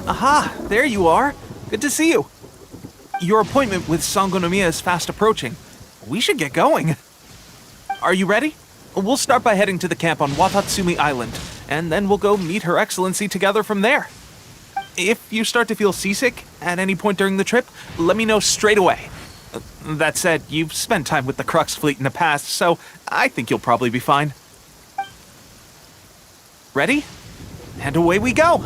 Aha, there you are. Good to see you. Your appointment with Sangonomiya is fast approaching. We should get going. Are you ready? We'll start by heading to the camp on Watatsumi Island, and then we'll go meet Her Excellency together from there. If you start to feel seasick at any point during the trip, let me know straight away. That said, you've spent time with the Crux fleet in the past, so I think you'll probably be fine. Ready? And away we go!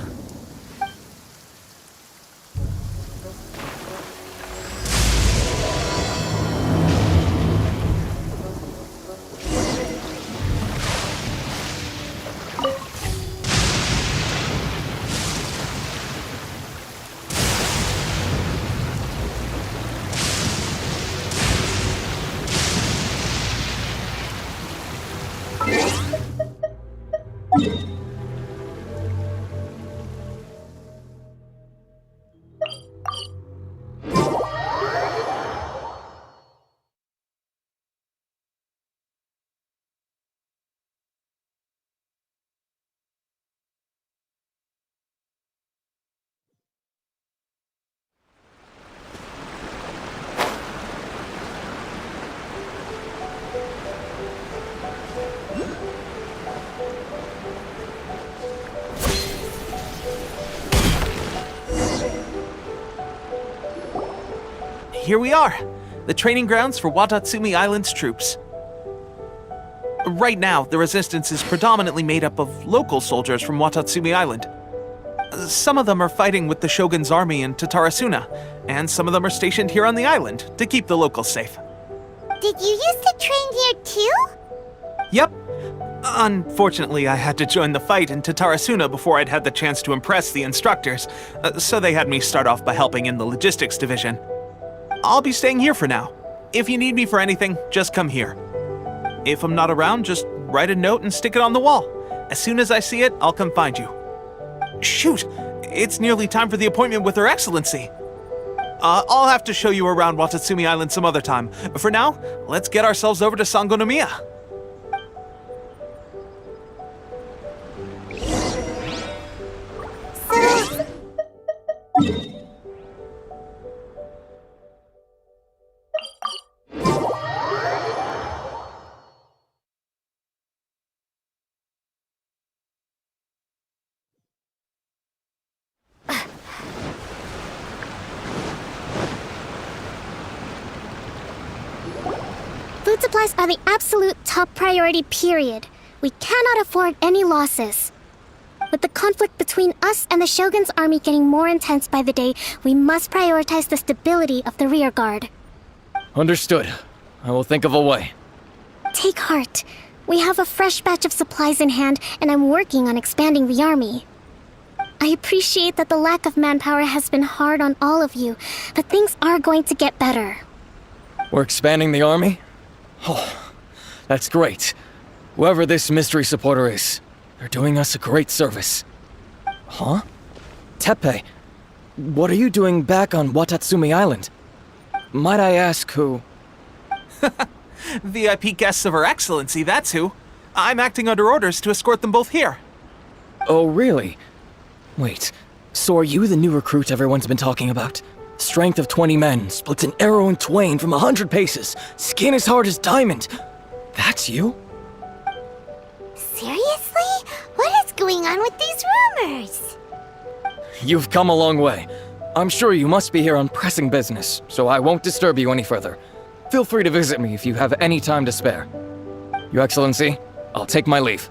Here we are, the training grounds for Watatsumi Island's troops. Right now, the resistance is predominantly made up of local soldiers from Watatsumi Island. Some of them are fighting with the Shogun's army in Tatarasuna, and some of them are stationed here on the island to keep the locals safe. Did you used to train here too? Yep. Unfortunately, I had to join the fight in Tatarasuna before I'd had the chance to impress the instructors, so they had me start off by helping in the logistics division. I'll be staying here for now. If you need me for anything, just come here. If I'm not around, just write a note and stick it on the wall. As soon as I see it, I'll come find you. Shoot! It's nearly time for the appointment with Her Excellency. I'll have to show you around Watatsumi Island some other time. For now, let's get ourselves over to Sangonomiya. Food supplies are the absolute top priority, period. We cannot afford any losses. With the conflict between us and the Shogun's army getting more intense by the day, we must prioritize the stability of the rear guard. Understood. I will think of a way. Take heart. We have a fresh batch of supplies in hand, and I'm working on expanding the army. I appreciate that the lack of manpower has been hard on all of you, but things are going to get better. We're expanding the army? Oh, that's great. Whoever this mystery supporter is, they're doing us a great service. Huh? Teppei, what are you doing back on Watatsumi Island? Might I ask who? VIP guests of Her Excellency, that's who. I'm acting under orders to escort them both here. Oh, really? Wait, so are you the new recruit everyone's been talking about? Strength of 20 men, splits an arrow in twain from 100 paces, skin as hard as diamond. That's you? Seriously? What is going on with these rumors? You've come a long way. I'm sure you must be here on pressing business, so I won't disturb you any further. Feel free to visit me if you have any time to spare. Your Excellency, I'll take my leave.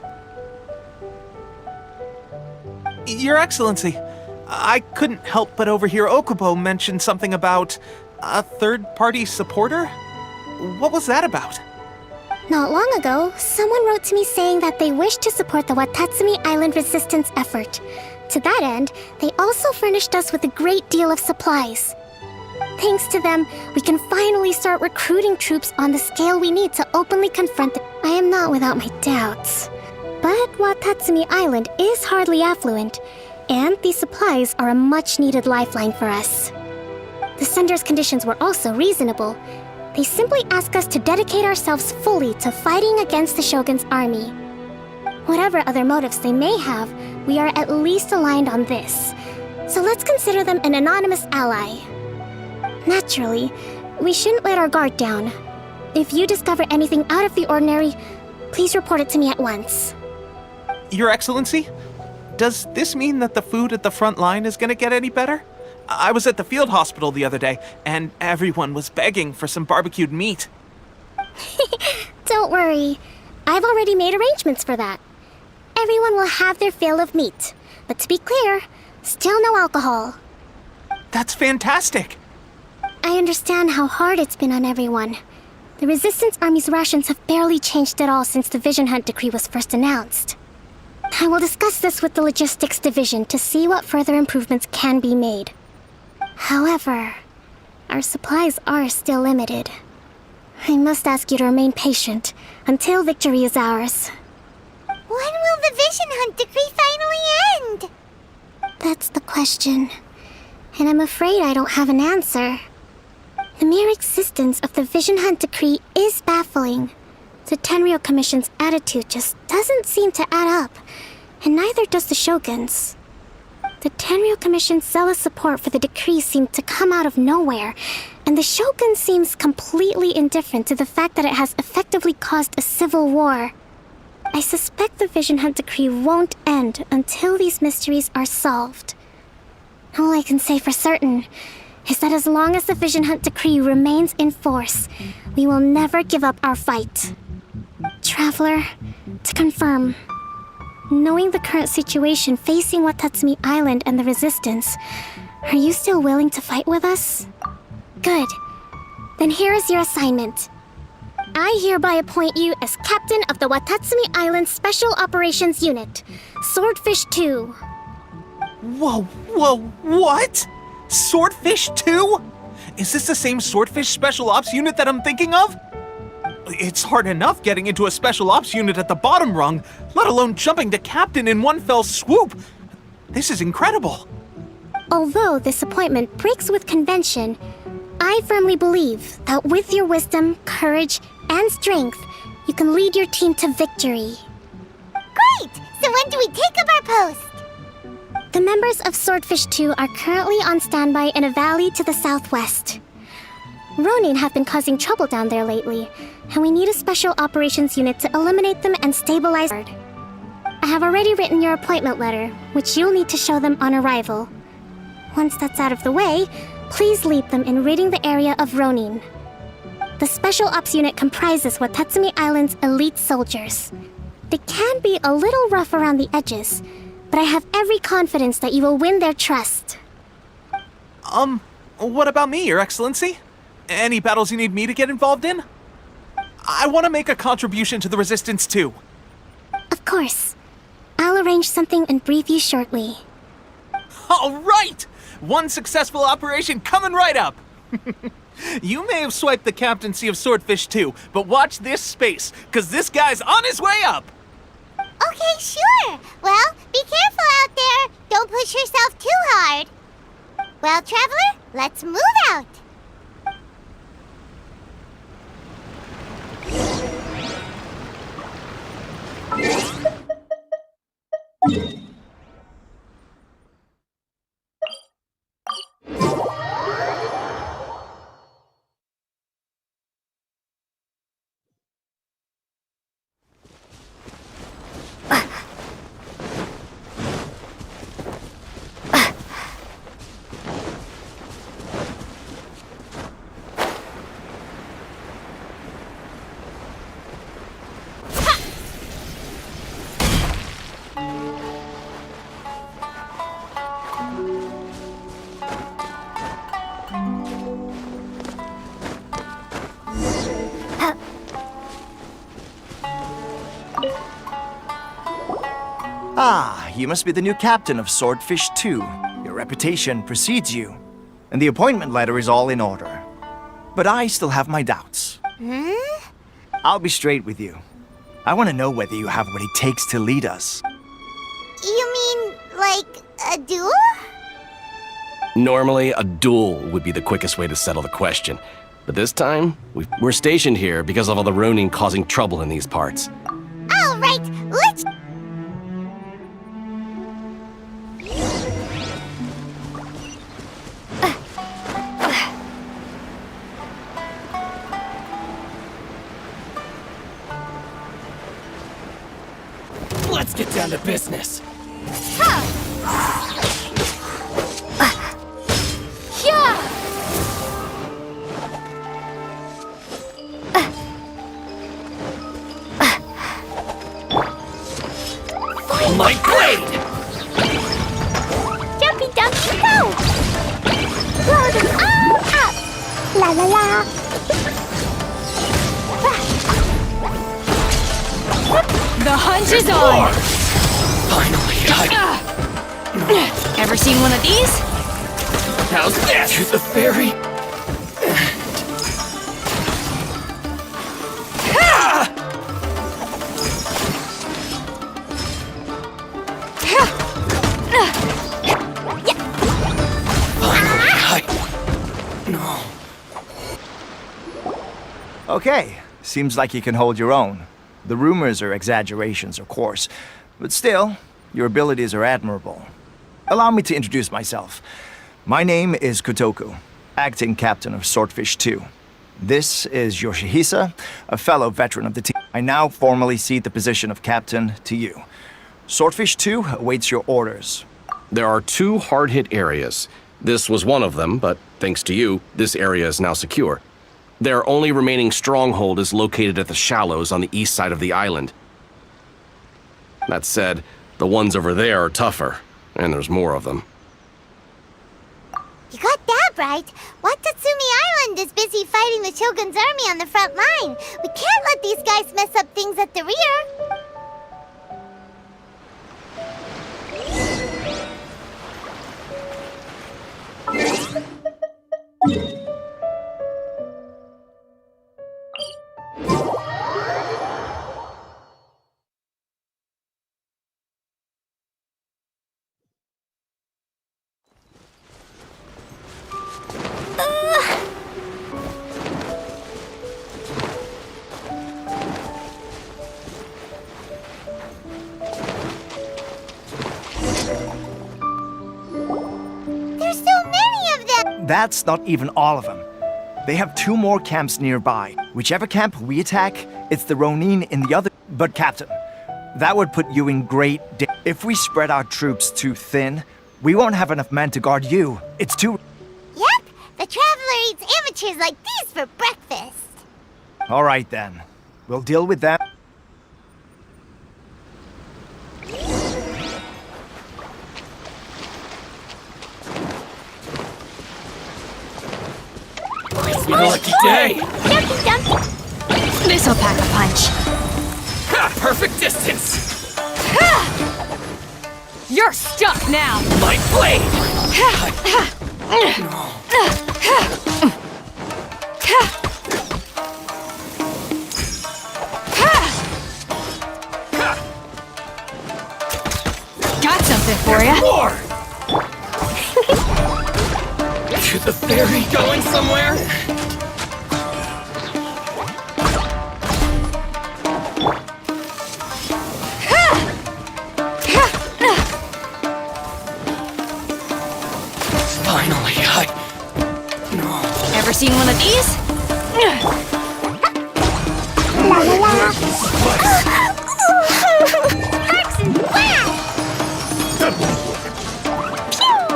Your Excellency, I couldn't help but overhear Okubo mention something about a third-party supporter? What was that about? Not long ago, someone wrote to me saying that they wish to support the Watatsumi Island resistance effort. To that end, they also furnished us with a great deal of supplies. Thanks to them, we can finally start recruiting troops on the scale we need to openly confront the— I am not without my doubts. But Watatsumi Island is hardly affluent, and these supplies are a much-needed lifeline for us. The sender's conditions were also reasonable. They simply ask us to dedicate ourselves fully to fighting against the Shogun's army. Whatever other motives they may have, we are at least aligned on this. So let's consider them an anonymous ally. Naturally, we shouldn't let our guard down. If you discover anything out of the ordinary, please report it to me at once. Your Excellency, does this mean that the food at the front line is gonna get any better? I was at the field hospital the other day, and everyone was begging for some barbecued meat. Don't worry. I've already made arrangements for that. Everyone will have their fill of meat. But to be clear, still no alcohol. That's fantastic! I understand how hard it's been on everyone. The Resistance Army's rations have barely changed at all since the Vision Hunt decree was first announced. I will discuss this with the Logistics Division to see what further improvements can be made. However, our supplies are still limited. I must ask you to remain patient until victory is ours. When will the Vision Hunt decree finally end? That's the question. And I'm afraid I don't have an answer. The mere existence of the Vision Hunt decree is baffling. The Tenryou Commission's attitude just doesn't seem to add up, and neither does the Shogun's. The Tenryou Commission's zealous support for the decree seemed to come out of nowhere, and the Shogun seems completely indifferent to the fact that it has effectively caused a civil war. I suspect the Vision Hunt decree won't end until these mysteries are solved. All I can say for certain is that as long as the Vision Hunt decree remains in force, we will never give up our fight. Traveler, to confirm, knowing the current situation facing Watatsumi Island and the Resistance, are you still willing to fight with us? Good. Then here is your assignment. I hereby appoint you as Captain of the Watatsumi Island Special Operations Unit, Swordfish 2. Whoa, what? Swordfish 2? Is this the same Swordfish Special Ops unit that I'm thinking of? It's hard enough getting into a Special Ops unit at the bottom rung, let alone jumping to Captain in one fell swoop. This is incredible. Although this appointment breaks with convention, I firmly believe that with your wisdom, courage, and strength, you can lead your team to victory. Great! So when do we take up our post? The members of Swordfish 2 are currently on standby in a valley to the southwest. Ronin have been causing trouble down there lately, and we need a special operations unit to eliminate them and stabilize. I have already written your appointment letter, which you'll need to show them on arrival. Once that's out of the way, please lead them in ridding the area of Ronin. The Special Ops unit comprises Watatsumi Island's elite soldiers. They can be a little rough around the edges, but I have every confidence that you will win their trust. What about me, Your Excellency? Any battles you need me to get involved in? I want to make a contribution to the Resistance too. Of course. I'll arrange something and brief you shortly. All right! One successful operation coming right up! You may have swiped the captaincy of Swordfish 2, but watch this space, because this guy's on his way up! Okay, sure. Well, be careful out there. Don't push yourself too hard. Well, Traveler, let's move out. Ah, you must be the new captain of Swordfish 2. Your reputation precedes you, and the appointment letter is all in order. But I still have my doubts. I'll be straight with you. I want to know whether you have what it takes to lead us. You mean, like, a duel? Normally, a duel would be the quickest way to settle the question. But this time, we're stationed here because of all the Ronin causing trouble in these parts. All right, let's... down to business. My blade! Jumpy dumpy go! Blow them all up! La la la! The hunt is on! Finally, Ever seen one of these? how's that? To the ferry. Okay, seems like you can hold your own. The rumors are exaggerations, of course, but still, your abilities are admirable. Allow me to introduce myself. My name is Kotoku, acting captain of Swordfish 2. This is Yoshihisa, a fellow veteran of the team. I now formally cede the position of captain to you. Swordfish 2 awaits your orders. There are 2 hard-hit areas. This was one of them, but thanks to you, this area is now secure. Their only remaining stronghold is located at the shallows on the east side of the island. That said, the ones over there are tougher, and there's more of them. You got that right. Watatsumi Island is busy fighting the Shogun's army on the front line. We can't let these guys mess up things at the rear. There's so many of them! That's not even all of them. They have 2 more camps nearby. Whichever camp we attack, it's the Ronin in the other. But Captain, that would put you in great danger. If we spread our troops too thin, we won't have enough men to guard you. It's too... Yep, the Traveler eats amateurs like these for breakfast. All right then. We'll deal with that. Your lucky day. Dumpy dumpy! This'll pack a punch. Ha! Perfect distance. You're stuck now! My blade. Got something for ya. More. To the ferry. Going somewhere? Finally, Ever seen one of these? La la la! Sparks and flash! Pew!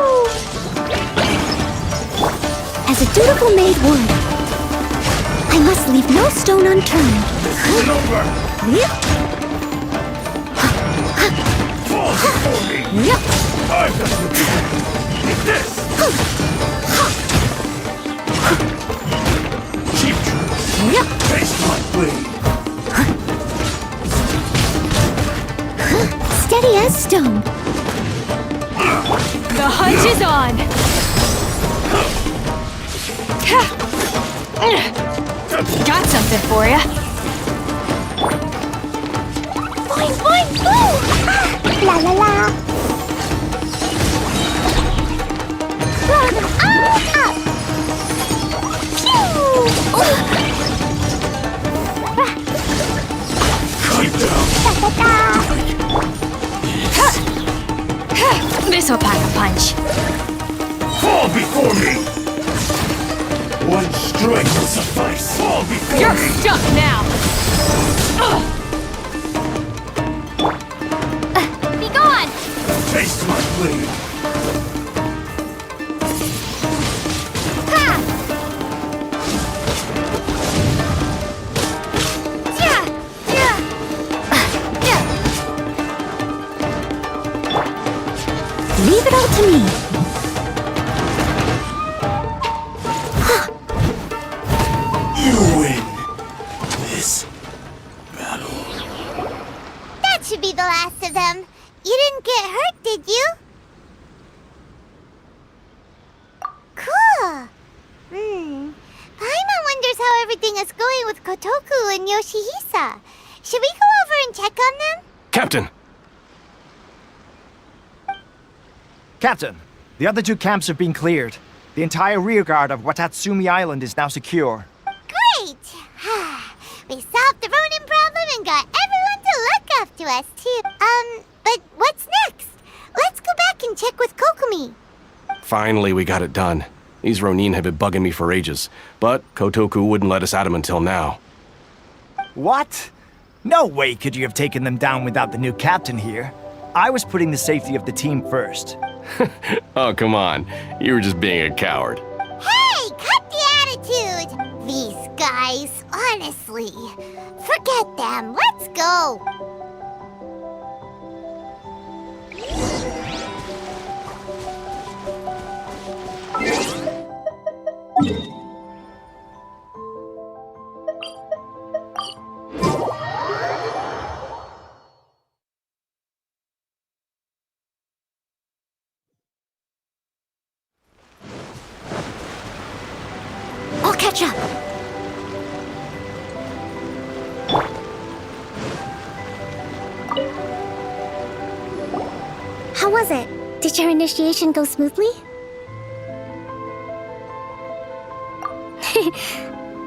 As a dutiful maid would, I must leave no stone unturned. Steady as stone. The hunt is on! Got something for ya. Boing, boing, boom! La la la! Blow them all up! Pew! This'll pack a punch. Fall before me! One strike will suffice. Fall before You're me! stuck now! Taste my blade. Ha! Yeah! Yeah! Leave it all to me. You win this battle. That should be the last of them. You didn't get hurt, did you? Cool. Paimon wonders how everything is going with Kotoku and Yoshihisa. Should we go over and check on them? Captain! Captain, the other two camps have been cleared. The entire rearguard of Watatsumi Island is now secure. Great! We solved the Ronin problem and got everyone to look after us, too. But what's next? Let's go back and check with Kokumi. Finally, we got it done. These Ronin have been bugging me for ages, but Kotoku wouldn't let us at him until now. What? No way could you have taken them down without the new captain here. I was putting the safety of the team first. Oh, come on. You were just being a coward. Hey, cut the attitude! These guys, honestly. Forget them. Let's go. I'll catch up. How was it? Did your initiation go smoothly?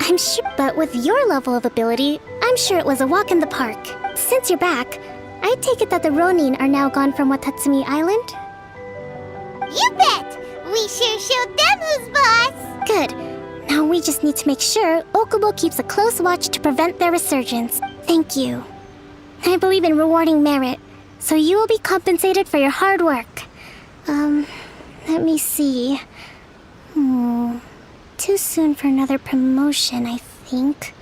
I'm sure, but with your level of ability, I'm sure it was a walk in the park. Since you're back, I take it that the Ronin are now gone from Watatsumi Island? You bet! We sure showed them who's boss! Good. Now we just need to make sure Okubo keeps a close watch to prevent their resurgence. Thank you. I believe in rewarding merit, so you will be compensated for your hard work. Let me see. Too soon for another promotion, I think.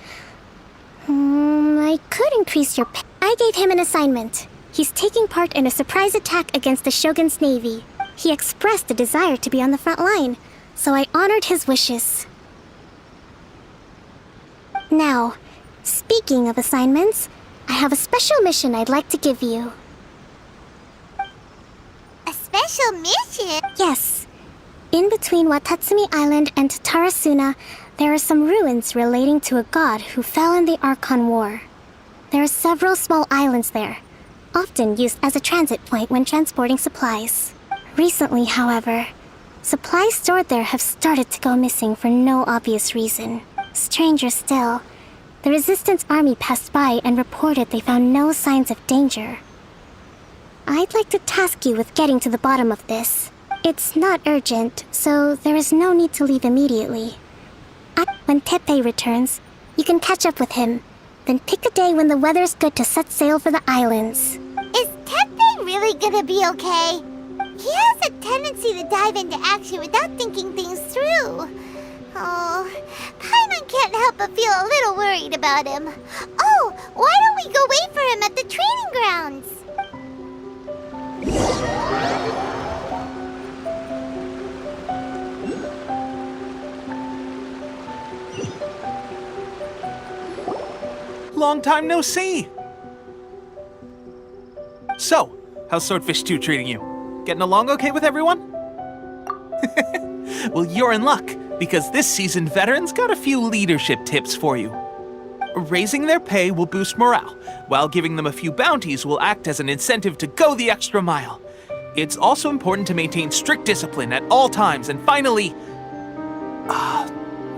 I could increase your pay. I gave him an assignment. He's taking part in a surprise attack against the Shogun's navy. He expressed a desire to be on the front line, so I honored his wishes. Now, speaking of assignments, I have a special mission I'd like to give you. A special mission? Yes. In between Watatsumi Island and Tarasuna, there are some ruins relating to a god who fell in the Archon War. There are several small islands there, often used as a transit point when transporting supplies. Recently, however, supplies stored there have started to go missing for no obvious reason. Stranger still, the Resistance army passed by and reported they found no signs of danger. I'd like to task you with getting to the bottom of this. It's not urgent, so there is no need to leave immediately. When Teppei returns, you can catch up with him, then pick a day when the weather's good to set sail for the islands. Is Teppei really gonna be okay? He has a tendency to dive into action without thinking things through. Oh, Paimon can't help but feel a little worried about him. Oh, why don't we go wait for him at the training grounds? Long time no see! So, how's Swordfish 2 treating you? Getting along okay with everyone? Well, you're in luck, because this seasoned veteran's got a few leadership tips for you. Raising their pay will boost morale, while giving them a few bounties will act as an incentive to go the extra mile. It's also important to maintain strict discipline at all times, and finally...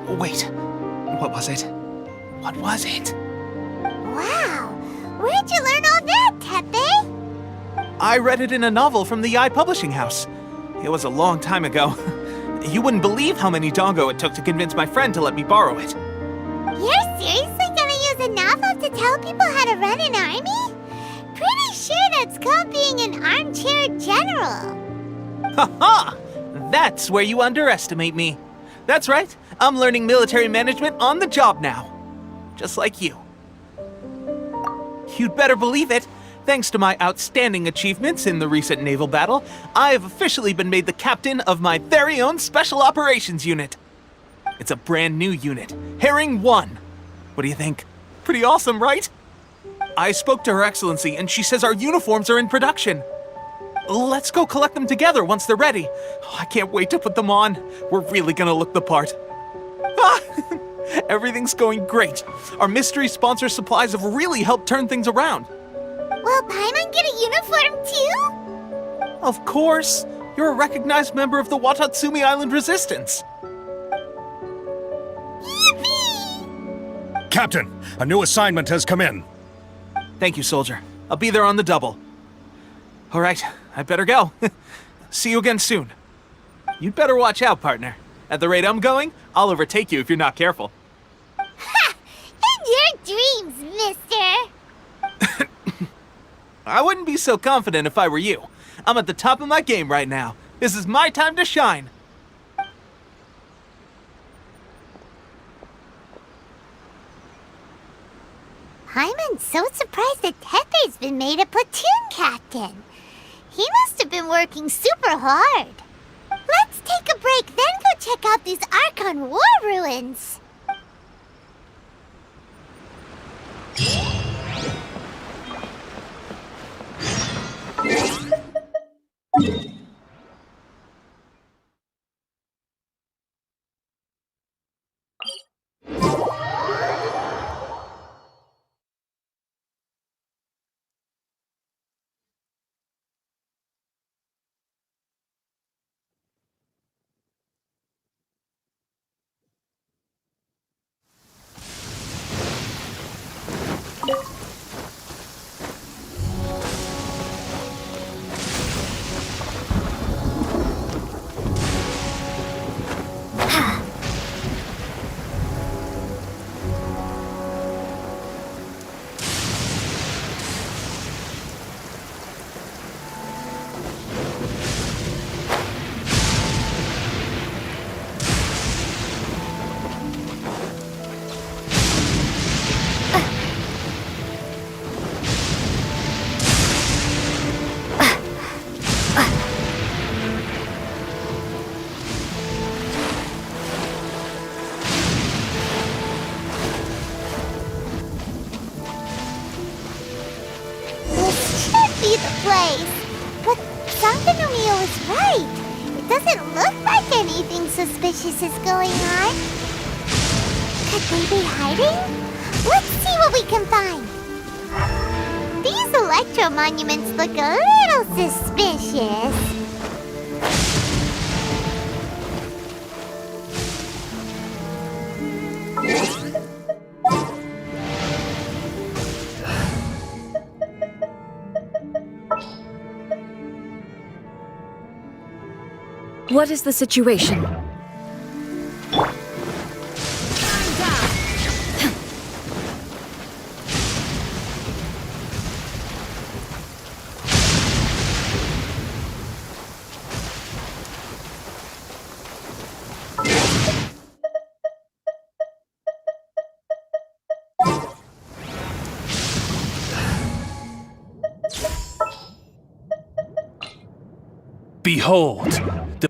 wait. What was it? What was it? Wow, where'd you learn all that, Teppei? I read it in a novel from the Yai Publishing House. It was a long time ago. You wouldn't believe how many dongo it took to convince my friend to let me borrow it. You're seriously gonna use a novel to tell people how to run an army? pretty sure that's called being an armchair general. Ha! That's where you underestimate me. That's right, I'm learning military management on the job now. Just like you. You'd better believe it. Thanks to my outstanding achievements in the recent naval battle, I have officially been made the captain of my very own Special Operations Unit. It's a brand new unit, Herring 1. What do you think? Pretty awesome, right? I spoke to Her Excellency and she says our uniforms are in production. Let's go collect them together once they're ready. I can't wait to put them on. We're really gonna look the part. Everything's going great. Our mystery sponsor supplies have really helped turn things around. Will Paimon get a uniform too? Of course. You're a recognized member of the Watatsumi Island Resistance. Yippee! Captain, a new assignment has come in. Thank you, soldier. I'll be there on the double. All right, I better go. See you again soon. You'd better watch out, partner. At the rate I'm going, I'll overtake you if you're not careful. Ha! In your dreams, mister! I wouldn't be so confident if I were you. I'm at the top of my game right now. This is my time to shine. Paimon's so surprised that Tepe's been made a platoon captain. He must have been working super hard. Let's take a break, then go check out these Archon War ruins. Be the place. But Sankanomio is right. It doesn't look like anything suspicious is going on. Could they be hiding? Let's see what we can find. These electro monuments look a little suspicious. What is the situation? Behold, the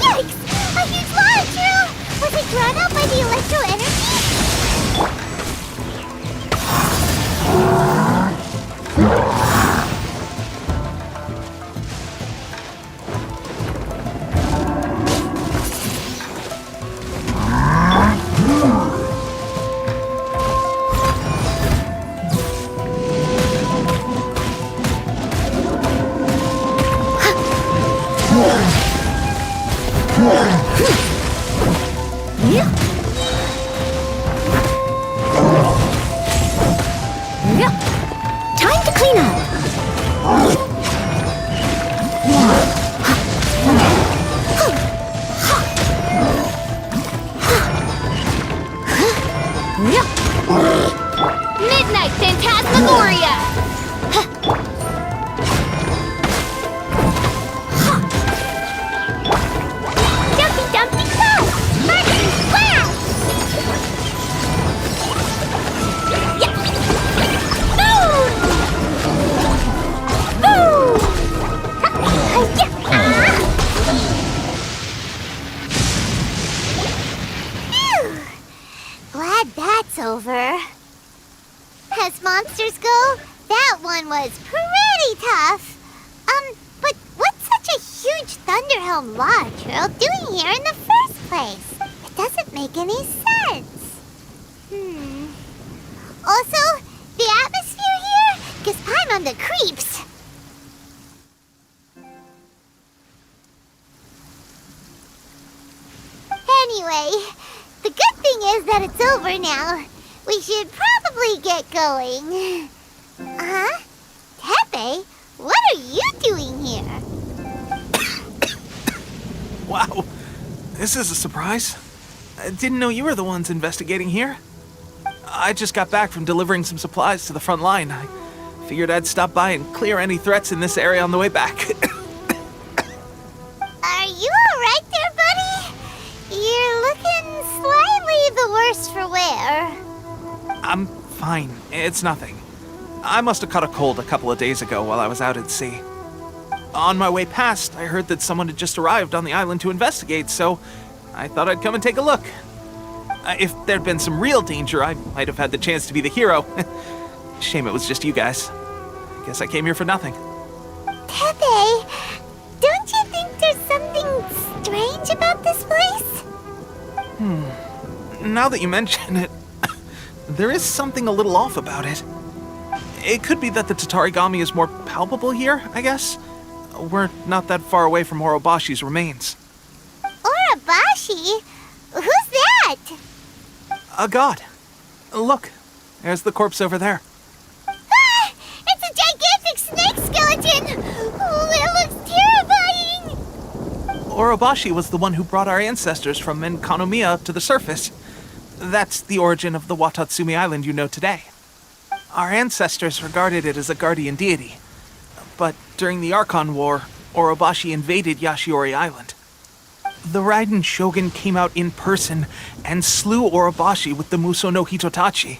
Yikes! A huge launcher! Was it drawn out by the electro energy? Midnight Phantasmagoria! Dumpty Dumpty Go! Marching Splash! Yeah! Boom! Boom! Phew! Glad that's over. As monsters go, that one was pretty tough. But what's such a huge Thunderhelm Lodge Earl doing here in the first place? It doesn't make any sense. Also, the atmosphere here gives Paimon the creeps. Anyway, the good thing is that it's over now. We should probably get going. Huh? Tepe, what are you doing here? Wow, this is a surprise. I didn't know you were the ones investigating here. I just got back from delivering some supplies to the front line. I figured I'd stop by and clear any threats in this area on the way back. Are you alright there, buddy? You're looking slightly the worse for wear. I'm fine. It's nothing. I must have caught a cold a couple of days ago while I was out at sea. On my way past, I heard that someone had just arrived on the island to investigate, so I thought I'd come and take a look. If there'd been some real danger, I might have had the chance to be the hero. Shame it was just you guys. I guess I came here for nothing. Tepe, don't you think there's something strange about this place? Now that you mention it, there is something a little off about it. It could be that the Tatarigami is more palpable here, I guess. We're not that far away from Orobashi's remains. Orobashi? Who's that? A god. Look, there's the corpse over there. Ah! It's a gigantic snake skeleton! Oh, it looks terrifying! Orobashi was the one who brought our ancestors from Enkanomiya up to the surface. That's the origin of the Watatsumi Island you know today. Our ancestors regarded it as a guardian deity. But during the Archon War, Orobashi invaded Yashiori Island. The Raiden Shogun came out in person and slew Orobashi with the Muso no Hitotachi.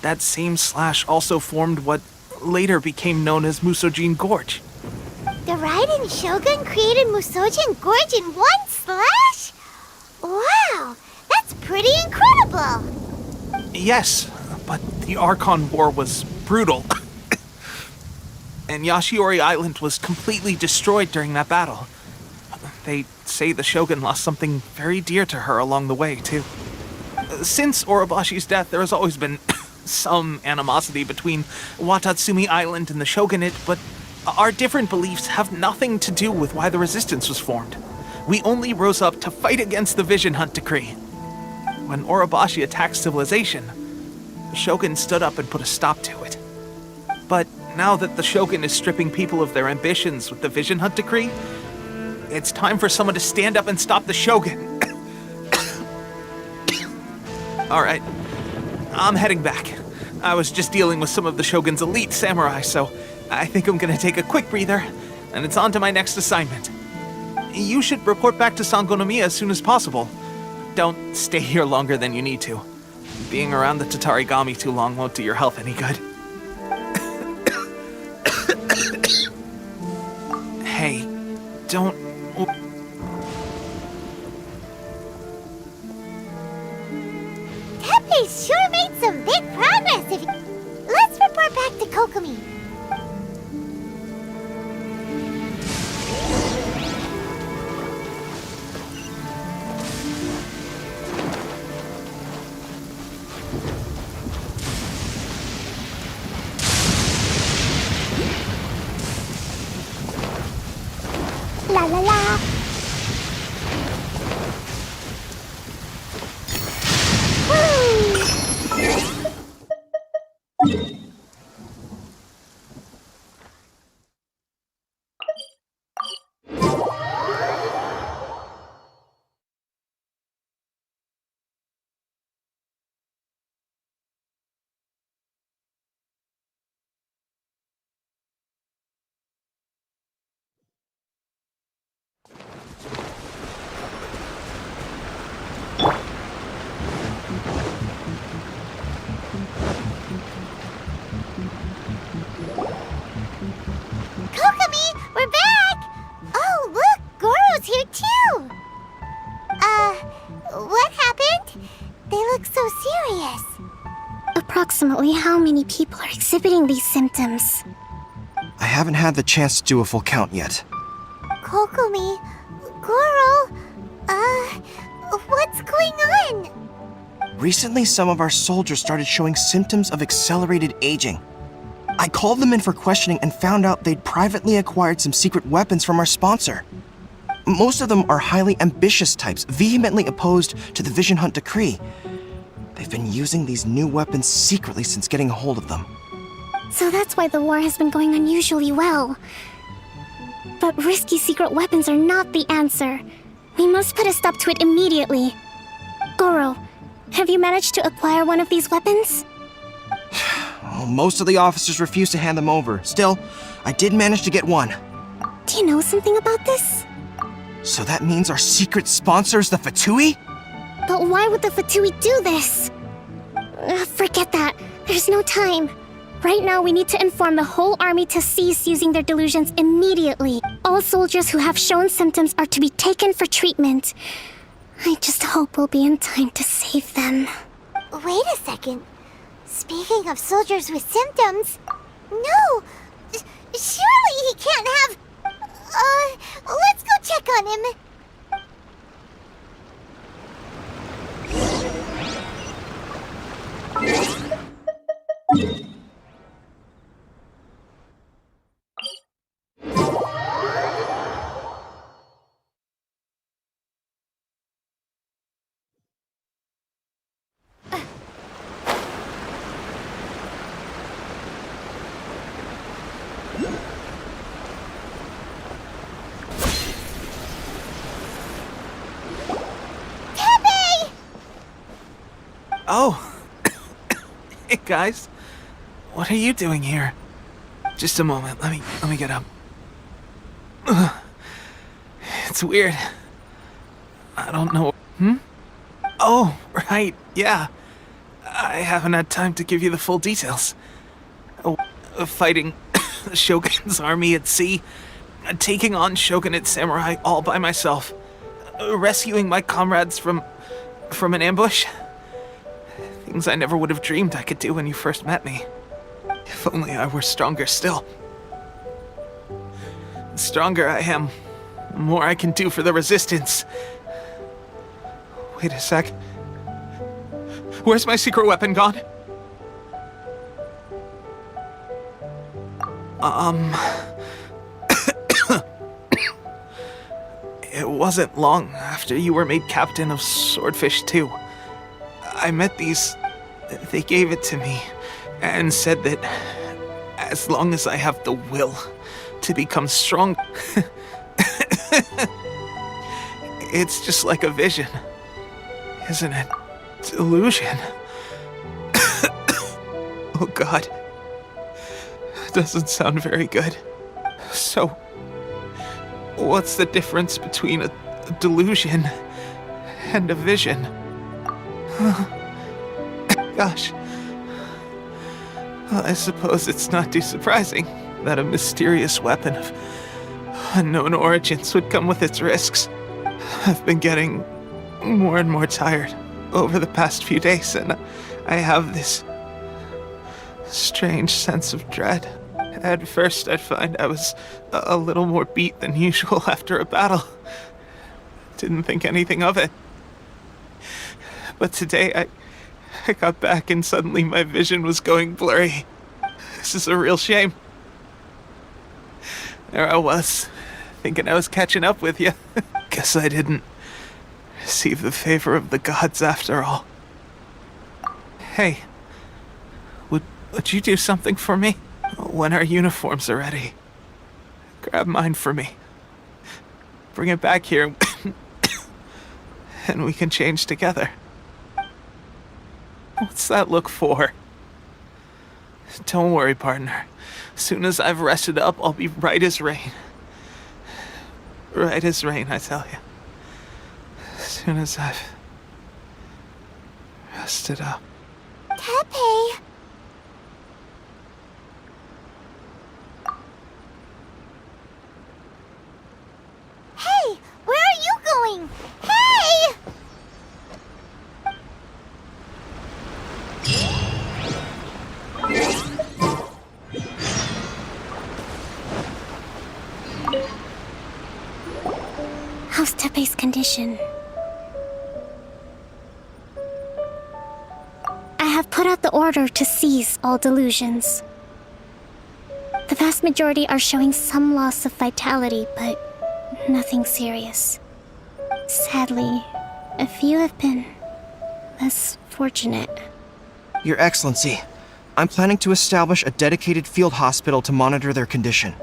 That same slash also formed what later became known as Musojin Gorge. The Raiden Shogun created Musojin Gorge in one slash? Wow, that's pretty incredible! Yes, but the Archon War was brutal. And Yashiori Island was completely destroyed during that battle. They say the Shogun lost something very dear to her along the way, too. Since Orobashi's death, there has always been some animosity between Watatsumi Island and the Shogunate, but our different beliefs have nothing to do with why the resistance was formed. We only rose up to fight against the Vision Hunt Decree. When Orobashi attacked civilization, the Shogun stood up and put a stop to it. But now that the Shogun is stripping people of their ambitions with the Vision Hunt Decree, it's time for someone to stand up and stop the Shogun. All right, I'm heading back. I was just dealing with some of the Shogun's elite samurai, so I think I'm gonna take a quick breather, and it's on to my next assignment. You should report back to Sangonomiya as soon as possible. Don't stay here longer than you need to. Being around the Tatarigami too long won't do your health any good. Hey, don't... Tepe sure made some big progress if Let's report back to Kokomi. La la la. look so serious? Approximately how many people are exhibiting these symptoms? I haven't had the chance to do a full count yet. Kokomi, Goro, what's going on? Recently, some of our soldiers started showing symptoms of accelerated aging. I called them in for questioning and found out they'd privately acquired some secret weapons from our sponsor. Most of them are highly ambitious types, vehemently opposed to the Vision Hunt decree. They've been using these new weapons secretly since getting a hold of them. So that's why the war has been going unusually well. But risky secret weapons are not the answer. We must put a stop to it immediately. Goro, have you managed to acquire one of these weapons? Well, most of the officers refuse to hand them over. Still, I did manage to get one. Do you know something about this? So that means our secret sponsor is the Fatui? But why would the Fatui do this? Forget that. There's no time. Right now, we need to inform the whole army to cease using their delusions immediately. All soldiers who have shown symptoms are to be taken for treatment. I just hope we'll be in time to save them. Wait a second. Speaking of soldiers with symptoms... No! Surely he can't have... let's go check on him. Oh. Hey, guys. What are you doing here? Just a moment. Let me get up. It's weird. I don't know. Oh, right. Yeah. I haven't had time to give you the full details. Fighting the Shogun's army at sea, taking on Shogunate samurai all by myself, rescuing my comrades from an ambush. Things I never would have dreamed I could do when you first met me. If only I were stronger still. The stronger I am, the more I can do for the Resistance. Wait a sec. Where's my secret weapon gone? It wasn't long after you were made captain of Swordfish 2. I met these... They gave it to me and said that as long as I have the will to become strong... It's just like a vision, isn't it? Delusion. Oh God. Doesn't sound very good. So, what's the difference between a delusion and a vision? Gosh. Well, I suppose it's not too surprising that a mysterious weapon of unknown origins would come with its risks. I've been getting more and more tired over the past few days, and I have this strange sense of dread. At first, I'd find I was a little more beat than usual after a battle. Didn't think anything of it. But today, I got back and suddenly my vision was going blurry. This is a real shame. There I was, thinking I was catching up with you. Guess I didn't receive the favor of the gods after all. Hey, would you do something for me? When our uniforms are ready, grab mine for me. Bring it back here, and we can change together. What's that look for? Don't worry, partner. As soon as I've rested up, I'll be right as rain. Right as rain, I tell you. As soon as I've rested up. Tepe! Hey! Where are you going? Hey! worst-case condition. I have put out the order to seize all delusions. The vast majority are showing some loss of vitality, but nothing serious. Sadly, a few have been less fortunate. Your Excellency, I'm planning to establish a dedicated field hospital to monitor their condition.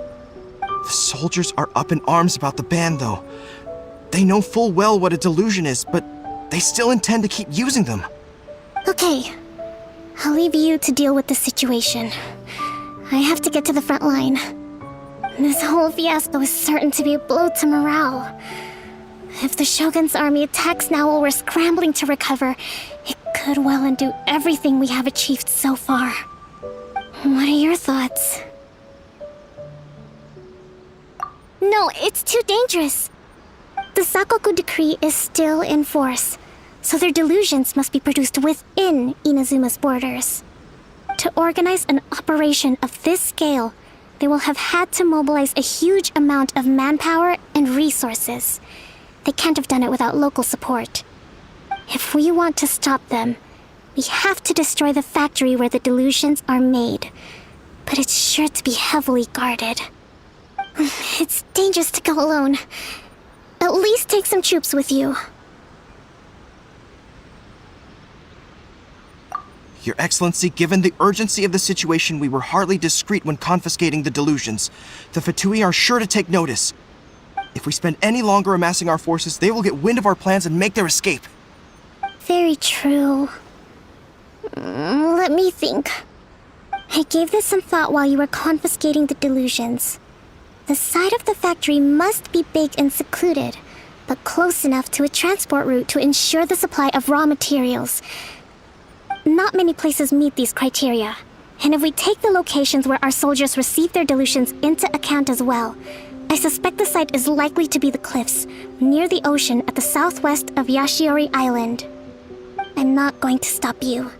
The soldiers are up in arms about the ban, though. They know full well what a delusion is, but they still intend to keep using them. Okay, I'll leave you to deal with the situation. I have to get to the front line. This whole fiasco is certain to be a blow to morale. If the Shogun's army attacks now while we're scrambling to recover, it could well undo everything we have achieved so far. What are your thoughts? No, it's too dangerous. The Sakoku decree is still in force, so their delusions must be produced within Inazuma's borders. To organize an operation of this scale, they will have had to mobilize a huge amount of manpower and resources. They can't have done it without local support. If we want to stop them, we have to destroy the factory where the delusions are made. But it's sure to be heavily guarded. It's dangerous to go alone. At least take some troops with you. Your Excellency, given the urgency of the situation, we were hardly discreet when confiscating the delusions. The Fatui are sure to take notice. If we spend any longer amassing our forces, they will get wind of our plans and make their escape. Very true. Let me think. I gave this some thought while you were confiscating the delusions. The side of the factory must be big and secluded, but close enough to a transport route to ensure the supply of raw materials. Not many places meet these criteria, and if we take the locations where our soldiers receive their delusions into account as well, I suspect the site is likely to be the cliffs, near the ocean at the southwest of Yashiori Island. I'm not going to stop you,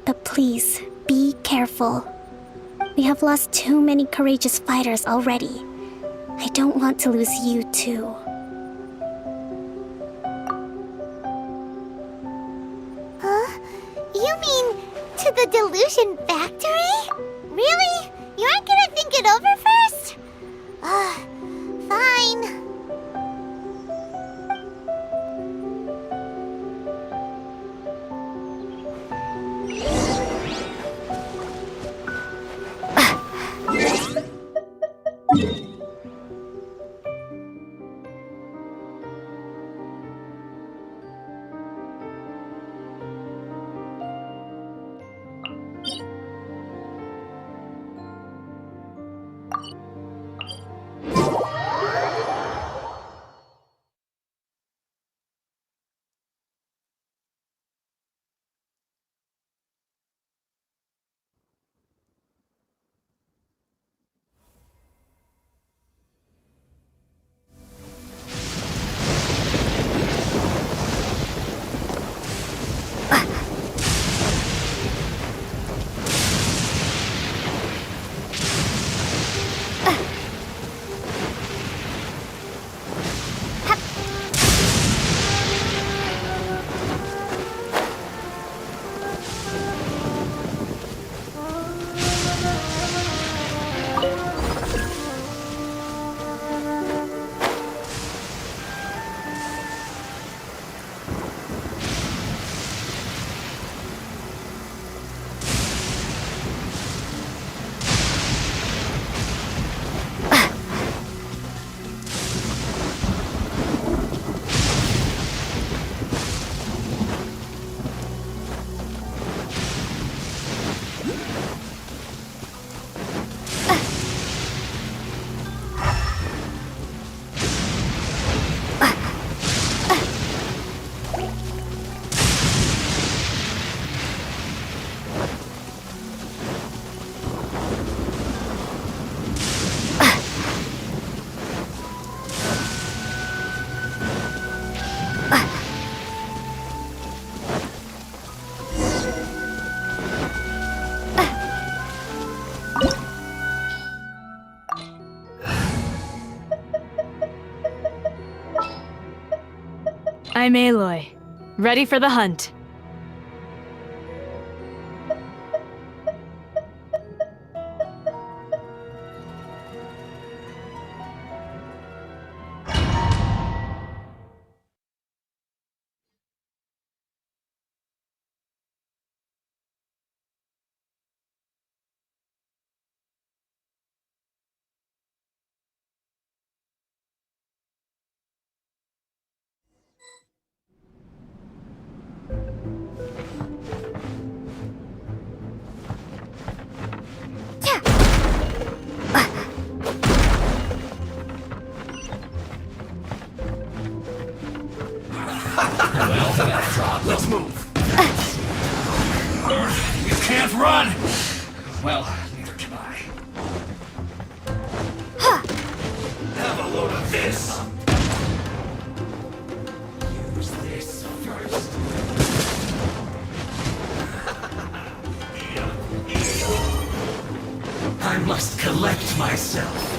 but please, be careful. We have lost too many courageous fighters already. I don't want to lose you too. Huh? You mean to the delusion factory? Really? You aren't gonna think it over first? Fine. I'm Aloy. Ready for the hunt. Let's move. You can't run! Well, neither can I. Have a load of this! Use this first. I must collect myself.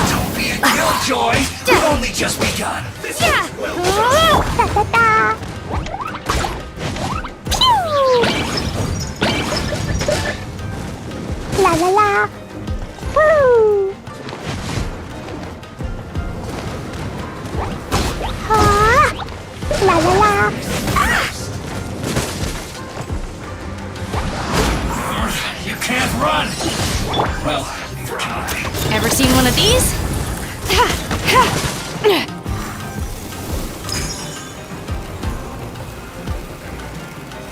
Don't be a killjoy! We've only just begun! This is well done! La la la. Woo! Ah! La la la. You can't run! Well, neither can I. Ever seen one of these?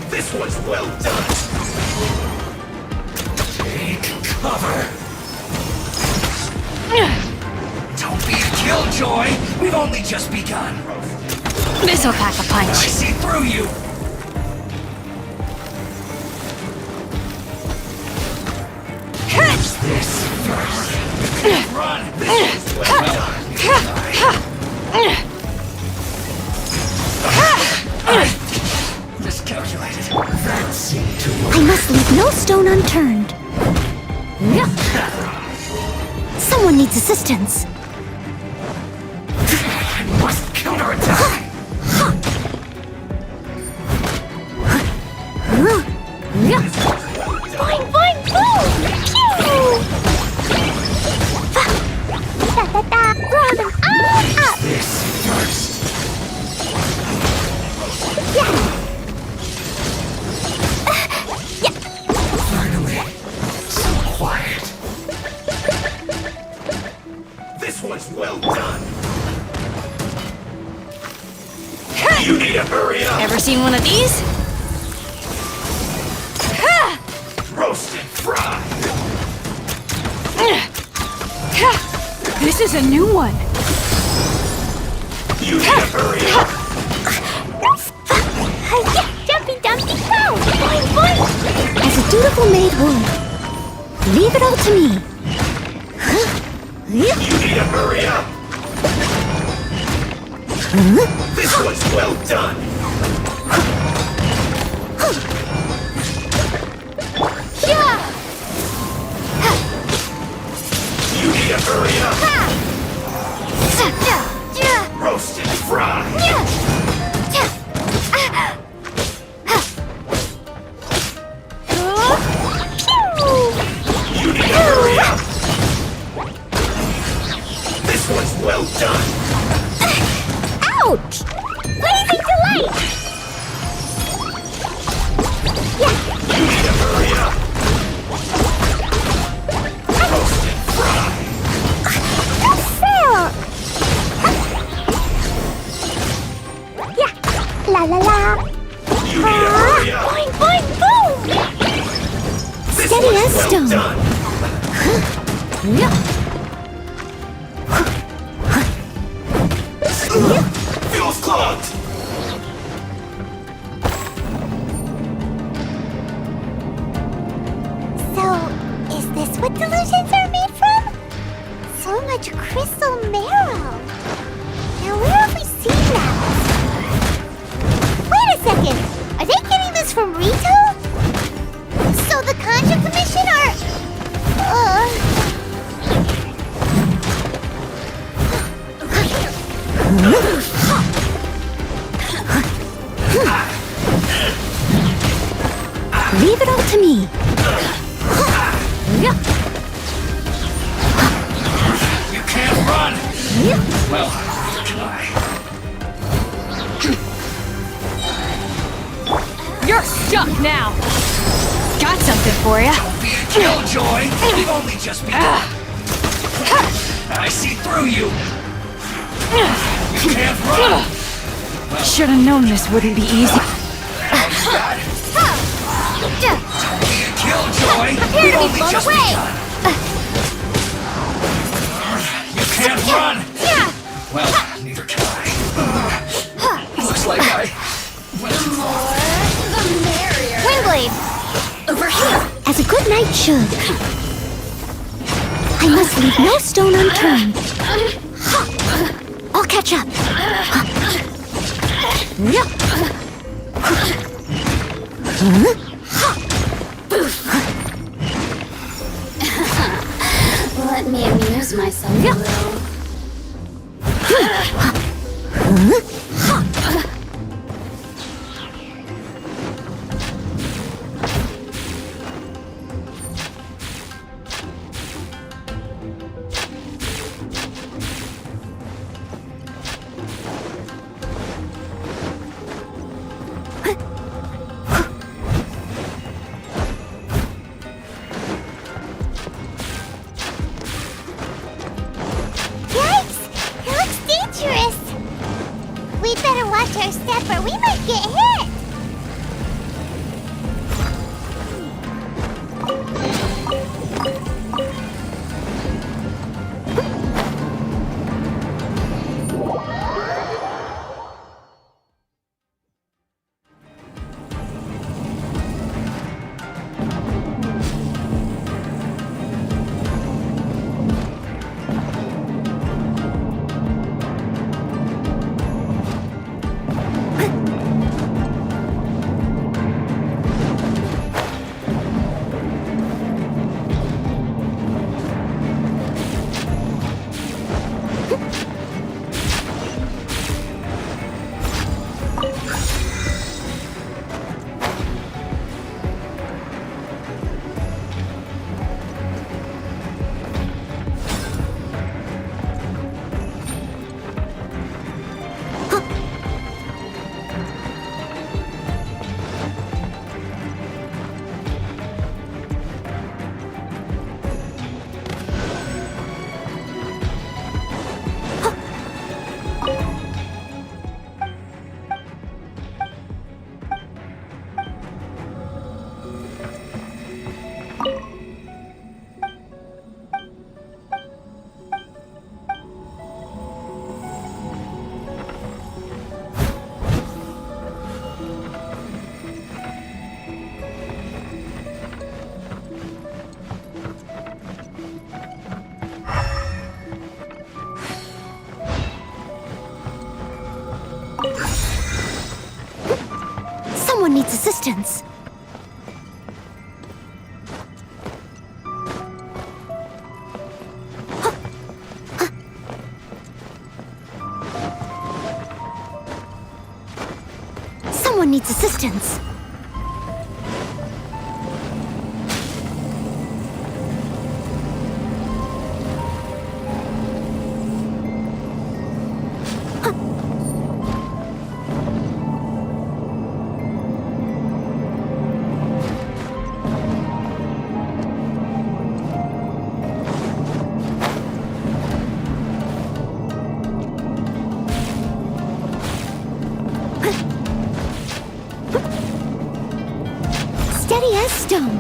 This one's well done! Take cover! Don't be a killjoy! We've only just begun! This'll pack a I punch. see through you! Use this first! Run! This is well done! Miscalculated. That seemed to work. I must leave no stone unturned. Someone needs assistance. I must counterattack! Boing, boing, boom! Pew! Da da da! Throw them all up! This first! Yeah! Finally, so quiet. This one's well done. You need to hurry up. Ever seen one of these? Roast and fry. This is a new one. You need to hurry up. Jumpy Dumpty go! Boing, boing! As a dutiful maid would. Leave it all to me. You need to hurry up. This one's well done. You need to hurry up. Roast and fry. You need to hurry up. This one's well done. Ouch! Blazing delight! You need to hurry up. Roast and fry. Fail! Yeah! La la la! You need to hurry up. Boing, boing, boom! This Steady one's as well stone. done. Fuel's clogged. So, is this what delusions are made from? So much crystal marrow. Now, where have we seen that? Wait a second. Are they getting this from Rito? So the Conjure Commission are... Leave it all to me. You can't run! Well, try. You're stuck now. Got something for ya. Don't be a killjoy! We've only just begun. I see through you! You can't run! Should have known this wouldn't be easy. Don't be a killjoy! Prepare We've to be only blown just away! begun. You can't run! Well, neither can I. Looks like I... Windblade! Over here! As a good knight should. I must leave no stone unturned. I'll catch up. Let me amuse myself a little. Yikes! It looks dangerous! We'd better watch our step or we might get hit! Someone needs assistance. Someone needs assistance. Steady as stone.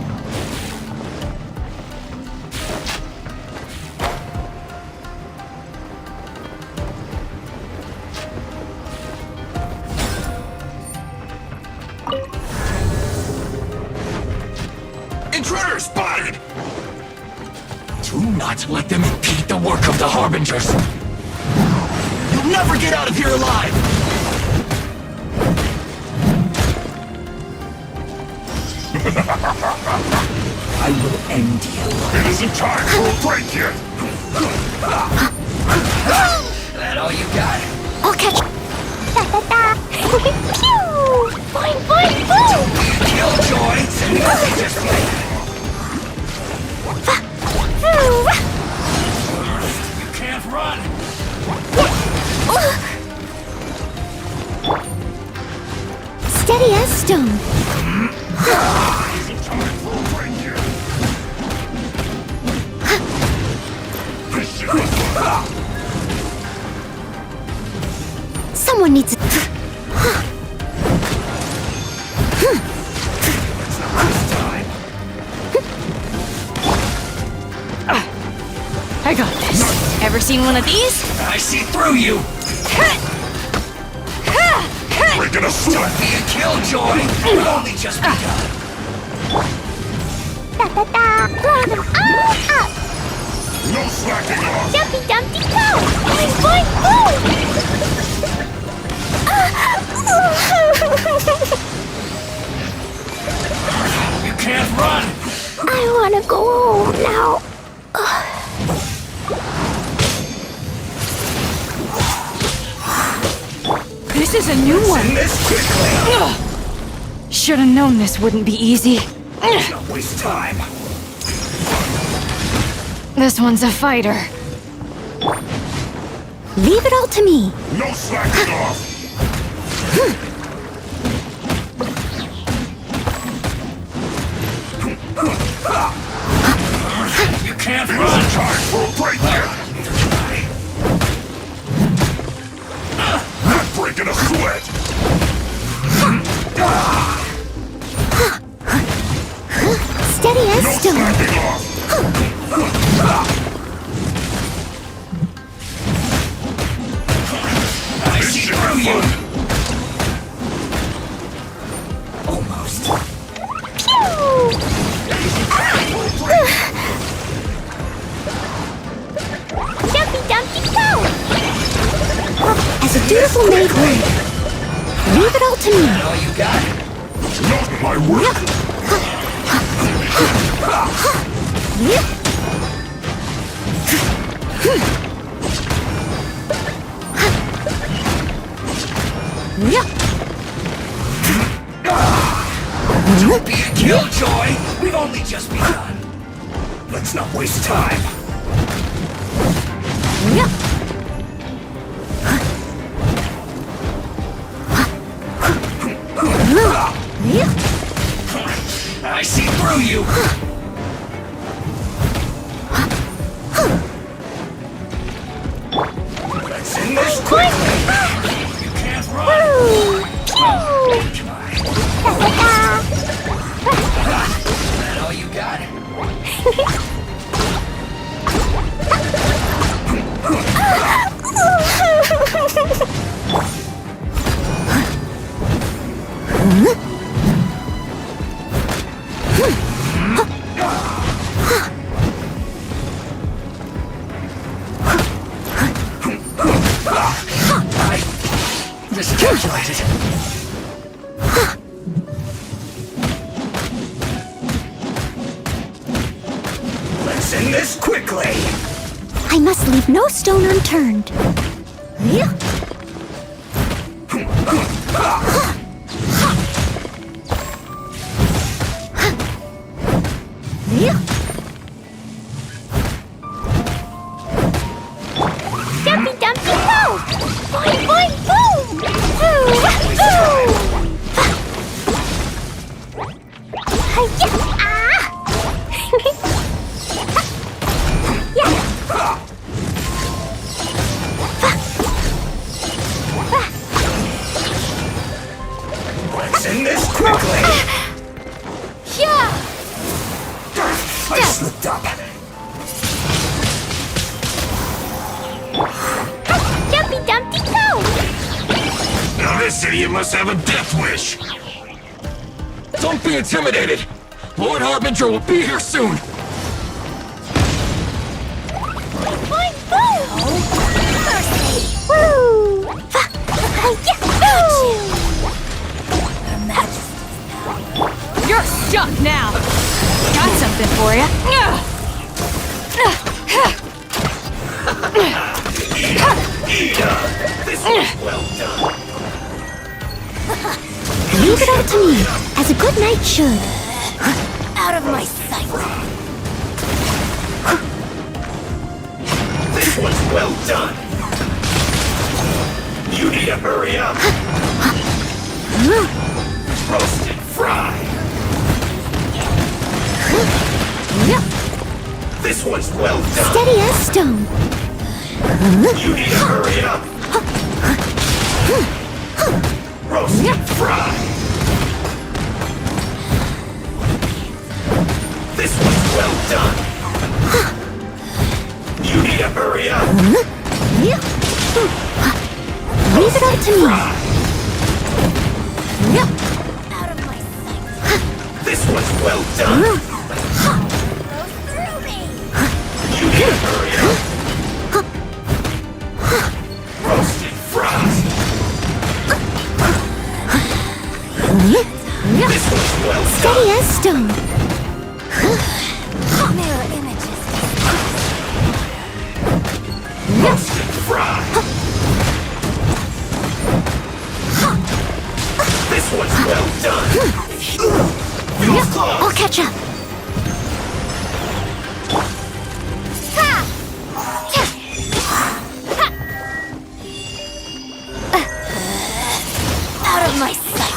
Intruder spotted! Do not let them impede the work of the Harbingers! You'll never get out of here alive! I will end you. It isn't time for a break yet! That all you got? I'll catch. Da da da. Pew! Steady as stone. Someone needs to... I got this. Ever seen one of these? I see through you! We're gonna start be a killjoy! We've only just begun! Da-da-da! Blow them all up! No slacking off! Jumpy Dumpty Go! Boing boing boom! You can't run! I wanna go home now. This is a new one. This quickly! Should have known this wouldn't be easy. Don't waste time! This one's a fighter. Leave it all to me. No slacking off! You can't run! Charge full break there! Not breaking a sweat! Steady as No stone. slacking off! I see through you! Almost. Jumpy Dumpty Go! As a dutiful maid would. Leave it all to me. All you got? Not my work! Don't be a killjoy! We've only just begun! Let's not waste time! I see through you! Let's end this quickly! You can't run! That all you got? I miscalculated. Let's end this quickly! I must leave no stone unturned. Jumpy Dumpty Go! Boing boing boom! Let's end this quickly! I slipped up. Jumpy Dumpty Go! Now this idiot must have a death wish! Don't be intimidated! Lord Harbinger will be here soon! Boing boom! Woo! You're stuck now. Got something for you. This was well done! Leave it all to me, as a good knight should. Out of my sight. This was well done! You need to hurry up! Roasted fried. This one's well done. Steady as stone. You need to hurry up. Roasted fried. This one's well done. You need to hurry up. Leave it up to me. Out of my sight. This one's well done. Go through me. You need to hurry up. Roasted fried. This one's well done. Steady as stone. Mirror images. Roasted fried. This one's well done. Feels close. I'll catch up. Out of my sight.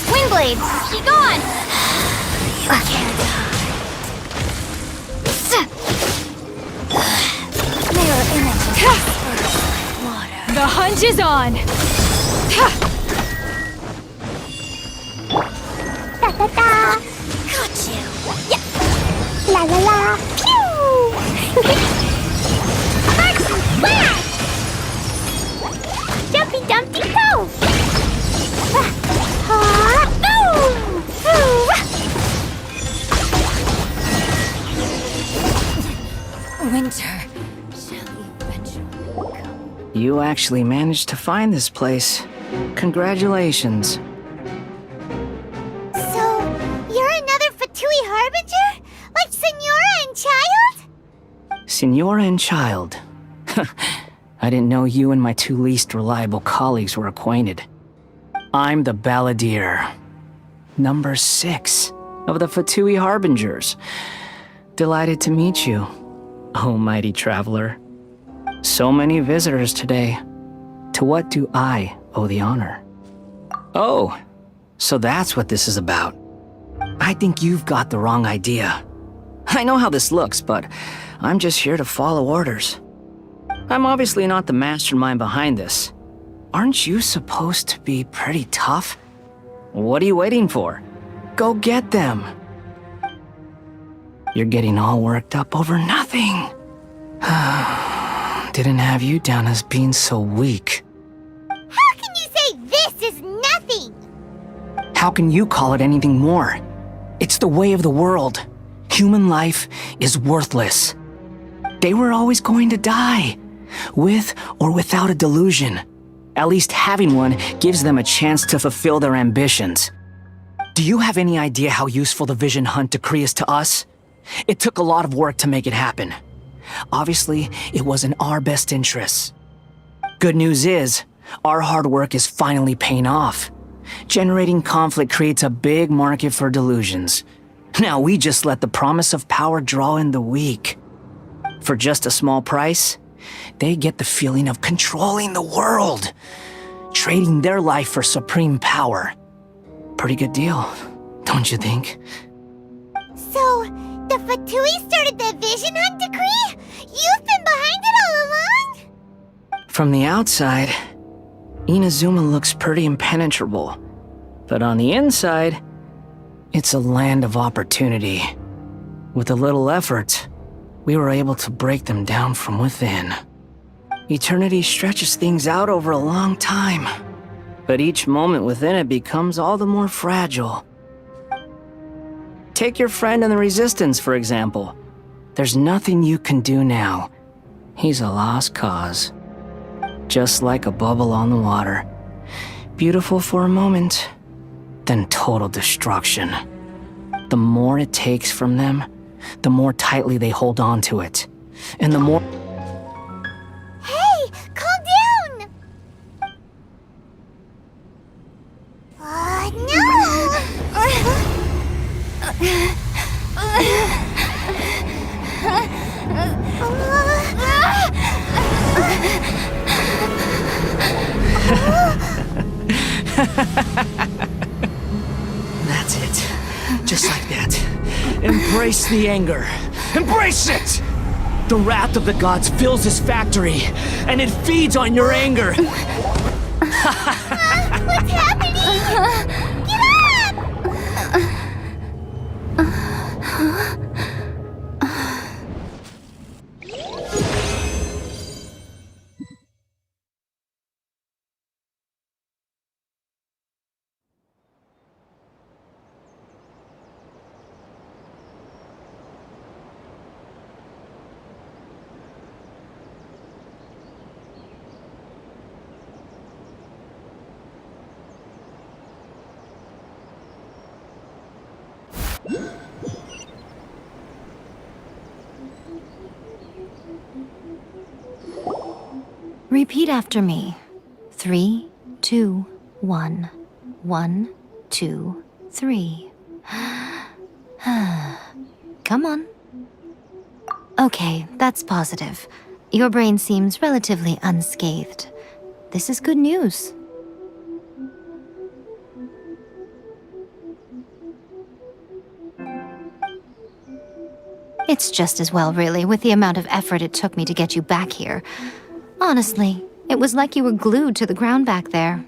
Windblade, be gone. You can't mirror images. Water. The hunt is on! Da da da. Got you. La la la. Pew. Jumpy Dumpty go. Winter shall eventually come. You actually managed to find this place. Congratulations. So, you're another Fatui Harbinger? Like Senora and Child? Senora and Child. I didn't know you and my two least reliable colleagues were acquainted. I'm the Balladeer. Number 6 of the Fatui Harbingers. Delighted to meet you, oh mighty traveler. So many visitors today. To what do I owe the honor? Oh, so that's what this is about. I think you've got the wrong idea. I know how this looks, but I'm just here to follow orders. I'm obviously not the mastermind behind this. Aren't you supposed to be pretty tough? What are you waiting for? Go get them. You're getting all worked up over nothing. Didn't have you down as being so weak. How can you say this is nothing? How can you call it anything more? It's the way of the world. Human life is worthless. They were always going to die, with or without a delusion. At least having one gives them a chance to fulfill their ambitions. Do you have any idea how useful the Vision Hunt decree is to us? It took a lot of work to make it happen. Obviously, it was in our best interests. Good news is, our hard work is finally paying off. Generating conflict creates a big market for delusions. Now we just let the promise of power draw in the weak. For just a small price, they get the feeling of controlling the world, trading their life for supreme power. Pretty good deal, don't you think? So, the Fatui started the Vision Hunt decree? You've been behind it all along? From the outside, Inazuma looks pretty impenetrable. But on the inside, it's a land of opportunity. With a little effort, we were able to break them down from within. Eternity stretches things out over a long time, but each moment within it becomes all the more fragile. Take your friend in the Resistance, for example. There's nothing you can do now. He's a lost cause. Just like a bubble on the water. Beautiful for a moment, then total destruction. The more it takes from them, the more tightly they hold on to it. And the more... Hey, calm down! No! That's it. Just like that. Embrace the anger. Embrace it! The wrath of the gods fills this factory, and it feeds on your anger. What's happening? Get Repeat after me. 3, 2, 1. 1, 2, 3. Come on. Okay, that's positive. Your brain seems relatively unscathed. This is good news. It's just as well, really, with the amount of effort it took me to get you back here. Honestly, it was like you were glued to the ground back there.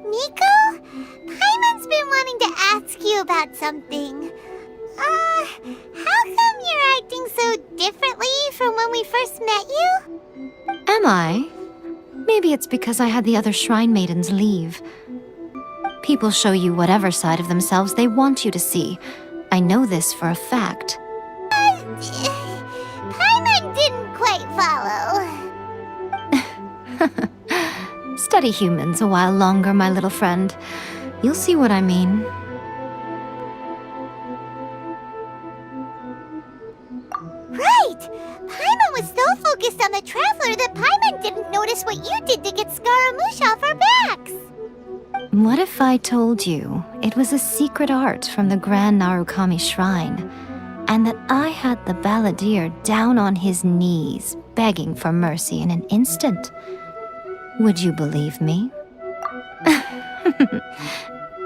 Nico? Paimon's been wanting to ask you about something. How come you're acting so differently from when we first met you? Am I? Maybe it's because I had the other Shrine Maidens leave. People show you whatever side of themselves they want you to see. I know this for a fact. Paimon didn't quite follow. Study humans a while longer, my little friend. You'll see what I mean. Right! Paimon was so focused on the Traveler that Paimon didn't notice what you did to get Scaramouche off our backs. What if I told you it was a secret art from the Grand Narukami Shrine, and that I had the balladeer down on his knees, begging for mercy in an instant? Would you believe me?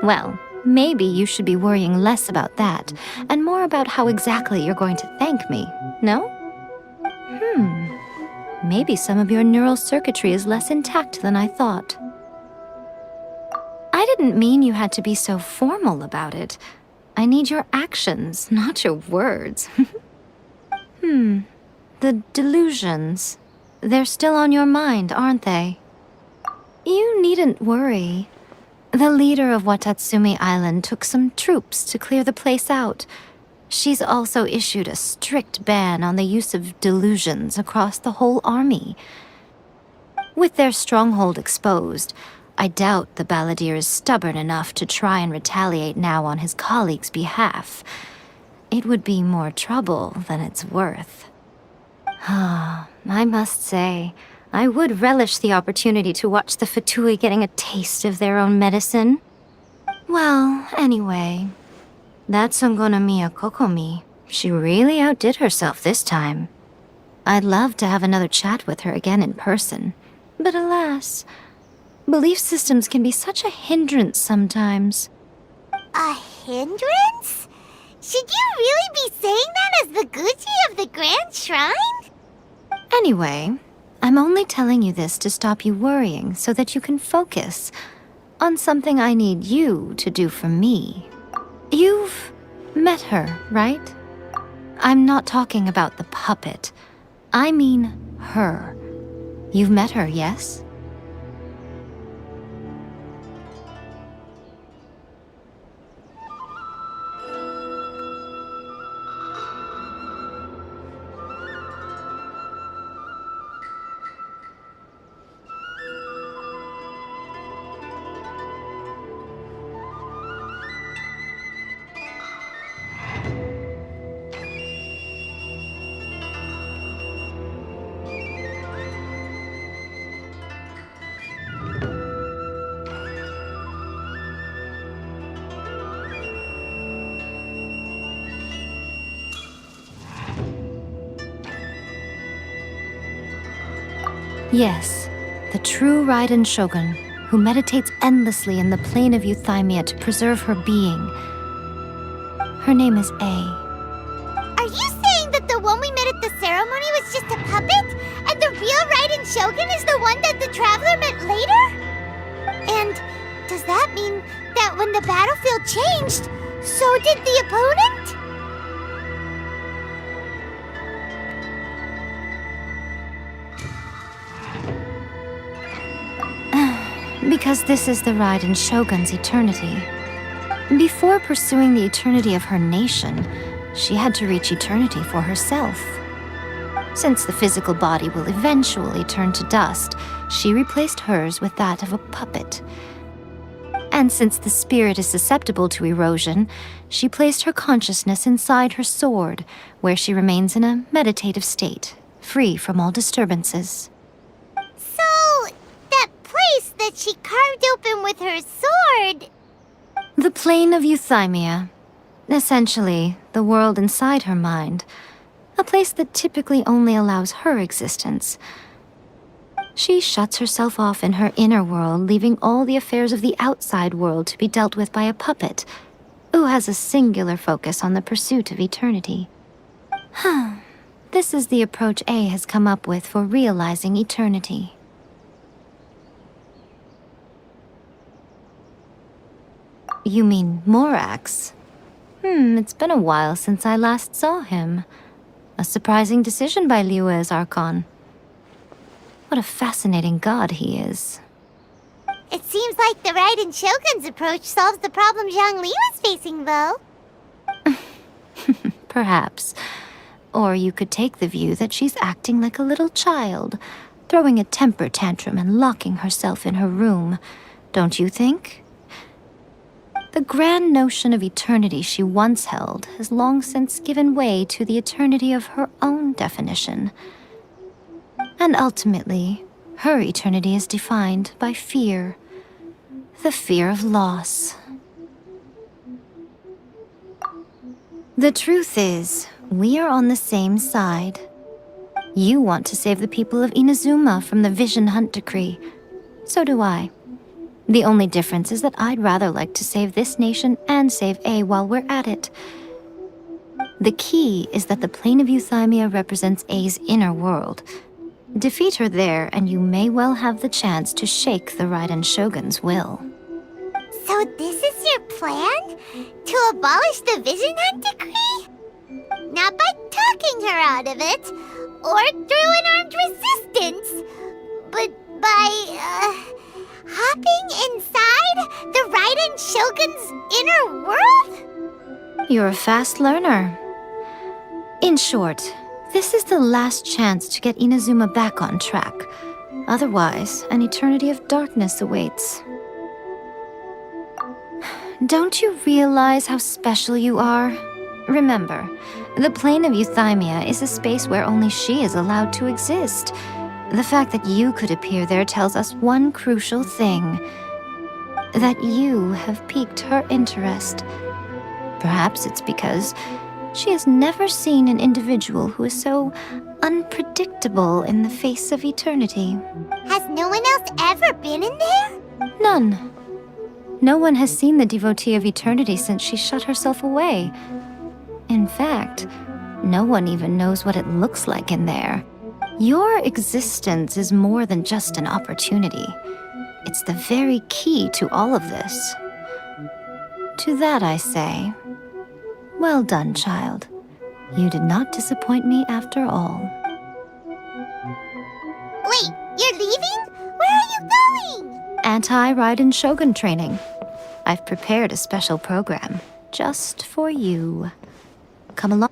Well, maybe you should be worrying less about that, and more about how exactly you're going to thank me, no? Maybe some of your neural circuitry is less intact than I thought. I didn't mean you had to be so formal about it. I need your actions, not your words. The delusions. They're still on your mind, aren't they? You needn't worry. The leader of Watatsumi Island took some troops to clear the place out. She's also issued a strict ban on the use of delusions across the whole army. With their stronghold exposed, I doubt the balladeer is stubborn enough to try and retaliate now on his colleague's behalf. It would be more trouble than it's worth. I must say, I would relish the opportunity to watch the Fatui getting a taste of their own medicine. Well, anyway, that Songonomiya Kokomi, she really outdid herself this time. I'd love to have another chat with her again in person, but alas, belief systems can be such a hindrance sometimes. A hindrance? Should you really be saying that as the Gucci of the Grand Shrine? Anyway, I'm only telling you this to stop you worrying so that you can focus on something I need you to do for me. You've met her, right? I'm not talking about the puppet. I mean her. You've met her, yes? Yes, the true Raiden Shogun, who meditates endlessly in the plane of Euthymia to preserve her being. Her name is A. Are you saying that the one we met at the ceremony was just a puppet? And the real Raiden Shogun is the one that the Traveler met later? And does that mean that when the battlefield changed, so did the opponent? Because this is the Raiden Shogun's eternity. Before pursuing the eternity of her nation, she had to reach eternity for herself. Since the physical body will eventually turn to dust, she replaced hers with that of a puppet. And since the spirit is susceptible to erosion, she placed her consciousness inside her sword, where she remains in a meditative state, free from all disturbances. So, that place that she carved open with her sword... The plane of Euthymia. Essentially, the world inside her mind. A place that typically only allows her existence. She shuts herself off in her inner world, leaving all the affairs of the outside world to be dealt with by a puppet, who has a singular focus on the pursuit of eternity. This is the approach A has come up with for realizing eternity. You mean Morax? It's been a while since I last saw him. A surprising decision by Liyue's Archon. What a fascinating god he is. It seems like the Raiden Shogun's approach solves the problem Zhang Li was facing, though. Perhaps. Or you could take the view that she's acting like a little child, throwing a temper tantrum and locking herself in her room. Don't you think? The grand notion of eternity she once held has long since given way to the eternity of her own definition. And ultimately, her eternity is defined by fear. The fear of loss. The truth is, we are on the same side. You want to save the people of Inazuma from the Vision Hunt decree. So do I. The only difference is that I'd rather like to save this nation and save A while we're at it. The key is that the plane of Euthymia represents A's inner world. Defeat her there, and you may well have the chance to shake the Raiden Shogun's will. So this is your plan? To abolish the Vision Hunt decree? Not by talking her out of it, or through an armed resistance, but by, hopping inside the Raiden Shogun's inner world? You're a fast learner. In short, this is the last chance to get Inazuma back on track. Otherwise, an eternity of darkness awaits. Don't you realize how special you are? Remember, the plane of Euthymia is a space where only she is allowed to exist. The fact that you could appear there tells us one crucial thing. That you have piqued her interest. Perhaps it's because she has never seen an individual who is so unpredictable in the face of eternity. Has no one else ever been in there? None. No one has seen the devotee of eternity since she shut herself away. In fact, no one even knows what it looks like in there. Your existence is more than just an opportunity. It's the very key to all of this. To that I say, well done, child. You did not disappoint me after all. Wait, you're leaving? Where are you going? Anti-Raiden Shogun training. I've prepared a special program just for you. Come along.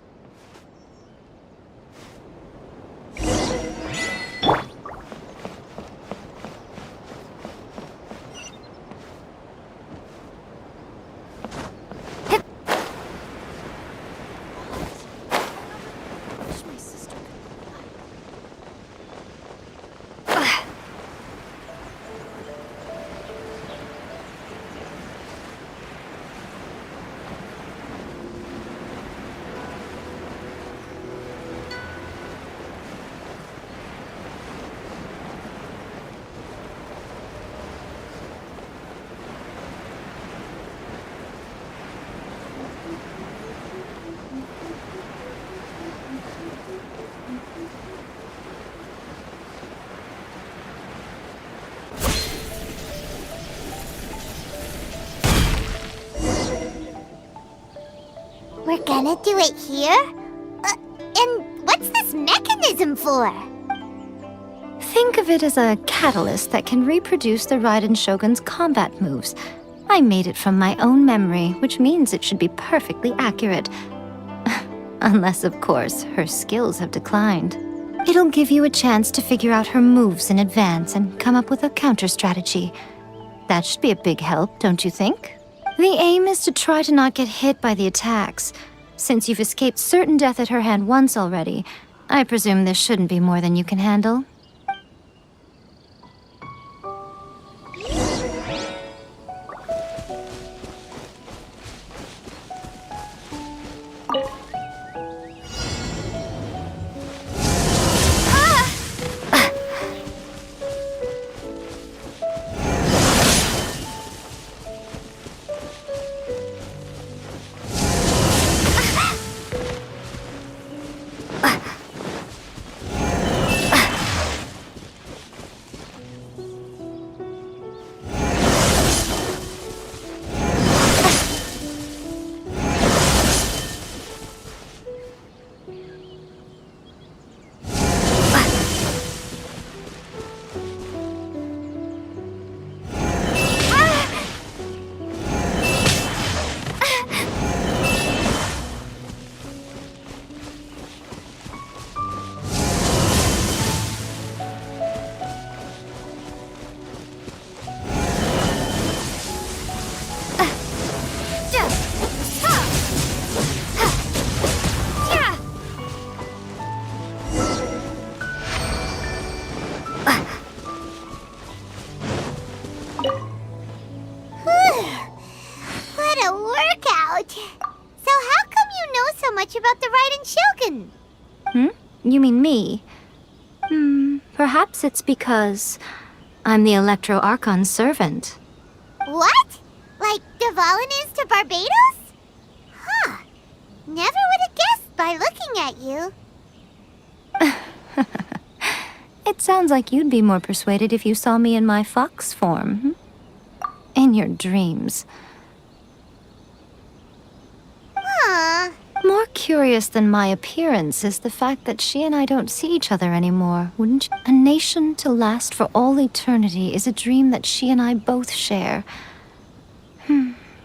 We're gonna do it here? And what's this mechanism for? Think of it as a catalyst that can reproduce the Raiden Shogun's combat moves. I made it from my own memory, which means it should be perfectly accurate. Unless, of course, her skills have declined. It'll give you a chance to figure out her moves in advance and come up with a counter strategy. That should be a big help, don't you think? The aim is to try to not get hit by the attacks. Since you've escaped certain death at her hand once already, I presume this shouldn't be more than you can handle. What a workout! So how come you know so much about the Raiden Shogun? You mean me? Perhaps it's because I'm the Electro Archon's servant. What? Like Dvalin is to Barbados? Huh. Never would have guessed by looking at you. It sounds like you'd be more persuaded if you saw me in my fox form. In your dreams. Huh. More curious than my appearance is the fact that she and I don't see each other anymore, wouldn't you? A nation to last for all eternity is a dream that she and I both share.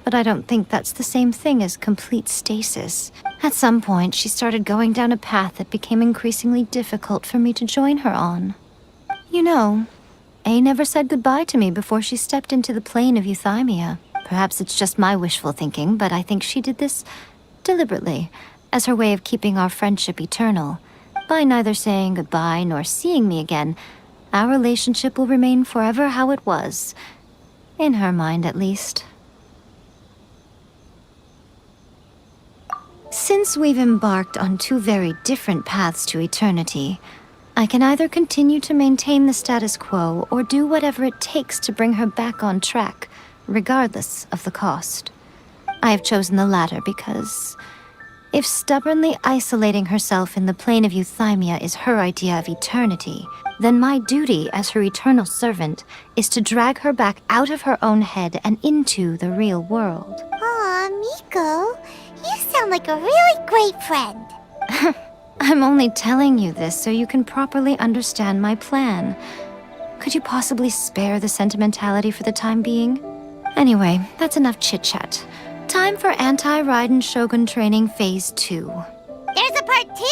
But I don't think that's the same thing as complete stasis. At some point, she started going down a path that became increasingly difficult for me to join her on. You know, A never said goodbye to me before she stepped into the plane of Euthymia. Perhaps it's just my wishful thinking, but I think she did this deliberately, as her way of keeping our friendship eternal. By neither saying goodbye nor seeing me again, our relationship will remain forever how it was. In her mind, at least. Since we've embarked on two very different paths to eternity, I can either continue to maintain the status quo or do whatever it takes to bring her back on track, regardless of the cost. I have chosen the latter because if stubbornly isolating herself in the plane of Euthymia is her idea of eternity, then my duty as her eternal servant is to drag her back out of her own head and into the real world. Aw, Miko, you sound like a really great friend. I'm only telling you this so you can properly understand my plan. Could you possibly spare the sentimentality for the time being? Anyway, that's enough chit-chat. Time for Anti-Raiden Shogun Training Phase 2. There's a part 2?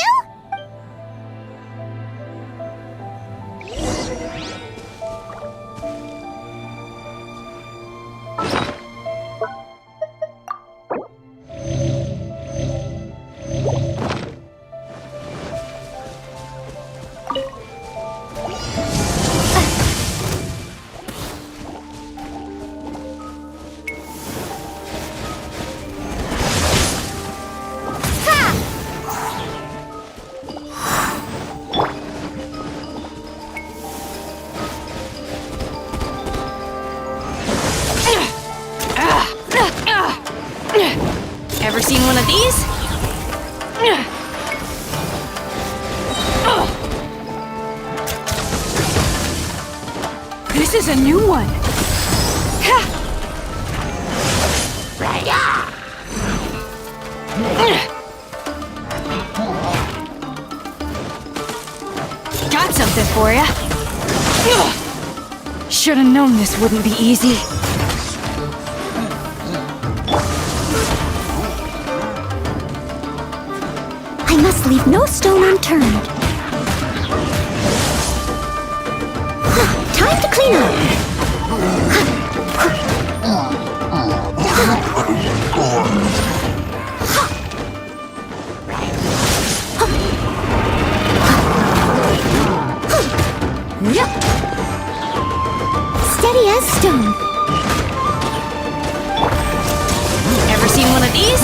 Ever seen one of these? This is a new one. Got something for ya. Should've known this wouldn't be easy. I must leave no stone unturned. Time to clean up. Steady as stone. Ever seen one of these?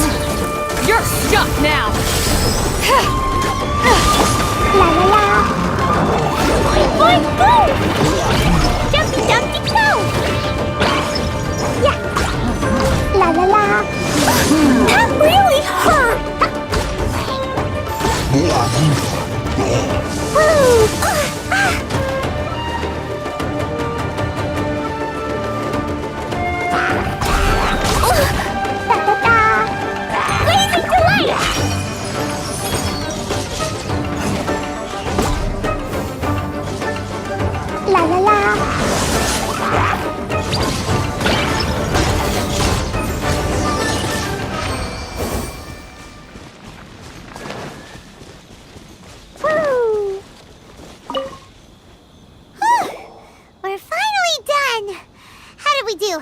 You're stuck now! La la la. Boing boing boom. Jumpy dumpty go. Yeah. La la la. That really hurt. Woo. Blazing delight. La la la. Woo! We're finally done. How did we do?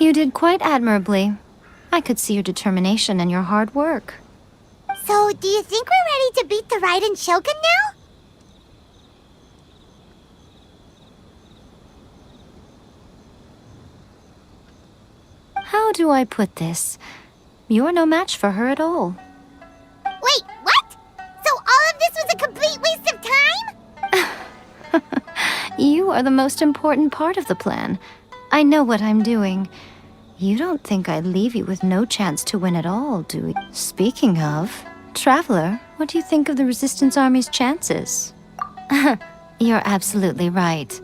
You did quite admirably. I could see your determination and your hard work. So, do you think we're ready to beat the Raiden Shogun now? How do I put this? You're no match for her at all. Wait, what? So all of this was a complete waste of time? You are the most important part of the plan. I know what I'm doing. You don't think I'd leave you with no chance to win at all, do you? Speaking of, Traveler, what do you think of the Resistance Army's chances? You're absolutely right.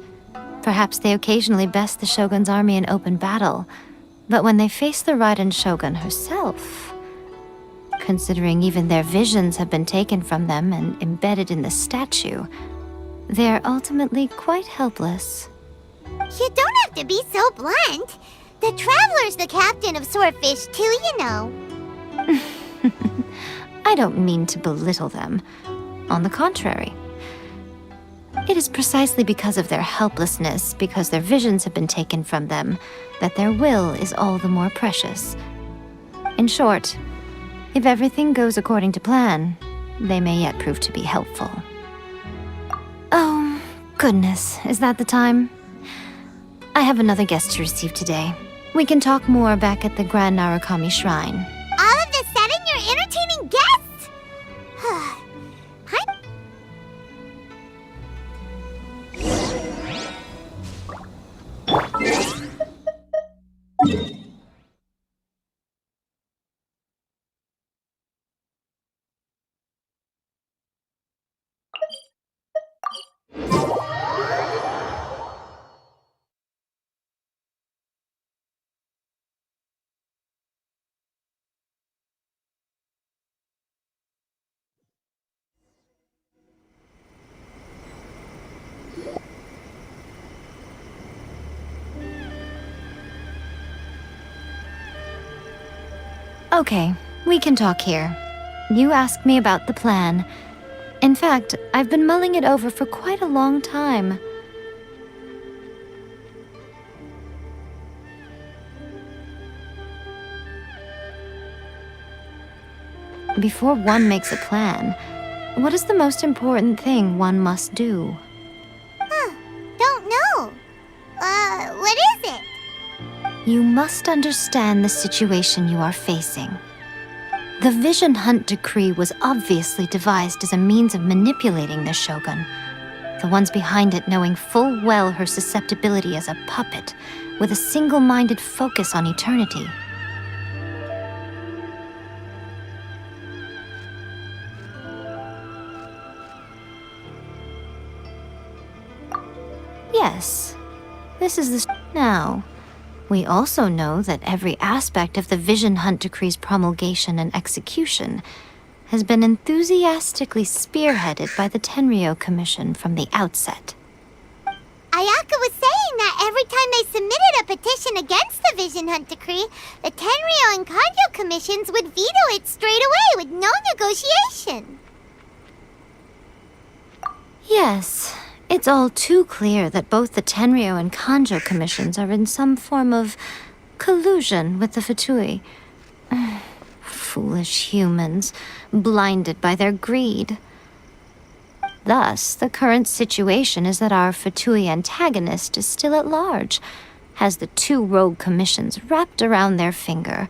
Perhaps they occasionally best the Shogun's army in open battle, but when they face the Raiden Shogun herself, considering even their visions have been taken from them and embedded in the statue, they're ultimately quite helpless. You don't have to be so blunt. The Traveler's the captain of Swordfish too, you know. I don't mean to belittle them. On the contrary. It is precisely because of their helplessness, because their visions have been taken from them, that their will is all the more precious. In short, if everything goes according to plan, they may yet prove to be helpful. Oh, goodness, is that the time? I have another guest to receive today. We can talk more back at the Grand Narukami Shrine. All of a sudden, you're entertaining guests? Okay, we can talk here. You asked me about the plan. In fact, I've been mulling it over for quite a long time. Before one makes a plan, what is the most important thing one must do? Don't know. What is it? You must understand the situation you are facing. The Vision Hunt Decree was obviously devised as a means of manipulating the Shogun, the ones behind it knowing full well her susceptibility as a puppet, with a single-minded focus on eternity. Yes, this is the now. We also know that every aspect of the Vision Hunt Decree's promulgation and execution has been enthusiastically spearheaded by the Tenryou Commission from the outset. Ayaka was saying that every time they submitted a petition against the Vision Hunt Decree, the Tenryou and Kanjo commissions would veto it straight away with no negotiation. Yes, it's all too clear that both the Tenryou and Kanjo commissions are in some form of collusion with the Fatui. Foolish humans, blinded by their greed. Thus, the current situation is that our Fatui antagonist is still at large, has the two rogue commissions wrapped around their finger,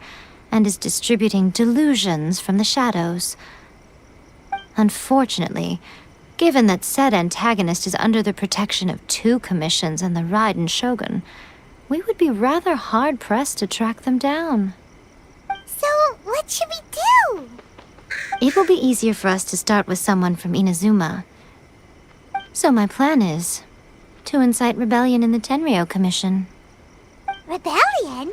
and is distributing delusions from the shadows. Unfortunately, given that said antagonist is under the protection of two commissions and the Raiden Shogun, we would be rather hard-pressed to track them down. So, what should we do? It will be easier for us to start with someone from Inazuma. So my plan is to incite rebellion in the Tenryou Commission. Rebellion?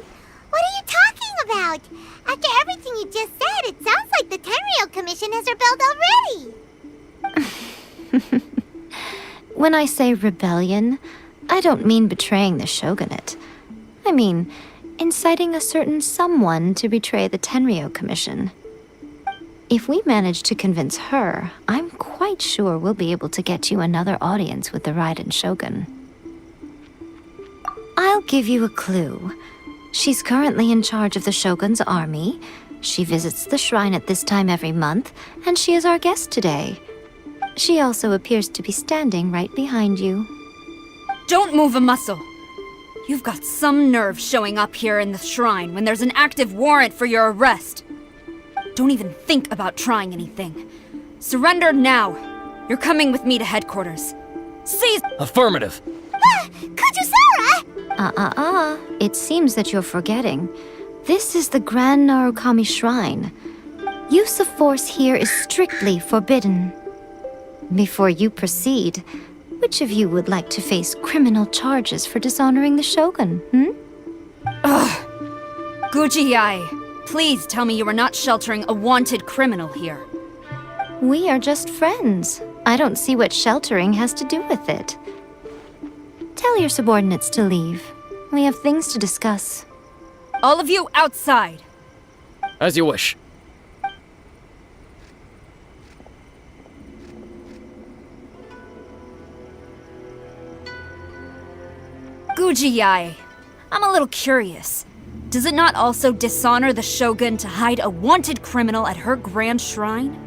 What are you talking about? After everything you just said, it sounds like the Tenryou Commission has rebelled already. When I say rebellion, I don't mean betraying the shogunate. I mean inciting a certain someone to betray the Tenryou Commission. If we manage to convince her, I'm quite sure we'll be able to get you another audience with the Raiden Shogun. I'll give you a clue. She's currently in charge of the Shogun's army. She visits the shrine at this time every month, and she is our guest today. She also appears to be standing right behind you. Don't move a muscle. You've got some nerve showing up here in the shrine when there's an active warrant for your arrest. Don't even think about trying anything. Surrender now. You're coming with me to headquarters. Seize— Affirmative. Kujusara! It seems that you're forgetting. This is the Grand Narukami Shrine. Use of force here is strictly forbidden. Before you proceed, which of you would like to face criminal charges for dishonoring the Shogun, Ugh. Guji-ai, please tell me you are not sheltering a wanted criminal here. We are just friends. I don't see what sheltering has to do with it. Tell your subordinates to leave. We have things to discuss. All of you outside. As you wish. Guji-ai, I'm a little curious. Does it not also dishonor the Shogun to hide a wanted criminal at her grand shrine?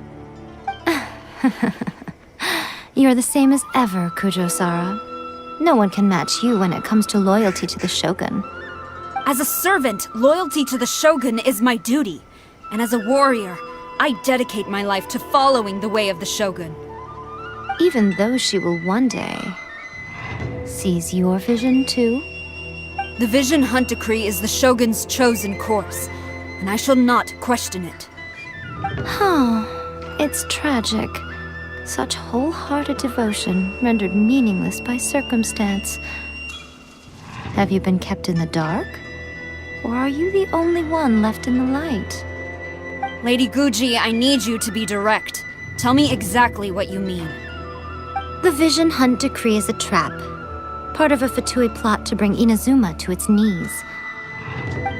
You're the same as ever, Kujo-sara. No one can match you when it comes to loyalty to the Shogun. As a servant, loyalty to the Shogun is my duty. And as a warrior, I dedicate my life to following the way of the Shogun. Even though she will one day seize your vision too? The Vision Hunt Decree is the Shogun's chosen course, and I shall not question it. It's tragic. Such wholehearted devotion rendered meaningless by circumstance. Have you been kept in the dark? Or are you the only one left in the light? Lady Guji, I need you to be direct. Tell me exactly what you mean. The Vision Hunt Decree is a trap. Part of a Fatui plot to bring Inazuma to its knees.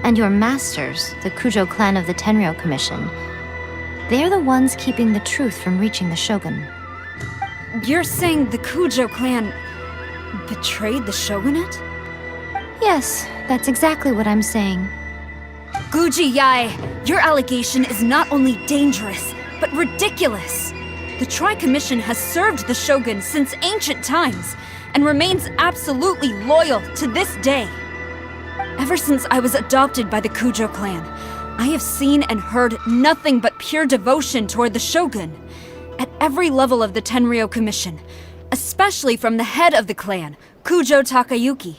And your masters, the Kujo clan of the Tenryou Commission, they're the ones keeping the truth from reaching the Shogun. You're saying the Kujo clan betrayed the shogunate? Yes, that's exactly what I'm saying. Guji-ai, your allegation is not only dangerous, but ridiculous. The Tri-Commission has served the Shogun since ancient times, and remains absolutely loyal to this day. Ever since I was adopted by the Kujo clan, I have seen and heard nothing but pure devotion toward the Shogun, at every level of the Tenryou Commission, especially from the head of the clan, Kujo Takayuki.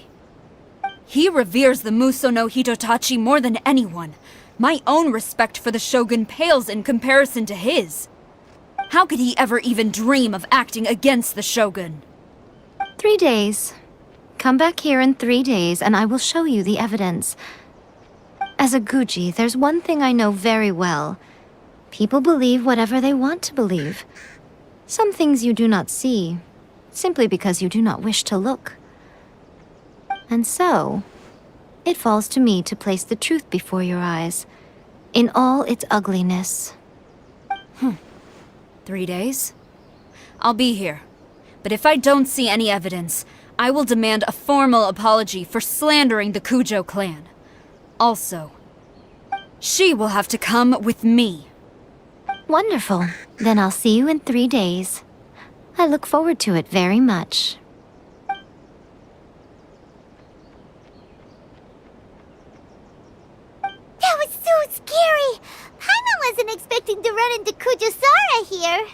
He reveres the Muso no Hitotachi more than anyone. My own respect for the Shogun pales in comparison to his. How could he ever even dream of acting against the Shogun? 3 days. Come back here in 3 days and I will show you the evidence. As a Guji, there's one thing I know very well. People believe whatever they want to believe. Some things you do not see, simply because you do not wish to look. And so, it falls to me to place the truth before your eyes, in all its ugliness. 3 days? I'll be here. But if I don't see any evidence, I will demand a formal apology for slandering the Kujo clan. Also, she will have to come with me. Wonderful. Then I'll see you in 3 days. I look forward to it very much. That was so scary! Paimon wasn't expecting to run into Kujosara here.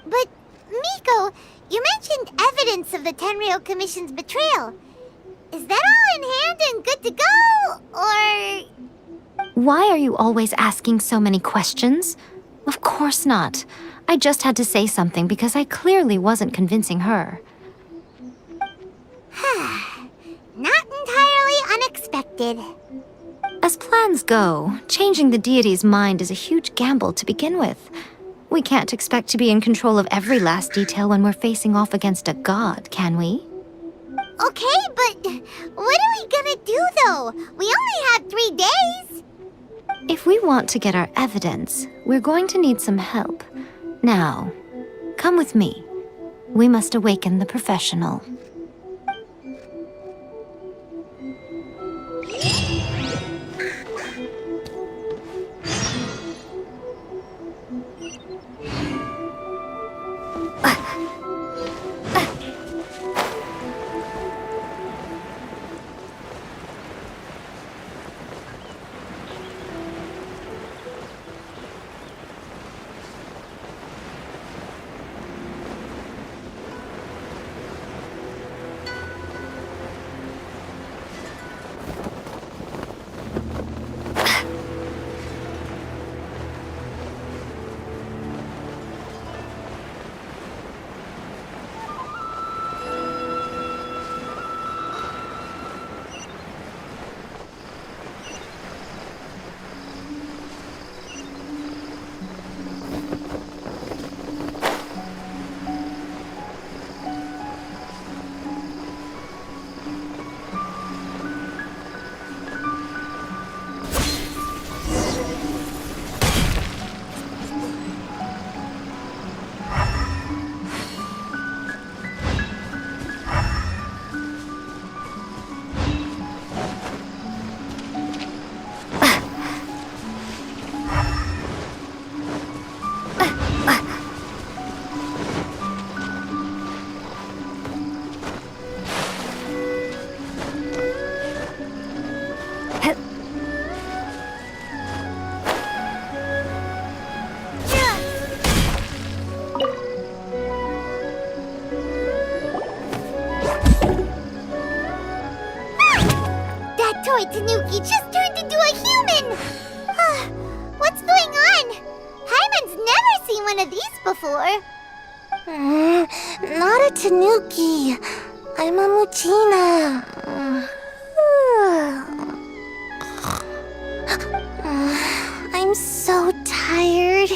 But, Miko, you mentioned evidence of the Tenryou Commission's betrayal. Is that all in hand and good to go, or...? Why are you always asking so many questions? Of course not. I just had to say something because I clearly wasn't convincing her. Not entirely unexpected. As plans go, changing the deity's mind is a huge gamble to begin with. We can't expect to be in control of every last detail when we're facing off against a god, can we? Okay, but what are we gonna do, though? We only had 3 days! If we want to get our evidence, we're going to need some help. Now, come with me. We must awaken the professional. Tanuki just turned into a human! What's going on? Paimon's never seen one of these before. Not a Tanuki. I'm a Muchina. I'm so tired.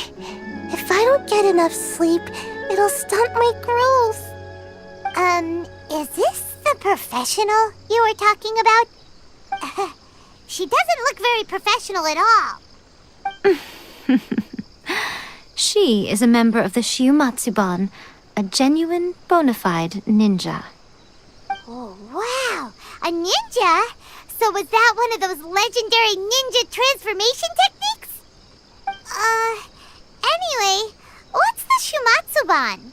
If I don't get enough sleep, it'll stunt my growth. Is this the professional you were talking about? She doesn't look very professional at all. She is a member of the Shiumatsuban, a genuine, bona fide ninja. Oh, wow! A ninja? So was that one of those legendary ninja transformation techniques? Anyway, what's the Shiumatsuban?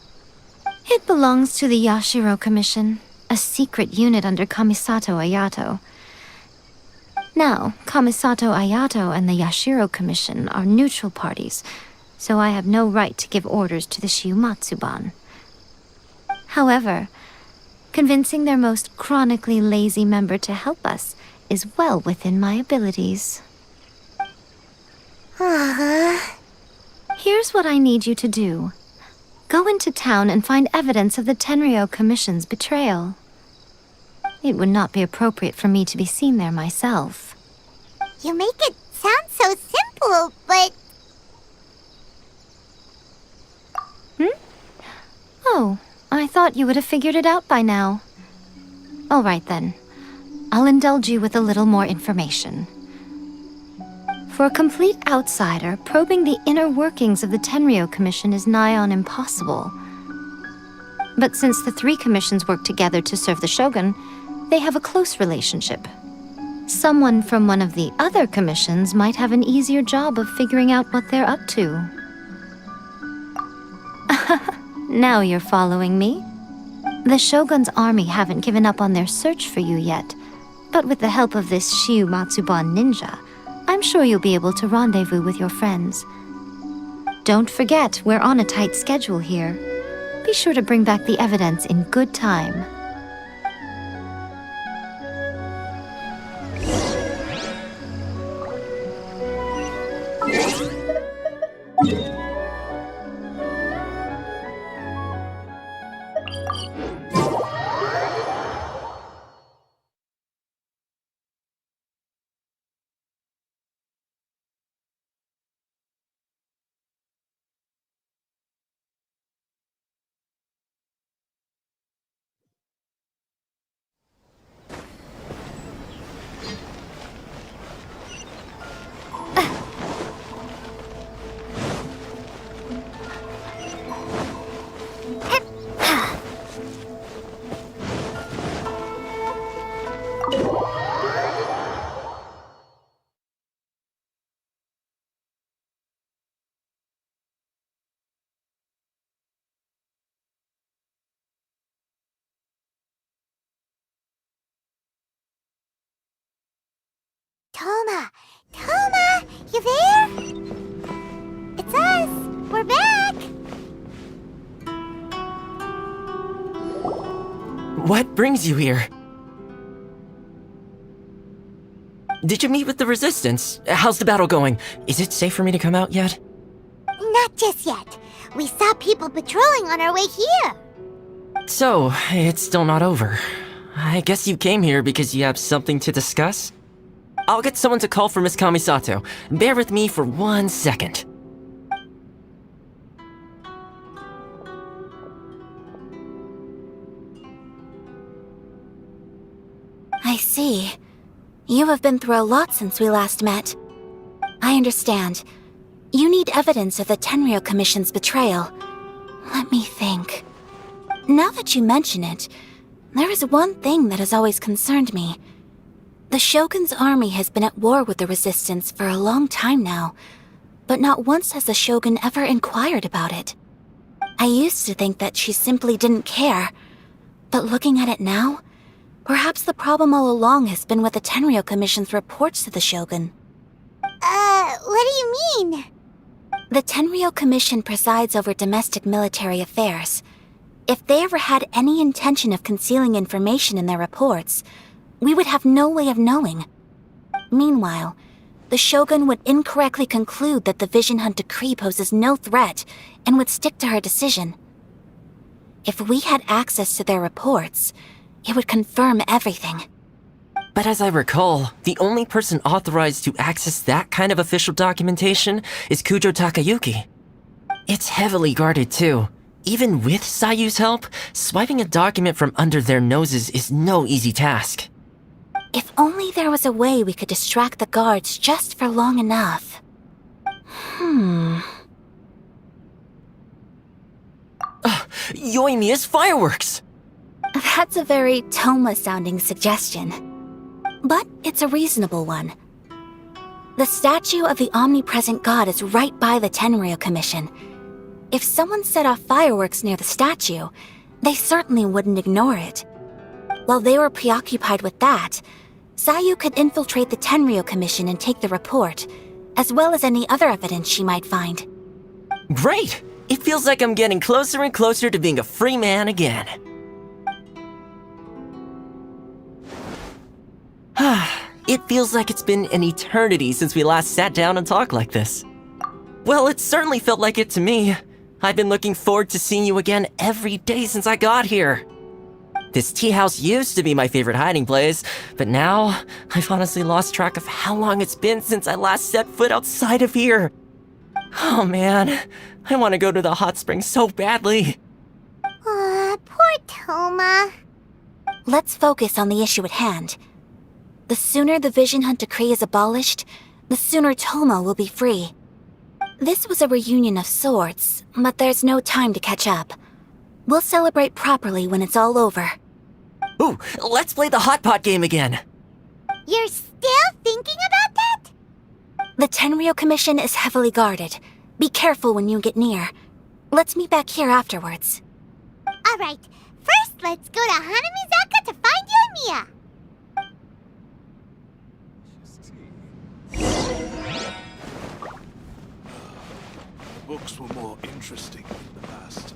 It belongs to the Yashiro Commission, a secret unit under Kamisato Ayato. Now, Kamisato Ayato and the Yashiro Commission are neutral parties, so I have no right to give orders to the Shiumatsuban. However, convincing their most chronically lazy member to help us is well within my abilities. Here's what I need you to do. Go into town and find evidence of the Tenryou Commission's betrayal. It would not be appropriate for me to be seen there myself. You make it sound so simple, but... Oh, I thought you would have figured it out by now. All right then. I'll indulge you with a little more information. For a complete outsider, probing the inner workings of the Tenryou Commission is nigh on impossible. But since the three commissions work together to serve the Shogun, they have a close relationship. Someone from one of the other commissions might have an easier job of figuring out what they're up to. Now you're following me. The Shogun's army haven't given up on their search for you yet, but with the help of this Shiu Matsuban ninja, I'm sure you'll be able to rendezvous with your friends. Don't forget, we're on a tight schedule here. Be sure to bring back the evidence in good time. Toma, you there? It's us. We're back. What brings you here? Did you meet with the Resistance? How's the battle going? Is it safe for me to come out yet? Not just yet. We saw people patrolling on our way here. So, it's still not over. I guess you came here because you have something to discuss? I'll get someone to call for Miss Kamisato. Bear with me for 1 second. I see. You have been through a lot since we last met. I understand. You need evidence of the Tenryou Commission's betrayal. Let me think. Now that you mention it, there is one thing that has always concerned me. The Shogun's army has been at war with the Resistance for a long time now, but not once has the Shogun ever inquired about it. I used to think that she simply didn't care, but looking at it now, perhaps the problem all along has been with the Tenryou Commission's reports to the Shogun. What do you mean? The Tenryou Commission presides over domestic military affairs. If they ever had any intention of concealing information in their reports, we would have no way of knowing. Meanwhile, the Shogun would incorrectly conclude that the Vision Hunt decree poses no threat and would stick to her decision. If we had access to their reports, it would confirm everything. But as I recall, the only person authorized to access that kind of official documentation is Kujo Takayuki. It's heavily guarded too. Even with Sayu's help, swiping a document from under their noses is no easy task. If only there was a way we could distract the guards just for long enough. Yoimiya's fireworks! That's a very Toma-sounding suggestion. But it's a reasonable one. The statue of the omnipresent god is right by the Tenryou Commission. If someone set off fireworks near the statue, they certainly wouldn't ignore it. While they were preoccupied with that, Sayu could infiltrate the Tenryou Commission and take the report, as well as any other evidence she might find. Great! It feels like I'm getting closer and closer to being a free man again. It feels like it's been an eternity since we last sat down and talked like this. Well, it certainly felt like it to me. I've been looking forward to seeing you again every day since I got here. This tea house used to be my favorite hiding place, but now I've honestly lost track of how long it's been since I last set foot outside of here. Oh man, I want to go to the hot springs so badly. Poor Toma. Let's focus on the issue at hand. The sooner the Vision Hunt decree is abolished, the sooner Toma will be free. This was a reunion of sorts, but there's no time to catch up. We'll celebrate properly when it's all over. Ooh, let's play the hot pot game again. You're still thinking about that? The Tenryou Commission is heavily guarded. Be careful when you get near. Let's meet back here afterwards. Alright, first let's go to Hanamizaka to find you and Mia. Books were more interesting in the past.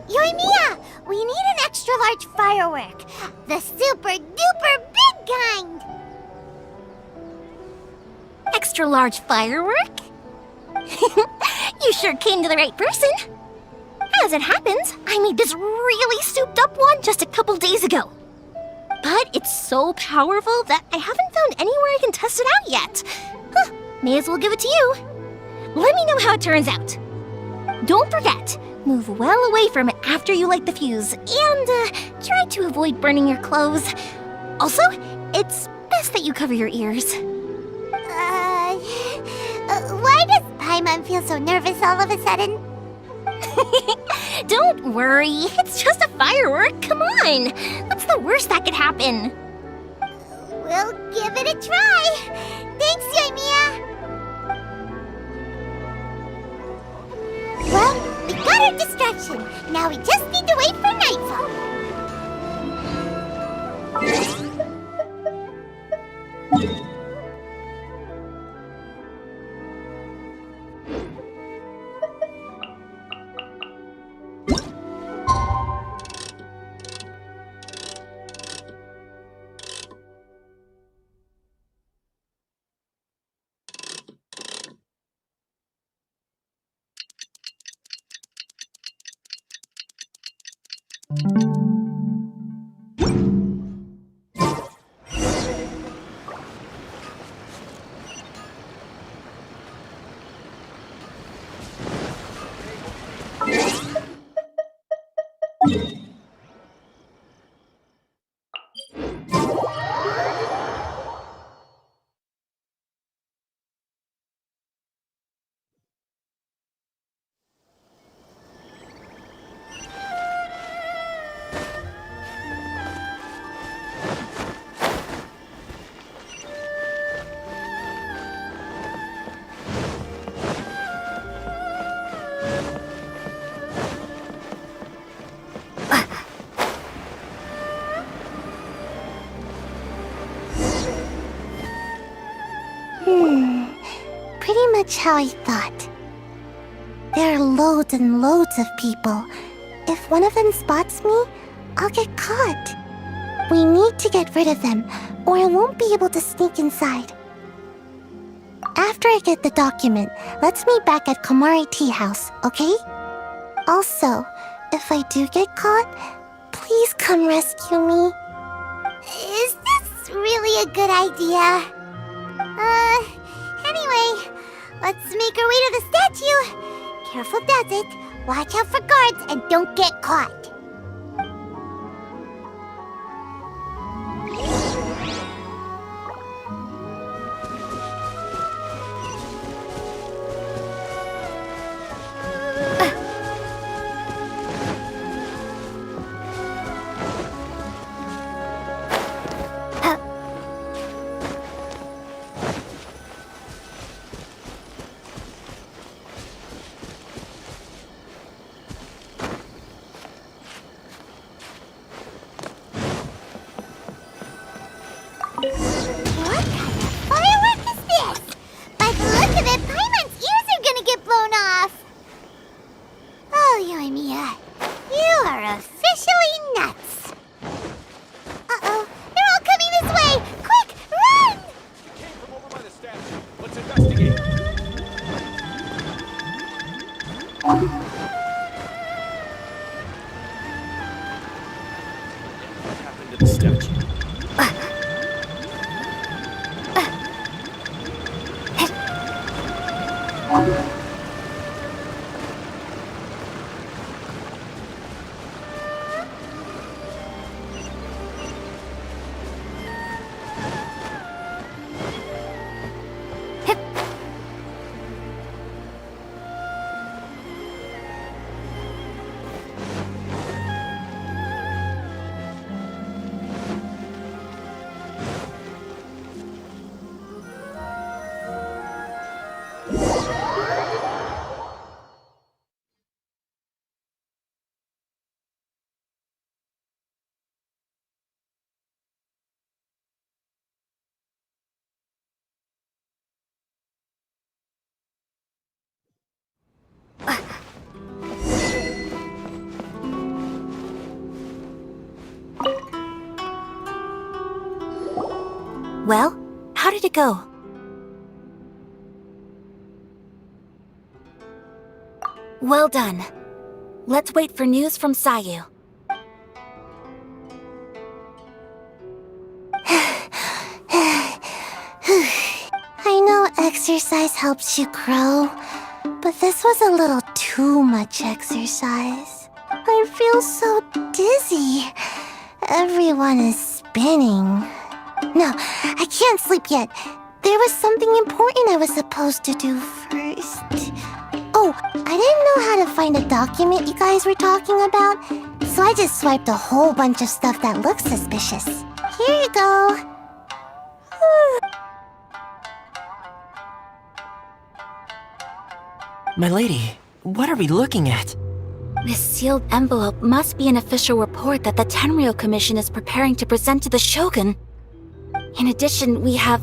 Yoimiya, we need an extra large firework. The super duper big kind. Extra large firework? You sure came to the right person. As it happens, I made this really souped up one just a couple days ago. But it's so powerful that I haven't found anywhere I can test it out yet. Huh, may as well give it to you. Let me know how it turns out. Don't forget, move well away from it after you light the fuse, and try to avoid burning your clothes. Also, it's best that you cover your ears. Why does Paimon feel so nervous all of a sudden? Don't worry, it's just a firework, come on! What's the worst that could happen? We'll give it a try. Thanks, Yoimiya. Well, we got our distraction. Now we just need to wait for nightfall. Pretty much how I thought. There are loads and loads of people. If one of them spots me, I'll get caught. We need to get rid of them, or I won't be able to sneak inside. After I get the document, let's meet back at Komari Tea House, okay? Also, if I do get caught, please come rescue me. Is this really a good idea? Anyway, let's make our way to the statue. Careful does it. Watch out for guards and don't get caught. happened to the statue? Well, how did it go? Well done. Let's wait for news from Sayu. I know exercise helps you grow, but this was a little too much exercise. I feel so dizzy. Everyone is spinning. No, I can't sleep yet. There was something important I was supposed to do first. Oh, I didn't know how to find a document you guys were talking about, so I just swiped a whole bunch of stuff that looks suspicious. Here you go. My lady, what are we looking at? This sealed envelope must be an official report that the Tenryou Commission is preparing to present to the Shogun. In addition, we have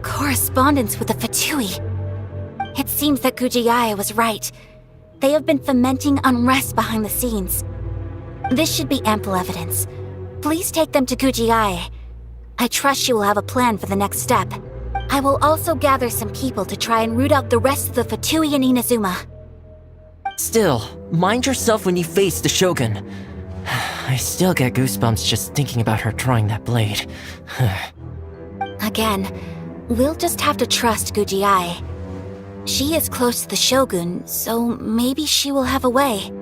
correspondence with the Fatui. It seems that Gujiai was right. They have been fomenting unrest behind the scenes. This should be ample evidence. Please take them to Gujiai. I trust she will have a plan for the next step. I will also gather some people to try and root out the rest of the Fatui in Inazuma. Still, mind yourself when you face the Shogun. I still get goosebumps just thinking about her drawing that blade. Again, we'll just have to trust Gujiai. She is close to the Shogun, so maybe she will have a way.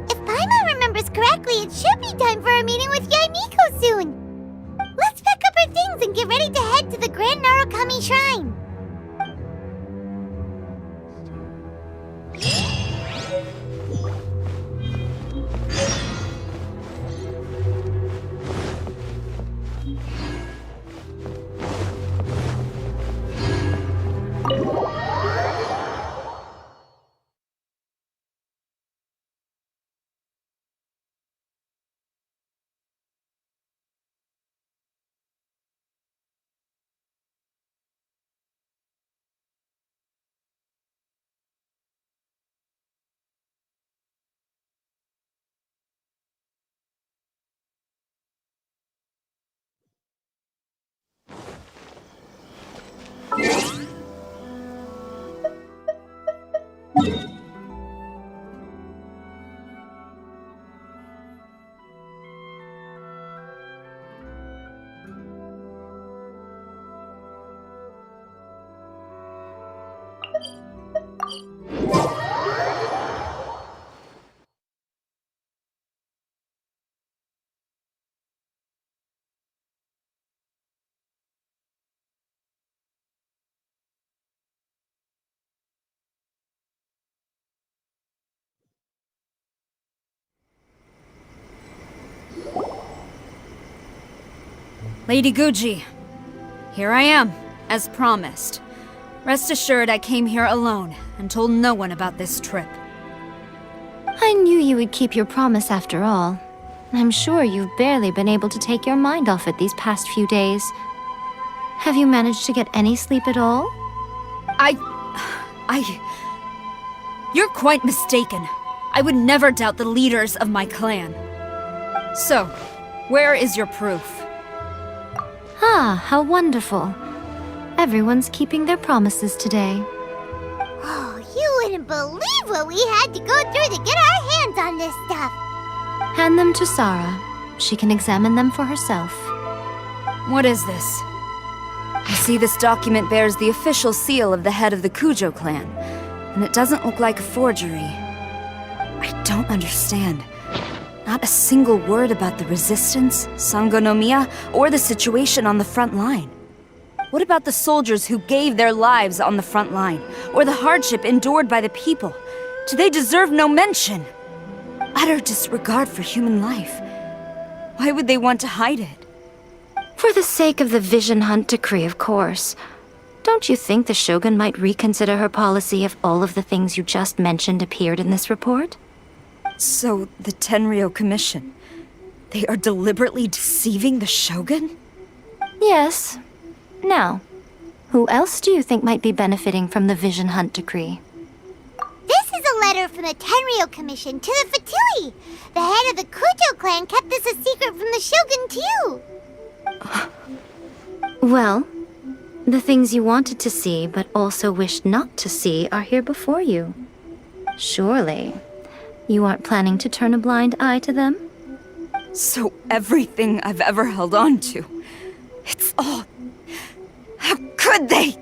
If Paimon remembers correctly, it should be time for a meeting with Yaimiko soon. Let's pack up our things and get ready to head to the Grand Narukami Shrine. Lady Guji, here I am, as promised. Rest assured I came here alone and told no one about this trip. I knew you would keep your promise after all. I'm sure you've barely been able to take your mind off it these past few days. Have you managed to get any sleep at all? You're quite mistaken. I would never doubt the leaders of my clan. So, where is your proof? Ah, how wonderful. Everyone's keeping their promises today. Oh, you wouldn't believe what we had to go through to get our hands on this stuff. Hand them to Sarah. she can examine them for herself. What is this? I see this document bears the official seal of the head of the Kujo clan, and it doesn't look like a forgery. I don't understand. Not a single word about the resistance, Sangonomiya, or the situation on the front line. What about the soldiers who gave their lives on the front line, or the hardship endured by the people? Do they deserve no mention? Utter disregard for human life. Why would they want to hide it? For the sake of the Vision Hunt decree, of course. Don't you think the Shogun might reconsider her policy if all of the things you just mentioned appeared in this report? So, the Tenryo Commission, they are deliberately deceiving the Shogun? Yes. Now, who else do you think might be benefiting from the Vision Hunt decree? This is a letter from the Tenryo Commission to the Fatui. The head of the Kujo clan kept this a secret from the Shogun, too. Well, the things you wanted to see but also wished not to see are here before you. Surely, you aren't planning to turn a blind eye to them? So everything I've ever held on to, it's all... How could they?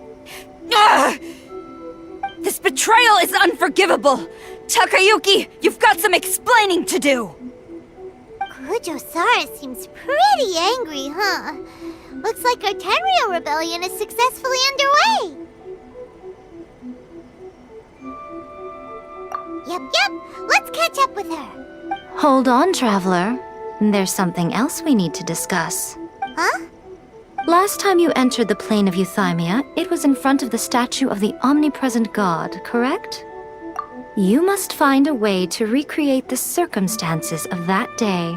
Ugh! This betrayal is unforgivable! Takayuki, you've got some explaining to do! Kujo-Sara seems pretty angry, huh? Looks like our Tenryo rebellion is successfully underway. Yep, let's catch up with her. Hold on, Traveler. There's something else we need to discuss. Huh? Last time you entered the plane of Euthymia, it was in front of the statue of the omnipresent god, correct? You must find a way to recreate the circumstances of that day.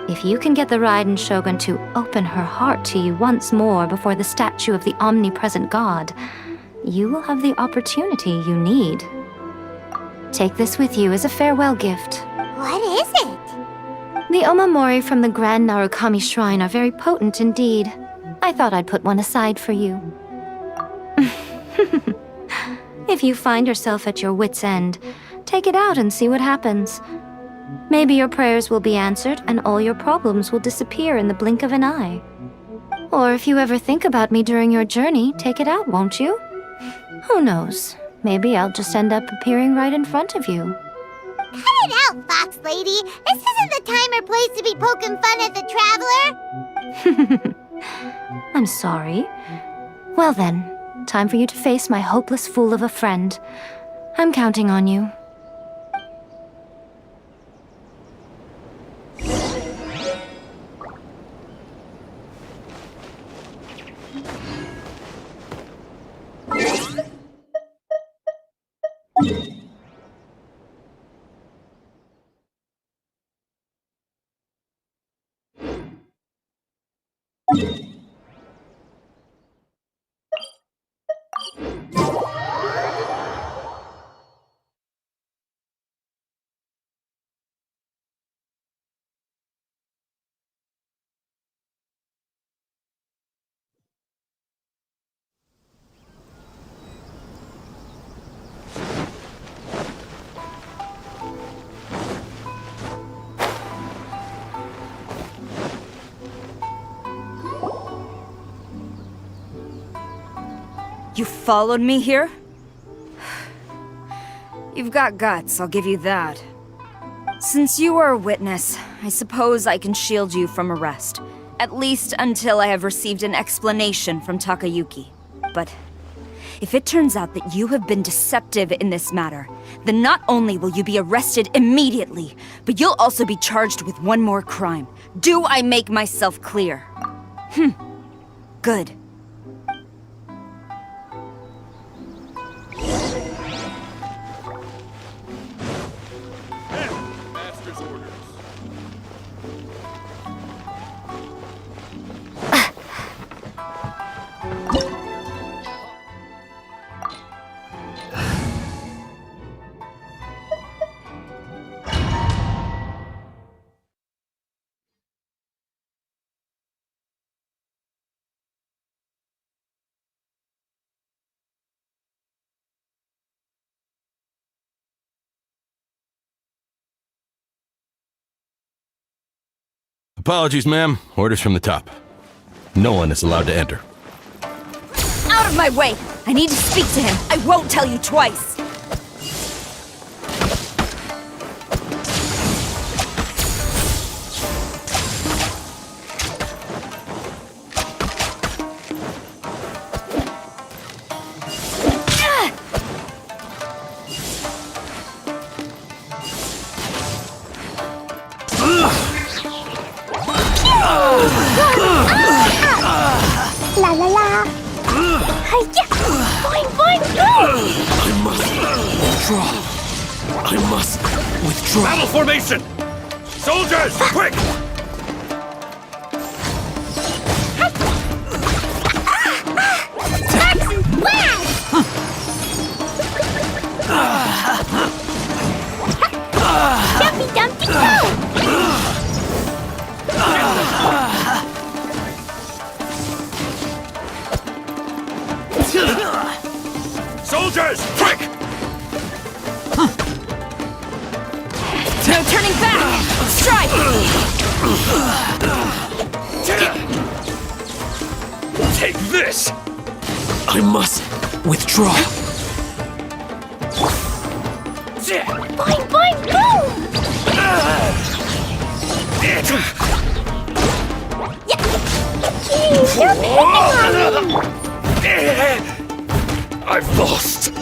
If you can get the Raiden Shogun to open her heart to you once more before the statue of the omnipresent god, you will have the opportunity you need. Take this with you as a farewell gift. What is it? The omamori from the Grand Narukami Shrine are very potent indeed. I thought I'd put one aside for you. If you find yourself at your wit's end, take it out and see what happens. Maybe your prayers will be answered and all your problems will disappear in the blink of an eye. Or if you ever think about me during your journey, take it out, won't you? Who knows? Maybe I'll just end up appearing right in front of you. Cut it out, Fox Lady! This isn't the time or place to be poking fun at the Traveler! I'm sorry. Well then, time for you to face my hopeless fool of a friend. I'm counting on you. You followed me here? You've got guts, I'll give you that. Since you are a witness, I suppose I can shield you from arrest. At least until I have received an explanation from Takayuki. But if it turns out that you have been deceptive in this matter, then not only will you be arrested immediately, but you'll also be charged with one more crime. Do I make myself clear? Good. Apologies, ma'am. Orders from the top. No one is allowed to enter. Out of my way! I need to speak to him. I won't tell you twice. La la la. Hi-ya! Boing, boing, go! I must withdraw. Battle formation! Soldiers, quick! Jackson, flag! Jumpy, dumpty, go! Soldiers, quick! No turning back! Strike! Take this! I must withdraw. Boing, boing, boom! I've lost.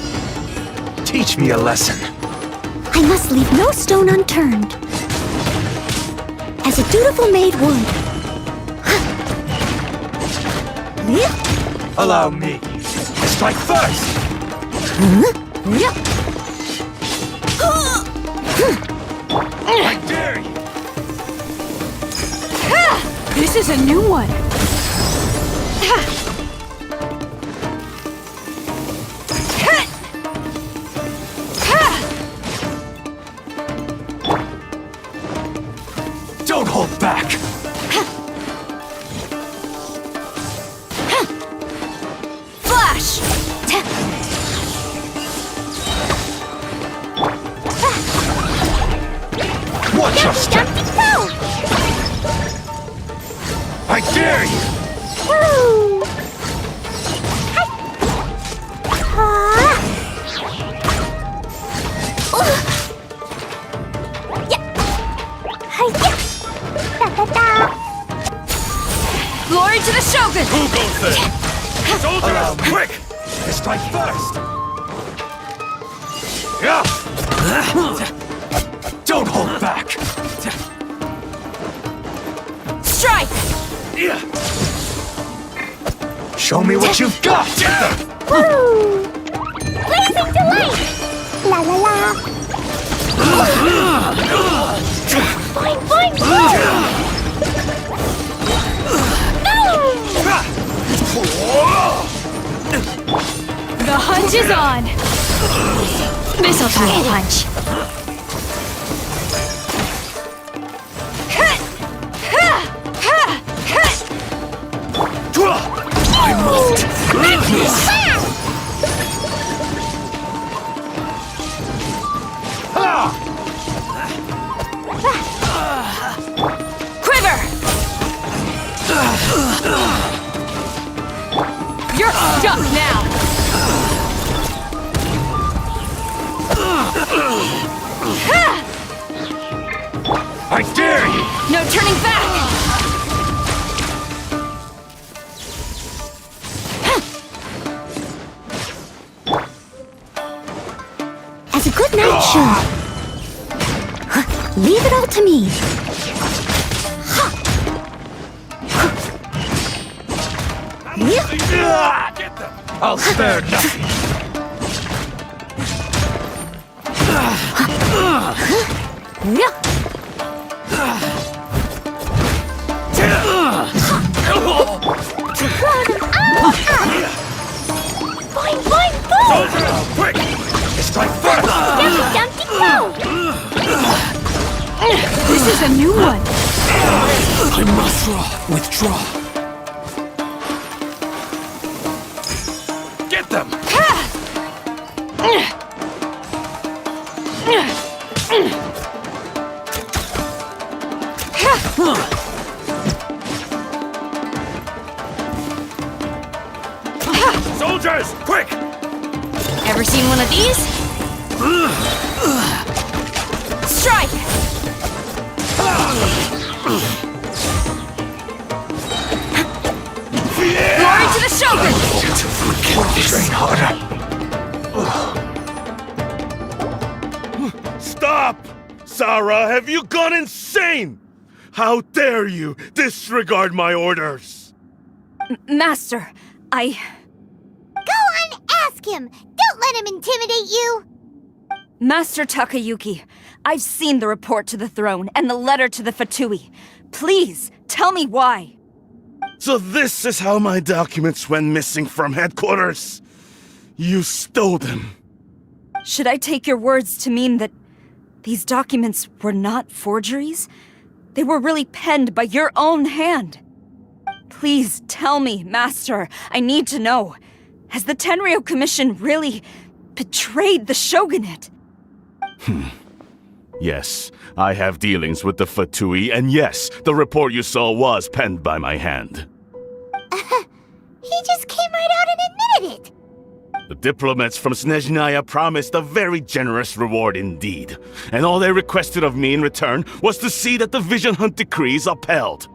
Teach me a lesson. I must leave no stone unturned. As a dutiful maid would. Allow me. I strike first. I dare you. This is a new one. Don't hold back. Flash! Watch your step. I dare you. Woo! Glory to the Shogun! Who goes there? Soldiers, quick! I strike first. Yeah. Don't hold back. Strike! Yeah. Show me what you've got. Get them. Woo! Blazing delight! La la la! Boing, boing, boing! The hunt is on! Missile paddle punch! I must live this. Quiver! You're stuck now! I dare you! No turning back! As a good knight should. Leave it all to me. Get them! I'll spare nothing. Boing, boing, boing! Soldiers, quick! Strike first! Dumpty, dumpty, go! This is a new one! I must withdraw. Get them! soldiers! Quick! Ever seen one of these? Strike! Glory to the Shogun! Train harder. Stop! Sarah, have you gone insane? How dare you disregard my orders? Master, Go on, ask him! Don't let him intimidate you! Master Takayuki, I've seen the report to the throne and the letter to the Fatui. Please, tell me why. So this is how my documents went missing from headquarters? You stole them. Should I take your words to mean that these documents were not forgeries? They were really penned by your own hand. Please tell me, Master. I need to know. Has the Tenryo Commission really betrayed the Shogunate? Yes, I have dealings with the Fatui, and yes, the report you saw was penned by my hand. He just came right out and admitted it! The diplomats from Snezhnaya promised a very generous reward indeed, and all they requested of me in return was to see that the Vision Hunt decree is upheld.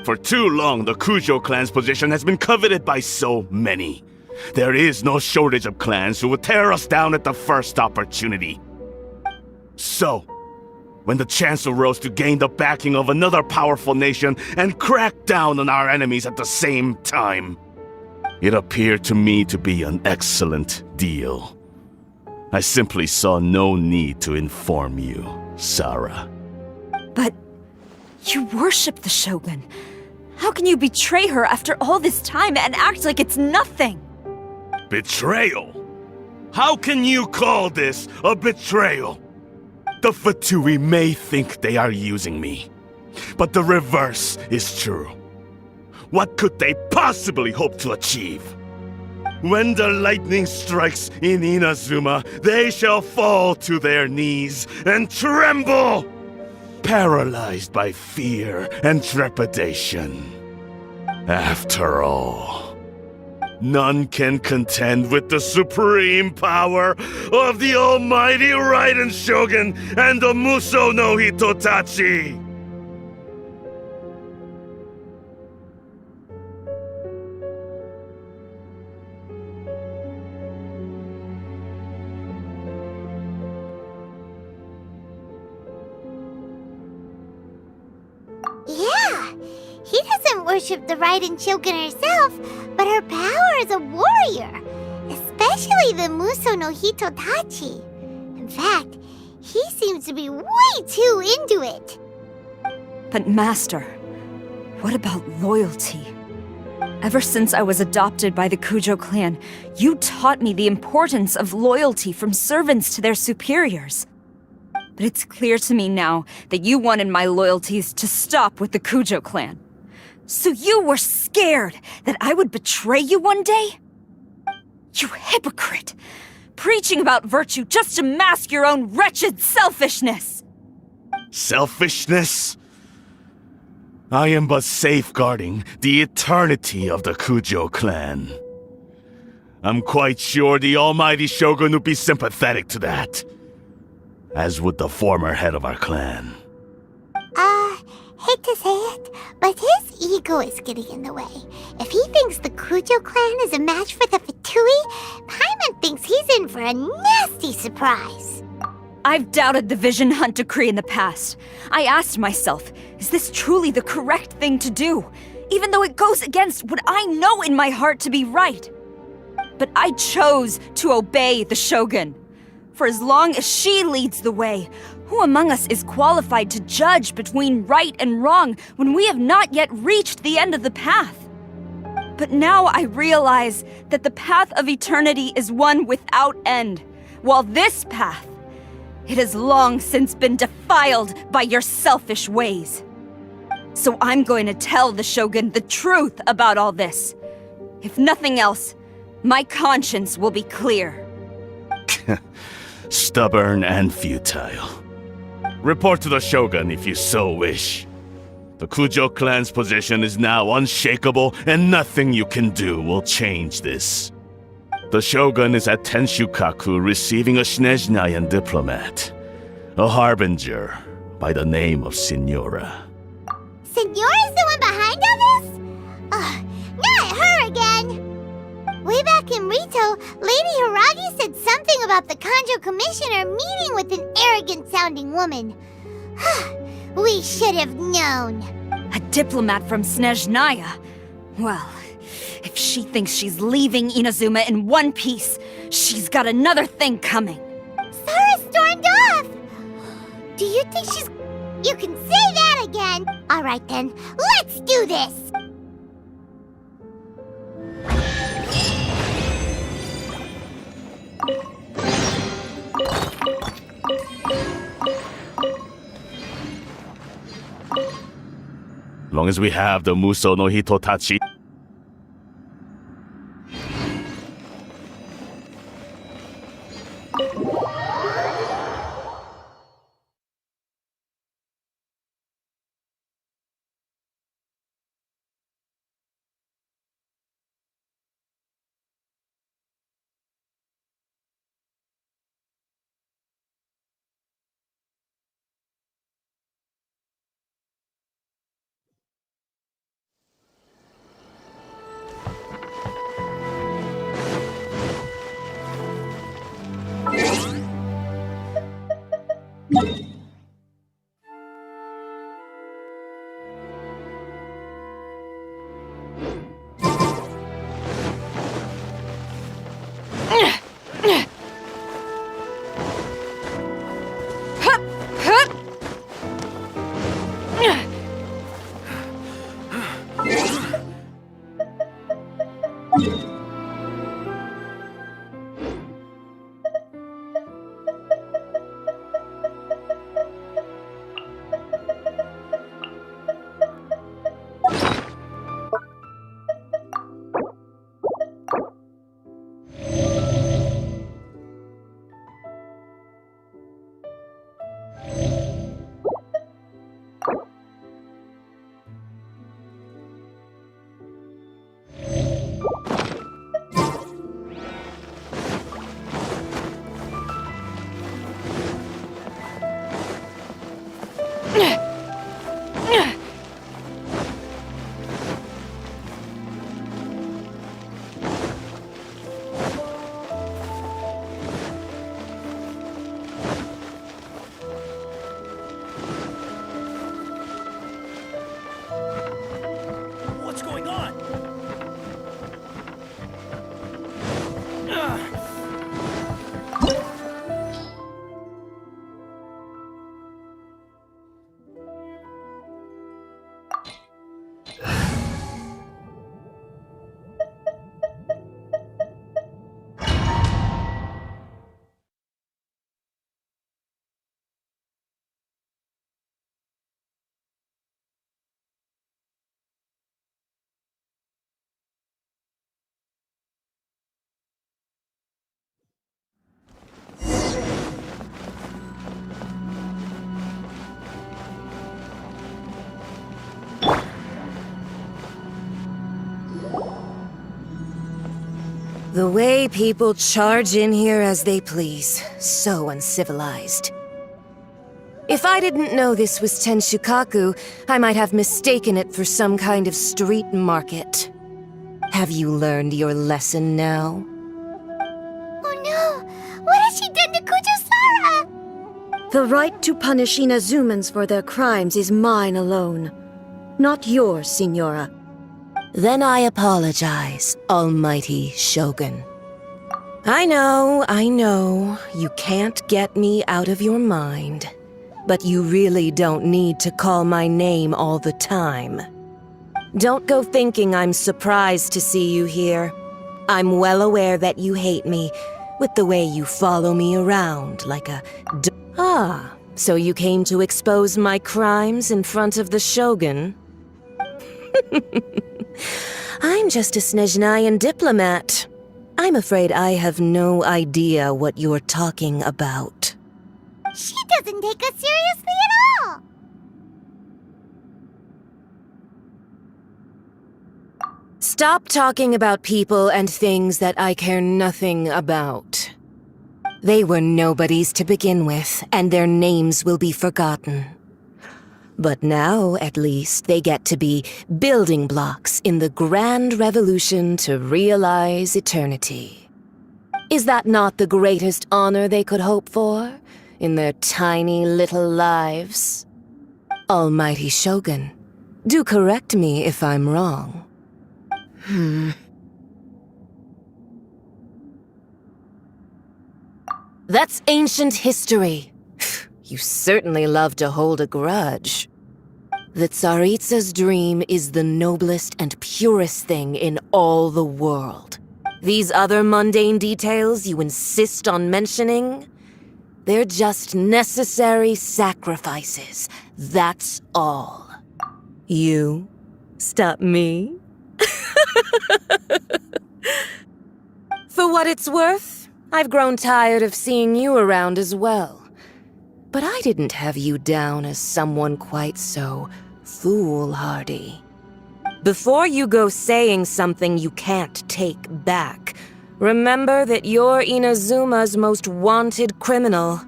For too long, the Kujo clan's position has been coveted by so many. There is no shortage of clans who would tear us down at the first opportunity. So, when the chance arose to gain the backing of another powerful nation and crack down on our enemies at the same time, it appeared to me to be an excellent deal. I simply saw no need to inform you, Sarah. But you worship the Shogun. How can you betray her after all this time and act like it's nothing? Betrayal? How can you call this a betrayal? The Fatui may think they are using me, but the reverse is true. What could they possibly hope to achieve? When the lightning strikes in Inazuma, they shall fall to their knees and tremble, paralyzed by fear and trepidation. After all, none can contend with the supreme power of the almighty Raiden Shogun and the Muso no Hitotachi! Yeah, he doesn't worship the Raiden Shogun herself, but her power as a warrior, especially the Muso no Hitotachi. In fact, he seems to be way too into it. But Master, what about loyalty? Ever since I was adopted by the Kujo clan, you taught me the importance of loyalty from servants to their superiors. But it's clear to me now that you wanted my loyalties to stop with the Kujo clan. So you were scared that I would betray you one day? You hypocrite! Preaching about virtue just to mask your own wretched selfishness! Selfishness? I am but safeguarding the eternity of the Kujo clan. I'm quite sure the almighty Shogun would be sympathetic to that. As would the former head of our clan. Hate to say it, but his ego is getting in the way. If he thinks the Kujo clan is a match for the Fatui, Paimon thinks he's in for a nasty surprise. I've doubted the Vision Hunt decree in the past. I asked myself, is this truly the correct thing to do? Even though it goes against what I know in my heart to be right. But I chose to obey the Shogun. For as long as she leads the way, who among us is qualified to judge between right and wrong when we have not yet reached the end of the path? But now I realize that the path of eternity is one without end, while this path, it has long since been defiled by your selfish ways. So I'm going to tell the Shogun the truth about all this. If nothing else, my conscience will be clear. Stubborn and futile. Report to the Shogun if you so wish. The Kujo clan's position is now unshakable, and nothing you can do will change this. The Shogun is at Tenshukaku receiving a Snezhnayan diplomat. A harbinger by the name of Signora. Signora's the one behind all this? Ugh, not her again! Way back in Rito, Lady Hiragi said something about the Kanjo Commissioner meeting with an arrogant-sounding woman. We should have known. A diplomat from Snezhnaya. Well, if she thinks she's leaving Inazuma in one piece, she's got another thing coming. Sara stormed off! Do you think she's... You can say that again! Alright then, let's do this! Long as we have the Muso no Hitotachi. The way people charge in here as they please. So uncivilized. If I didn't know this was Tenshukaku, I might have mistaken it for some kind of street market. Have you learned your lesson now? Oh no! What has she done to Kujo-Sara? The right to punish Inazumans for their crimes is mine alone. Not yours, Signora. Then I apologize, Almighty Shogun. I know, you can't get me out of your mind. But you really don't need to call my name all the time. Don't go thinking I'm surprised to see you here. I'm well aware that you hate me, with the way you follow me around like a Ah, so you came to expose my crimes in front of the Shogun? I'm just a Snezhnayan diplomat. I'm afraid I have no idea what you're talking about. She doesn't take us seriously at all! Stop talking about people and things that I care nothing about. They were nobodies to begin with, and their names will be forgotten. But now, at least, they get to be building blocks in the grand revolution to realize eternity. Is that not the greatest honor they could hope for in their tiny little lives? Almighty Shogun, do correct me if I'm wrong. That's ancient history. You certainly love to hold a grudge. The Tsaritsa's dream is the noblest and purest thing in all the world. These other mundane details you insist on mentioning, they're just necessary sacrifices. That's all. You stop me? For what it's worth, I've grown tired of seeing you around as well. But I didn't have you down as someone quite so foolhardy. Before you go saying something you can't take back, remember that you're Inazuma's most wanted criminal.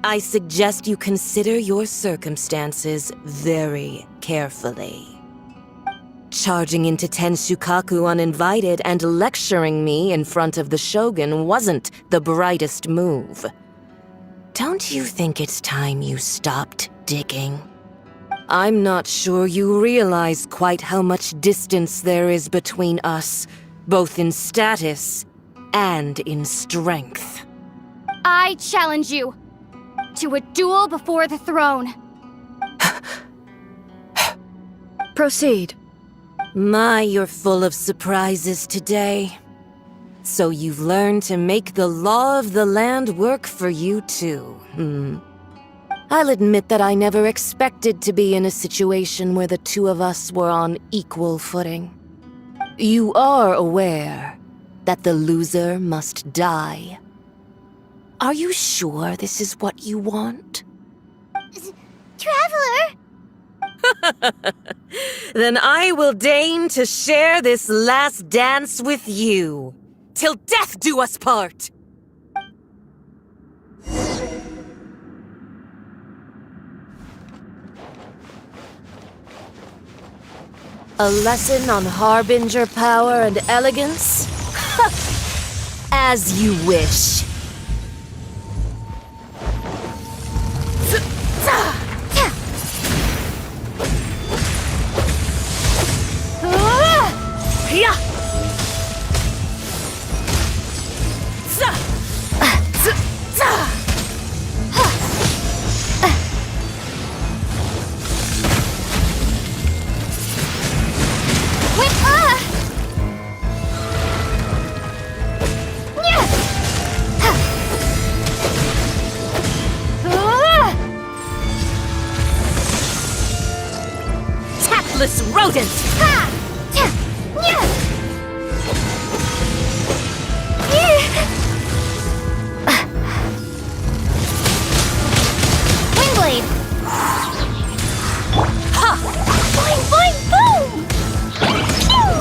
I suggest you consider your circumstances very carefully. Charging into Tenshukaku uninvited and lecturing me in front of the Shogun wasn't the brightest move. Don't you think it's time you stopped digging? I'm not sure you realize quite how much distance there is between us, both in status and in strength. I challenge you to a duel before the throne. Proceed. My, you're full of surprises today. So you've learned to make the law of the land work for you too, I'll admit that I never expected to be in a situation where the two of us were on equal footing. You are aware that the loser must die. Are you sure this is what you want? Traveler! Then I will deign to share this last dance with you. Till death do us part! A lesson on harbinger power and elegance? As you wish. Tactless rodent! Windblade! Ha! Boing, boing, boom! Pew!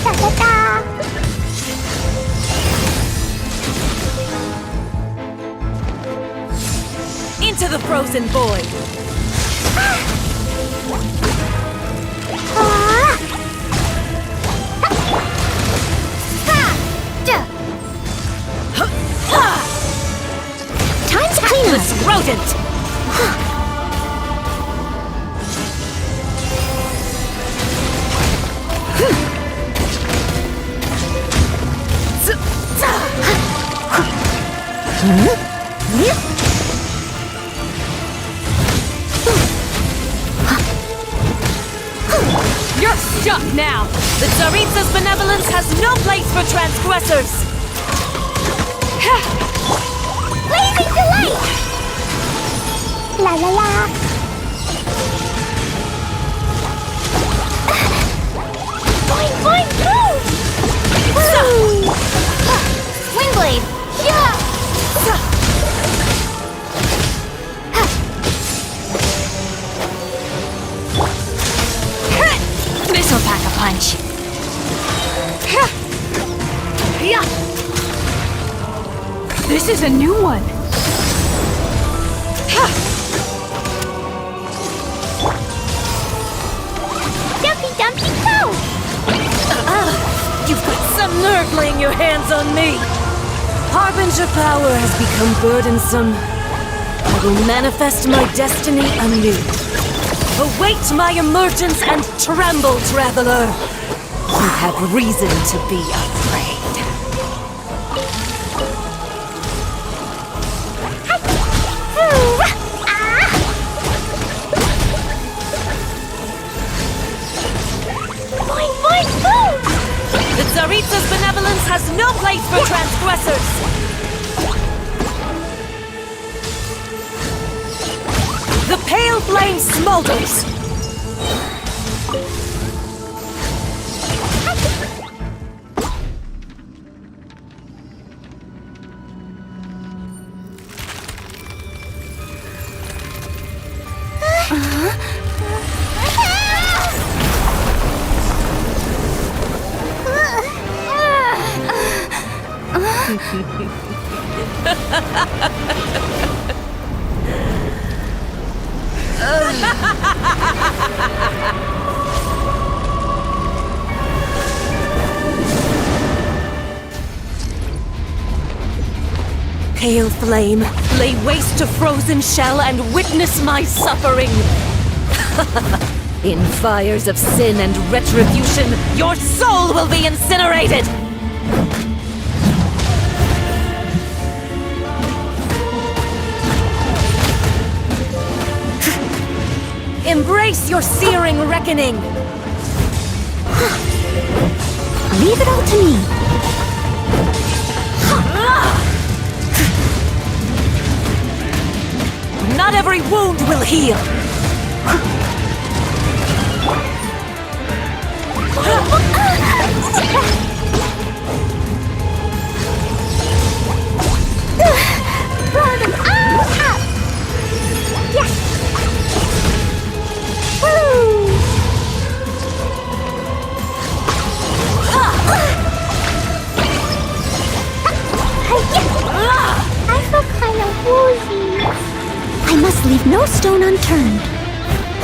Da-da-da! Into the frozen void! Time to clean up! This rodent! You're stuck now! The Tsaritsa's benevolence has no place for transgressors! Blazing delight! La la la! Boing, boing, boom! Woo! Windblade! Yeah! Missile pack! punch. This is a new one. Dumpy Dumpy Go! You've got some nerve laying your hands on me! Harbinger power has become burdensome. I will manifest my destiny anew. Await my emergence and tremble, traveler! You have reason to be afraid. The Tsaritsa's benevolence has no place for transgressors! The pale flame smolders! Pale flame, lay waste to frozen shell and witness my suffering! In fires of sin and retribution, your soul will be incinerated! Embrace your searing reckoning! Leave it all to me. Not every wound will heal! I feel kind of woozy. I must leave no stone unturned.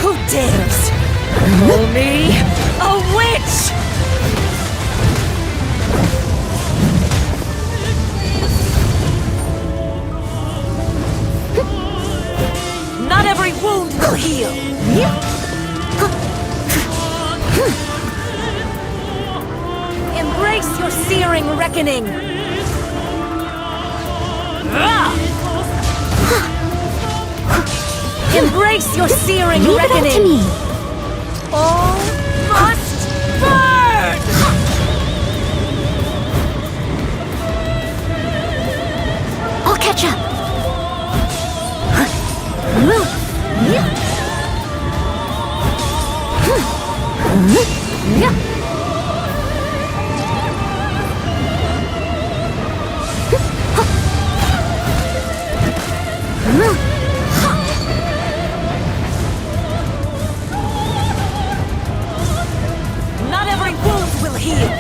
Who dares call me a witch? Not every wound will heal. Embrace your searing reckoning. Embrace your searing Leave reckoning! it all to me. All must burn! I'll catch up. Not every wound will heal!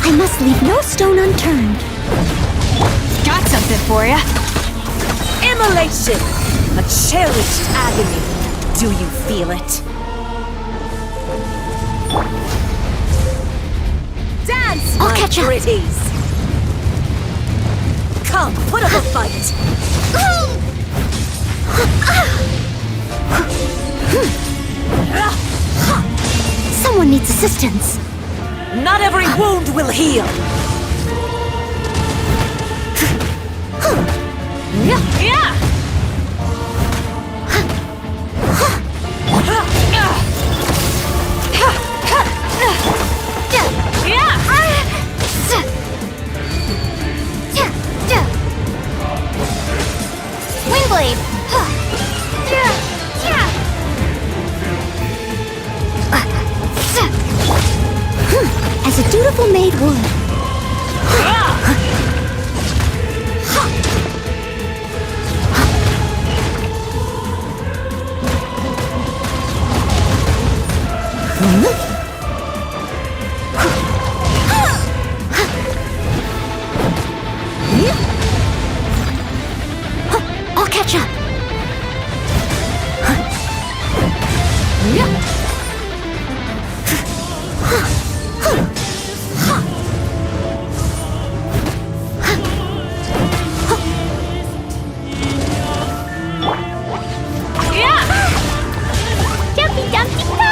I must leave no stone unturned. Got something for ya. Immolation! A cherished agony. Do you feel it? Dance, I'll my catch up. pretties! Come, put up a fight! Someone needs assistance. Not every wound will heal! Yeah! Windblade! As as a dutiful maid would. I'll catch up. Jumpy Dumpty go!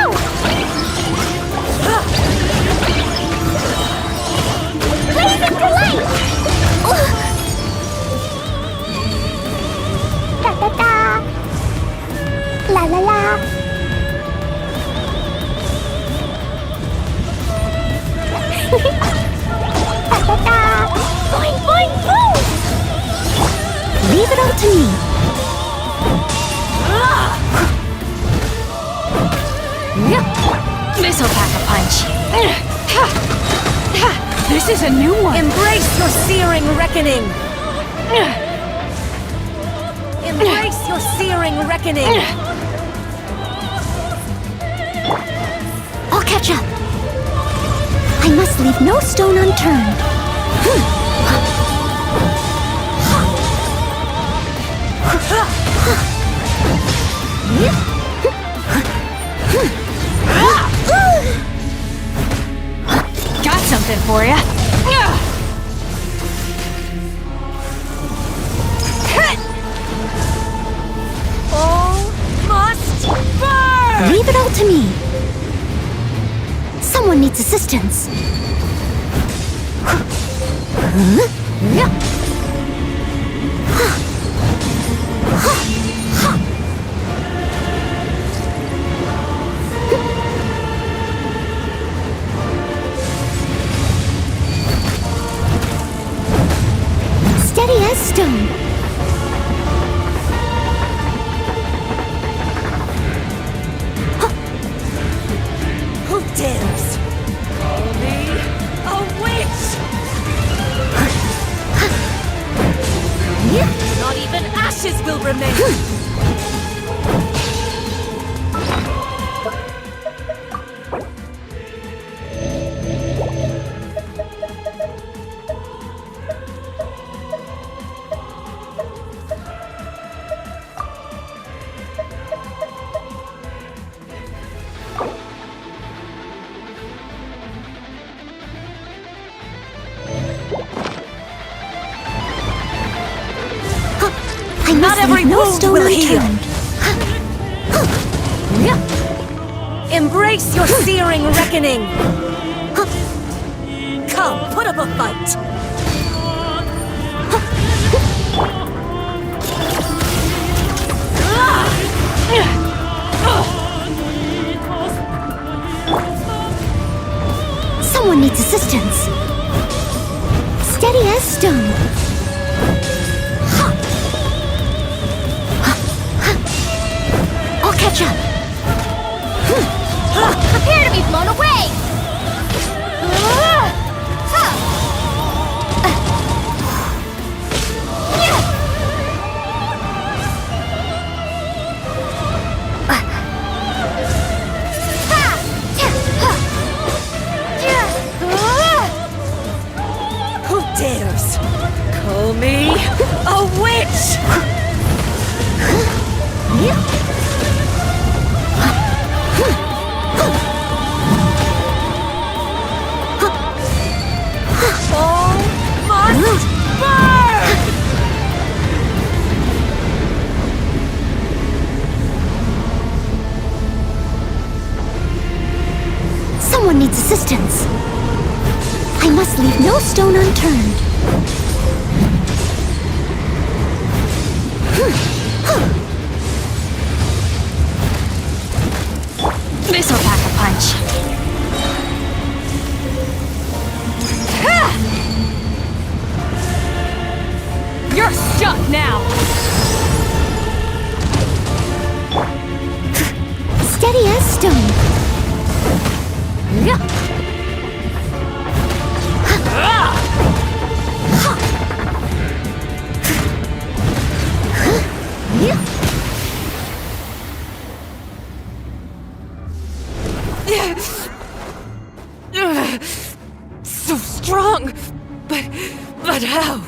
Blazing delight! Da da da! La la la! Da da da! Boing boing boom! Leave it all to me. This'll pack a punch. This is a new one. Embrace your searing reckoning! Embrace your searing reckoning! I'll catch up. I must leave no stone unturned. Got something for ya. All must burn! Leave it all to me. Someone needs assistance. Steady as stone. Who dares call me a witch? Not even ashes will remain. Not every no wound stone will unturned. heal. Embrace your searing reckoning. Come, put up a fight. Someone needs assistance. Steady as stone. I'll catch up. Prepare to be blown away! Who dares call me a witch? All must burn! Someone needs assistance. I must leave no stone unturned. This'll pack a punch. You're stuck now. Steady as stone. So strong! But how?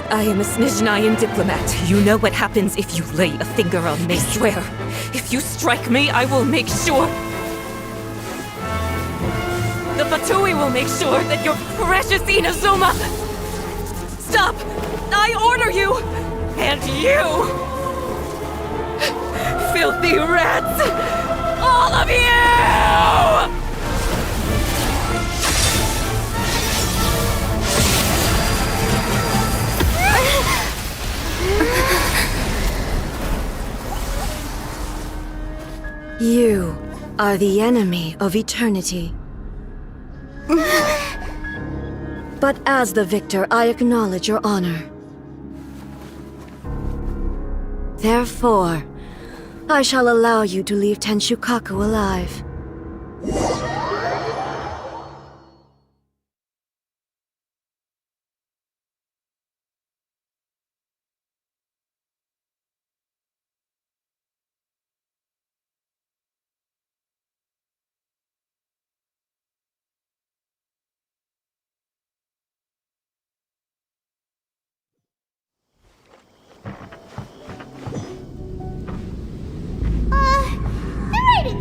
I am a Snezhnayan diplomat. You know what happens if you lay a finger on me, swear. If you strike me, I will make sure... The Fatui will make sure that your precious Inazuma... Stop! I order you! And you! Filthy rats! All of you! You are the enemy of eternity. But as the victor, I acknowledge your honor. Therefore, I shall allow you to leave Tenshukaku alive.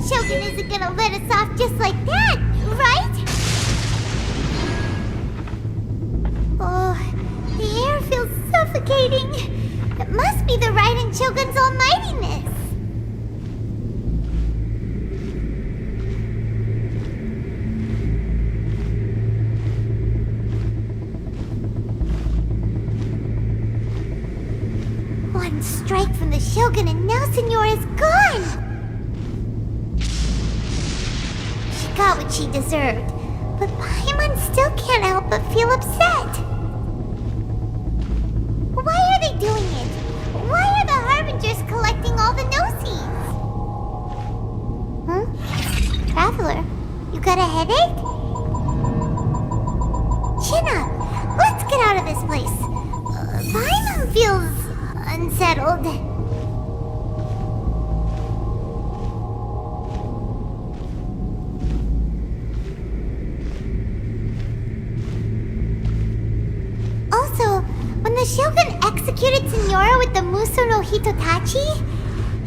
Shogun isn't gonna let us off just like that, right? Oh, the air feels suffocating. It must be the Raiden Shogun's almightiness. One strike from the Shogun and now Senor is gone! Got what she deserved, but Paimon still can't help but feel upset. Why are they doing it? Why are the Harbingers collecting all the no-seeds? Huh? Traveler, you got a headache? Chin up. Let's get out of this place. Paimon feels unsettled. The Shogun executed Senora with the Muso no Hitotachi?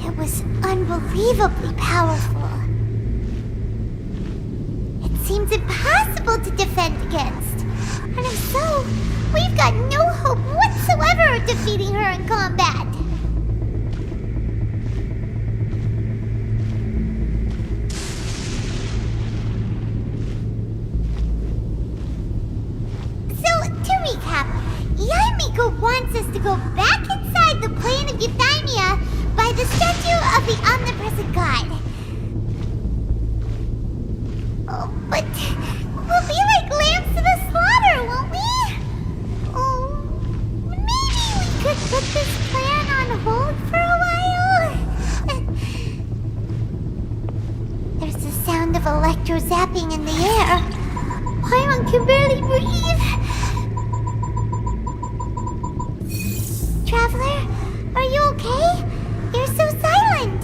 It was unbelievably powerful. It seems impossible to defend against. And if so, we've got no hope whatsoever of defeating her in combat. So, to recap, Yaemiko wants us to go back inside the plane of Euthymia by the statue of the omnipresent god. Oh, but we'll be like lambs to the slaughter, won't we? Oh, maybe we could put this plan on hold for a while? There's the sound of electro zapping in the air. Paimon can barely breathe. Traveler, are you okay? You're so silent.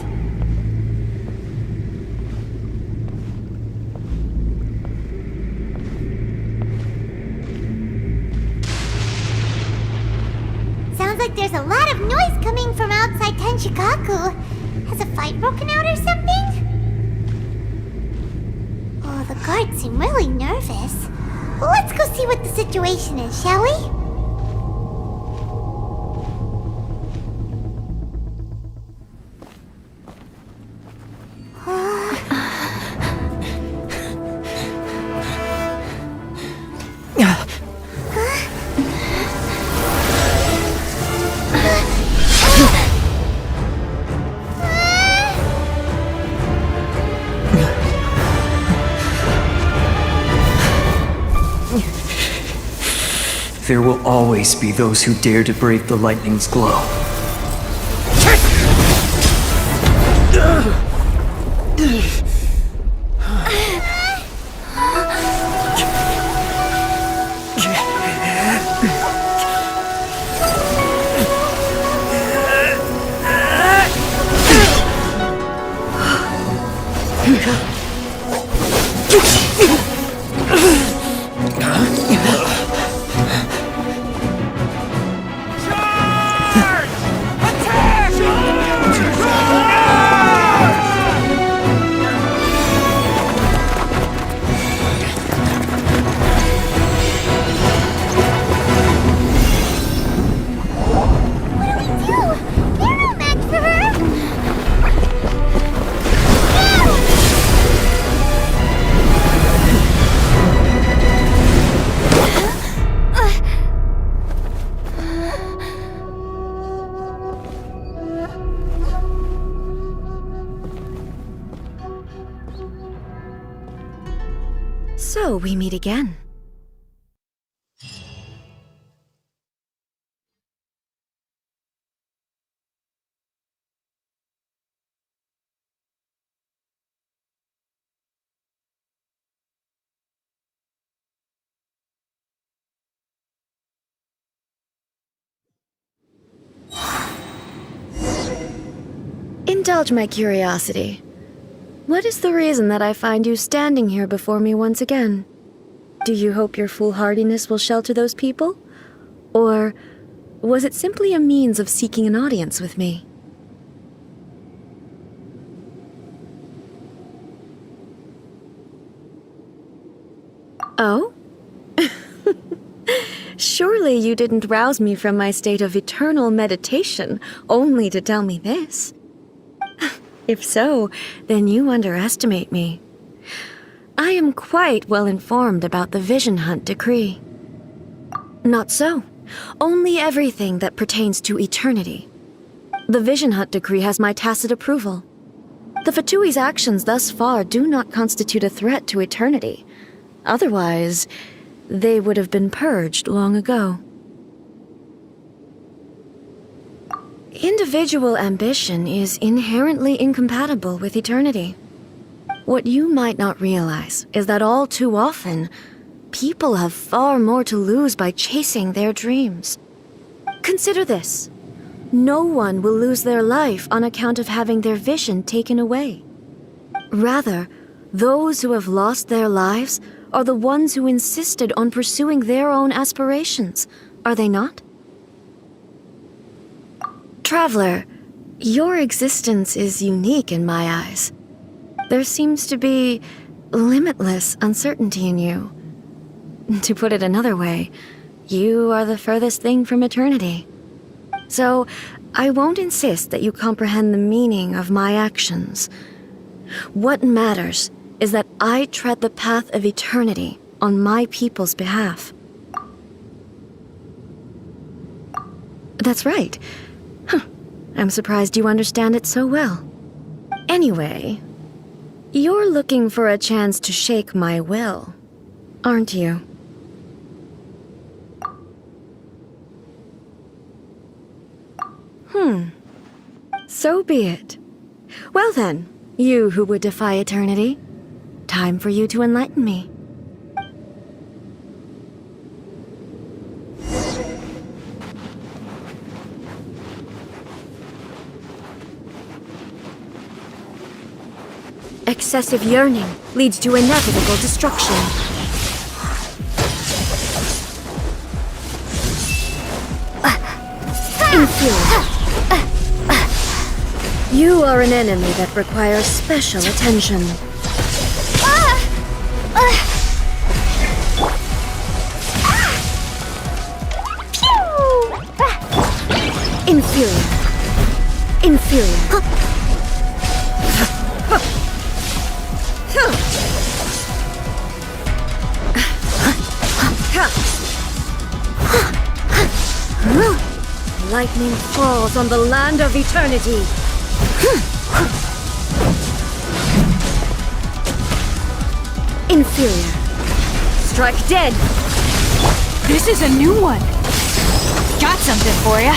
Sounds like there's a lot of noise coming from outside Tenshukaku. Has a fight broken out or something? Oh, the guards seem really nervous. Well, let's go see what the situation is, shall we? There will always be those who dare to brave the lightning's glow. So we meet again. Indulge my curiosity. What is the reason that I find you standing here before me once again? Do you hope your foolhardiness will shelter those people? Or was it simply a means of seeking an audience with me? Oh? Surely you didn't rouse me from my state of eternal meditation only to tell me this. If so, then you underestimate me. I am quite well informed about the Vision Hunt decree. Not so. Only everything that pertains to eternity. The Vision Hunt decree has my tacit approval. The Fatui's actions thus far do not constitute a threat to eternity. Otherwise, they would have been purged long ago. Individual ambition is inherently incompatible with eternity. What you might not realize is that all too often, people have far more to lose by chasing their dreams. Consider this. No one will lose their life on account of having their vision taken away. Rather, those who have lost their lives are the ones who insisted on pursuing their own aspirations, are they not? Traveler, your existence is unique in my eyes. There seems to be limitless uncertainty in you. To put it another way, you are the furthest thing from eternity. So, I won't insist that you comprehend the meaning of my actions. What matters is that I tread the path of eternity on my people's behalf. That's right. I'm surprised you understand it so well. Anyway, you're looking for a chance to shake my will, aren't you? So be it. Well then, you who would defy eternity, time for you to enlighten me. Excessive yearning leads to inevitable destruction. Inferior. You are an enemy that requires special attention. Inferior. Inferior. Lightning falls on the land of eternity. Inferior. Strike dead. This is a new one. Got something for ya.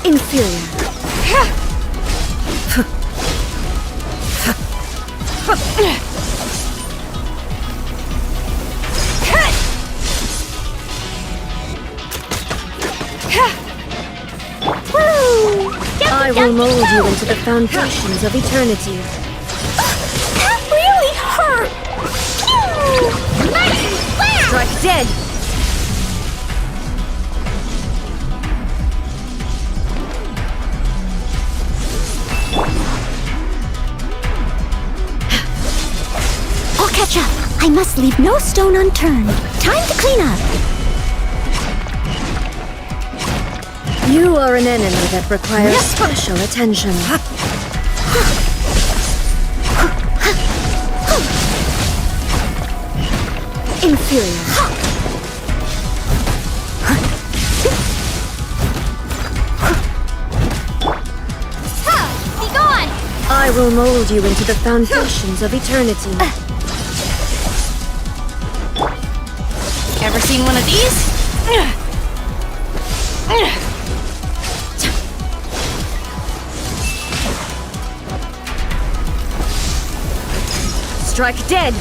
Inferior. I will mold you into the foundations of eternity. That really hurt! Strike dead! I'll catch up. I must leave no stone unturned. Time to clean up. You are an enemy that requires special attention. Inferior. Be gone! I will mold you into the foundations of eternity. seen one of these? Strike dead!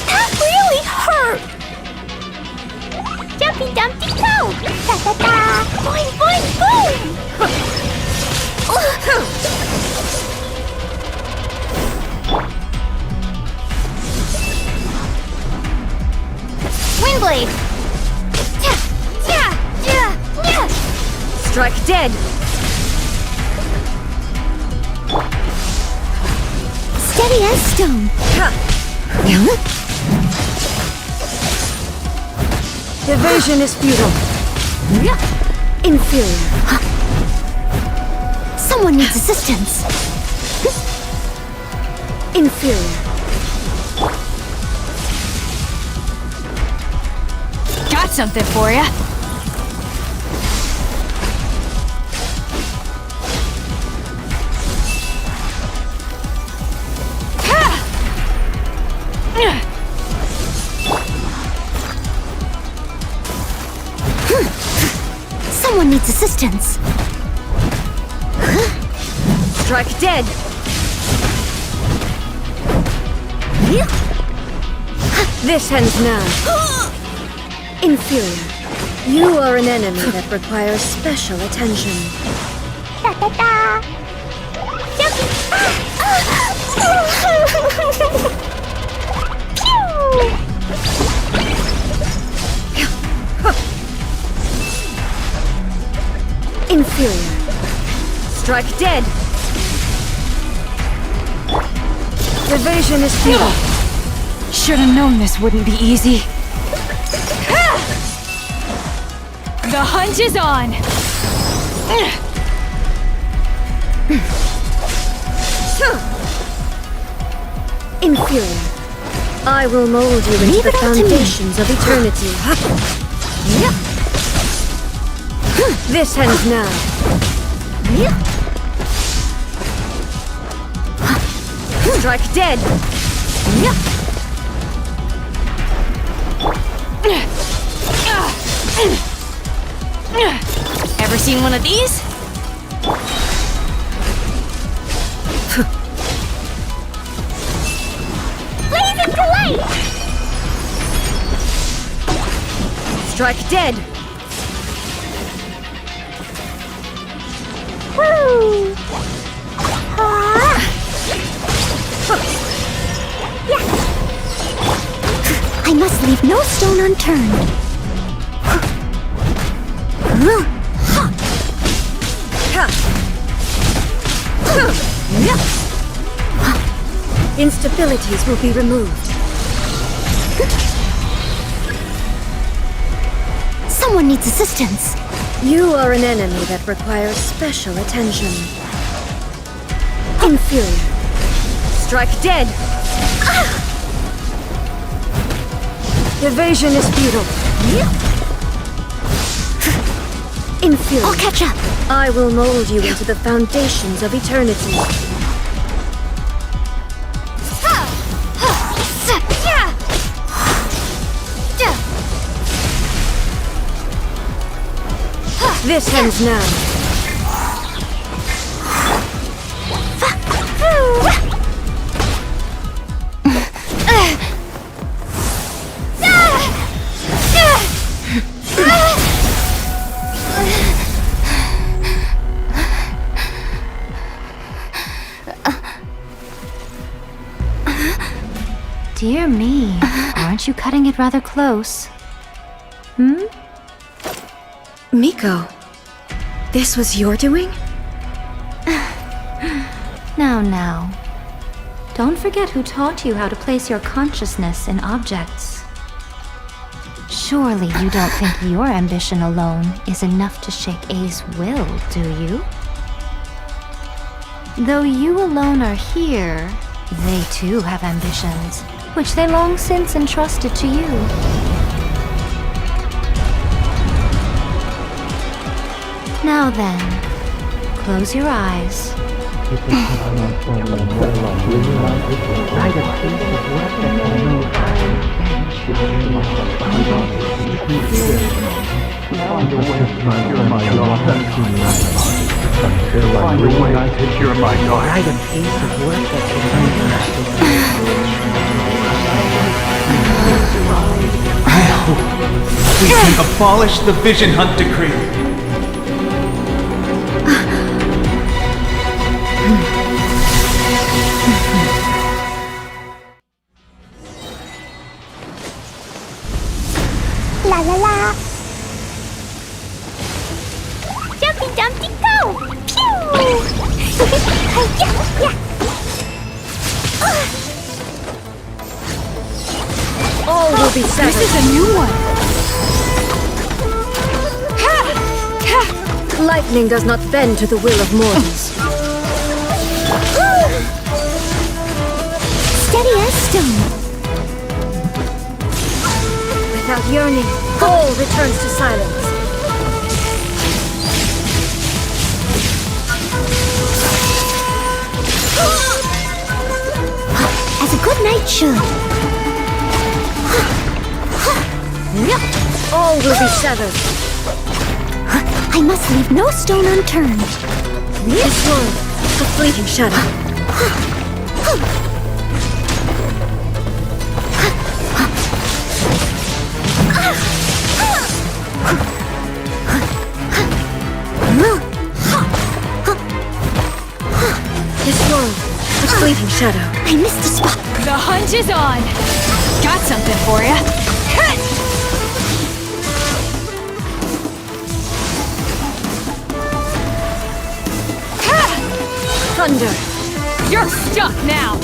That really hurt! Jumpy Dumpty Go! Da da da! Boing boing boom! Windblade! Strike dead! Steady as stone. Evasion is futile. Inferior. Someone needs assistance. Inferior. Got something for ya. Someone needs assistance. Strike dead! This ends now. Inferior. You are an enemy that requires special attention. Da da da! Jumpy! Inferior. Strike dead! Evasion is futile. Should've known this wouldn't be easy. The hunt is on! Inferior. I will mold you into the foundations of eternity. This ends now. Strike dead! Ever seen one of these? Blazing delight! Strike dead! Woo! I must leave no stone unturned. Instabilities will be removed. Someone needs assistance. You are an enemy that requires special attention. Inferior. Strike dead! Evasion is futile. Inferior. I'll catch up. I will mold you into the foundations of eternity. This ends now. Dear me, aren't you cutting it rather close? Miko, this was your doing? Now. Don't forget who taught you how to place your consciousness in objects. Surely you don't think your ambition alone is enough to shake A's will, do you? Though you alone are here, they too have ambitions, which they long since entrusted to you. Now then, close your eyes, I hope we can abolish the Vision Hunt Decree. La la la. Jumpy Dumpty go! Pew! Yeah, yeah. All will be severed. This is a new one. Lightning does not bend to the will of mortals. Steady as stone. Without yearning, all returns to silence. As a good knight should. All will be severed. I must leave no stone unturned. This world, a fleeting shadow. This world, a fleeting shadow. I missed a spot. The hunt is on. Got something for ya. Thunder. You're stuck now.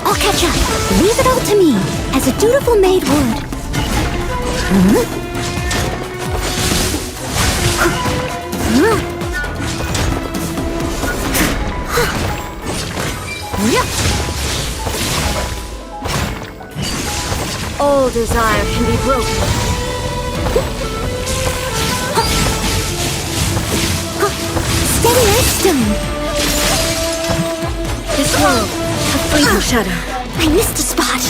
I'll catch up. Leave it all to me, as a dutiful maid would. All desire can be broken. Steady as stone. This world, a fleeting shadow. I missed a spot.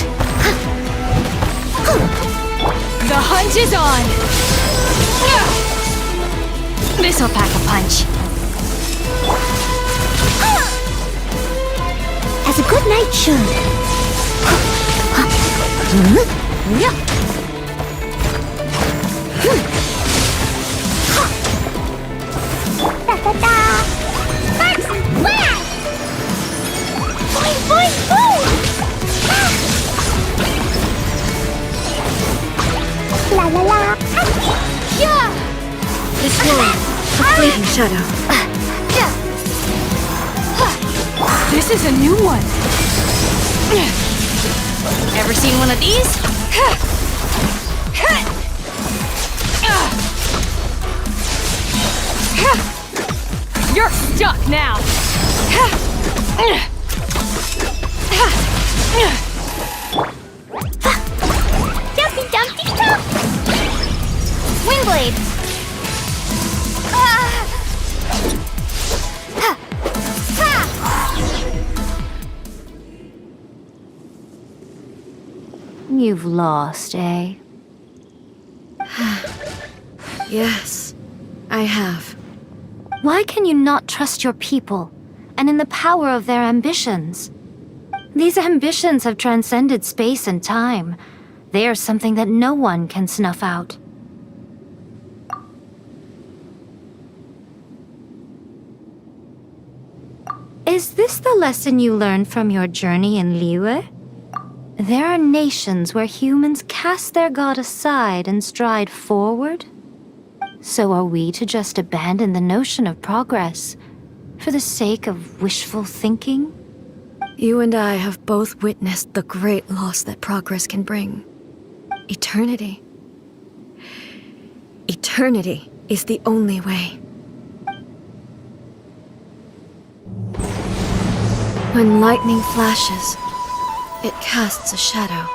The hunt is on. This'll pack a punch. As a good knight should. Da-da-da! Sparks and flash! Boing, boing, boom! La la la! Yeah! This world, a fleeting shadow. This is a new one. Ever seen one of these? You're stuck now. Jumpy Dumpty Top! Wingblade! You've lost, eh? Yes, I have. Why can you not trust your people, and in the power of their ambitions? These ambitions have transcended space and time. They are something that no one can snuff out. Is this the lesson you learned from your journey in Liyue? There are nations where humans cast their god aside and stride forward. So are we to just abandon the notion of progress for the sake of wishful thinking? You and I have both witnessed the great loss that progress can bring. Eternity. Eternity is the only way. When lightning flashes, it casts a shadow.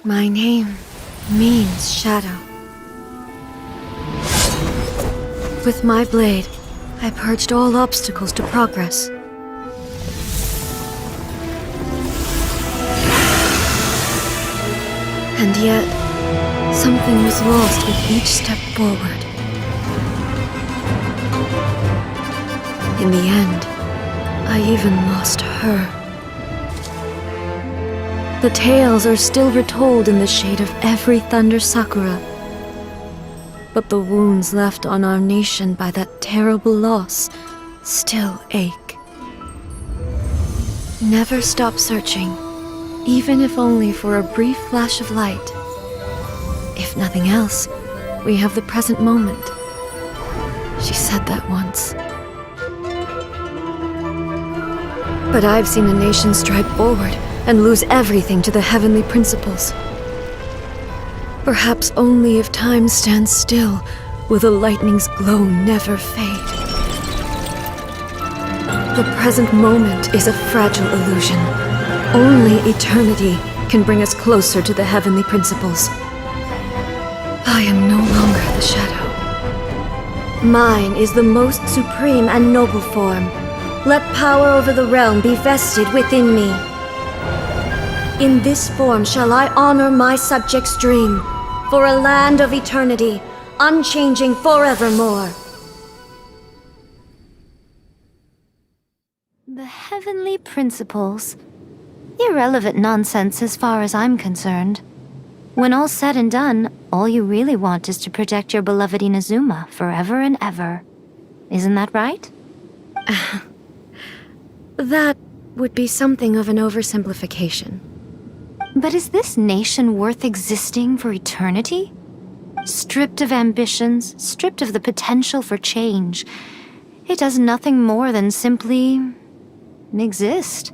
My name means shadow. With my blade, I purged all obstacles to progress. And yet, something was lost with each step forward. In the end, I even lost her. The tales are still retold in the shade of every Thunder Sakura. But the wounds left on our nation by that terrible loss still ache. Never stop searching, even if only for a brief flash of light. If nothing else, we have the present moment. She said that once. But I've seen a nation stride forward and lose everything to the heavenly principles. Perhaps only if time stands still will the lightning's glow never fade. The present moment is a fragile illusion. Only eternity can bring us closer to the heavenly principles. I am no longer the shadow. Mine is the most supreme and noble form. Let power over the realm be vested within me. In this form shall I honor my subjects' dream, for a land of eternity, unchanging forevermore. The heavenly principles. Irrelevant nonsense as far as I'm concerned. When all's said and done, all you really want is to protect your beloved Inazuma forever and ever. Isn't that right? That would be something of an oversimplification. But is this nation worth existing for eternity? Stripped of ambitions, stripped of the potential for change, it does nothing more than simply exist.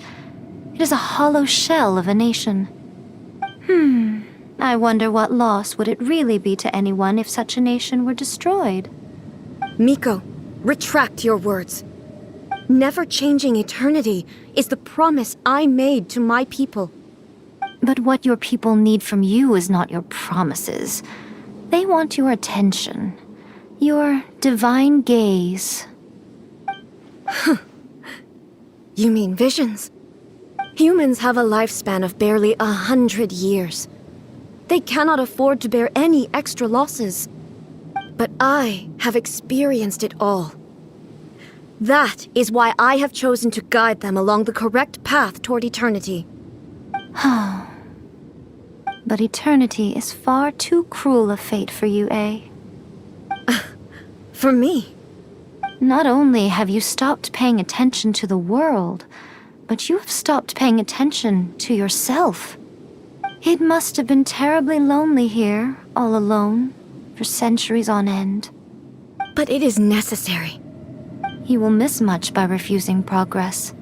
It is a hollow shell of a nation. I wonder what loss would it really be to anyone if such a nation were destroyed? Miko, retract your words. Never changing eternity is the promise I made to my people. But what your people need from you is not your promises. They want your attention. Your divine gaze. You mean visions? Humans have a lifespan of barely 100 years. They cannot afford to bear any extra losses. But I have experienced it all. That is why I have chosen to guide them along the correct path toward eternity. But eternity is far too cruel a fate for you, eh? For me? Not only have you stopped paying attention to the world, but you have stopped paying attention to yourself. It must have been terribly lonely here, all alone, for centuries on end. But it is necessary. You will miss much by refusing progress.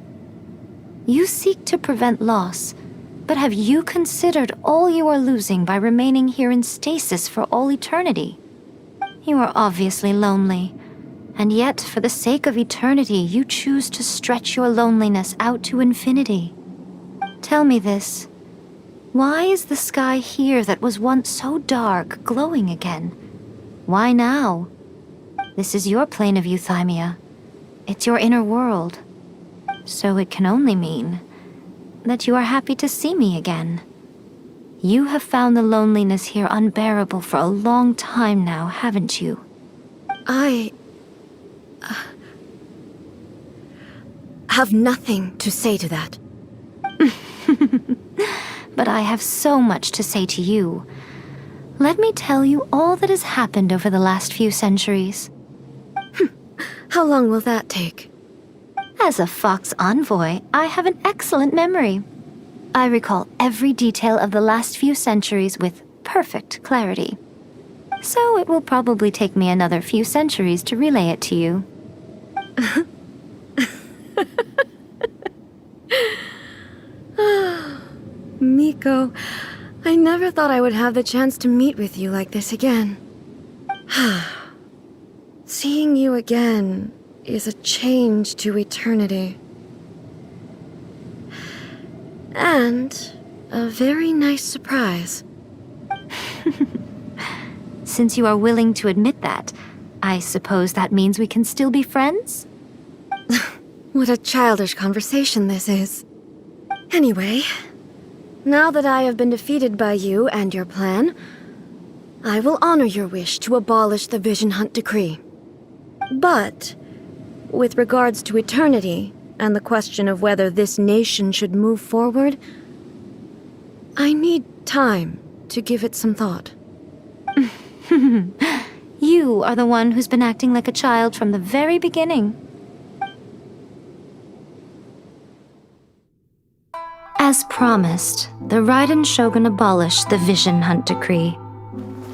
You seek to prevent loss, but have you considered all you are losing by remaining here in stasis for all eternity? You are obviously lonely, and yet for the sake of eternity you choose to stretch your loneliness out to infinity. Tell me this. Why is the sky here that was once so dark glowing again? Why now? This is your plane of euthymia. It's your inner world. So it can only mean that you are happy to see me again. You have found the loneliness here unbearable for a long time now, haven't you? I have nothing to say to that. But I have so much to say to you. Let me tell you all that has happened over the last few centuries. How long will that take? As a Fox envoy, I have an excellent memory. I recall every detail of the last few centuries with perfect clarity. So it will probably take me another few centuries to relay it to you. Miko, I never thought I would have the chance to meet with you like this again. Seeing you again is a change to eternity. And a very nice surprise. Since you are willing to admit that, I suppose that means we can still be friends? What a childish conversation this is. Anyway, now that I have been defeated by you and your plan, I will honor your wish to abolish the Vision Hunt Decree. But, with regards to eternity and the question of whether this nation should move forward, I need time to give it some thought. You are the one who's been acting like a child from the very beginning. As promised, the Raiden Shogun abolished the Vision Hunt Decree.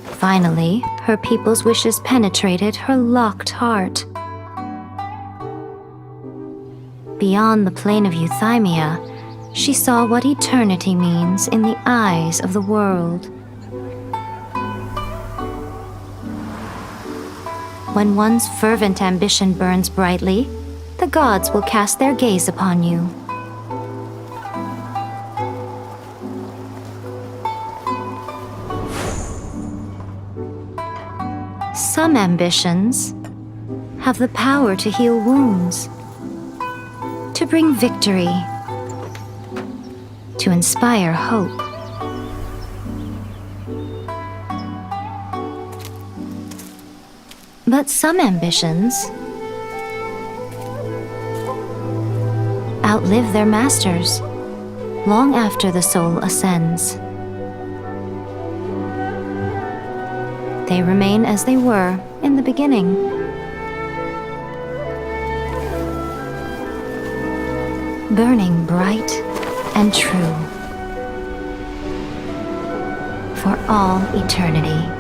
Finally, her people's wishes penetrated her locked heart. Beyond the plane of Euthymia, she saw what eternity means in the eyes of the world. When one's fervent ambition burns brightly, the gods will cast their gaze upon you. Some ambitions have the power to heal wounds, to bring victory, to inspire hope. But some ambitions outlive their masters long after the soul ascends. They remain as they were in the beginning. Burning bright and true for all eternity.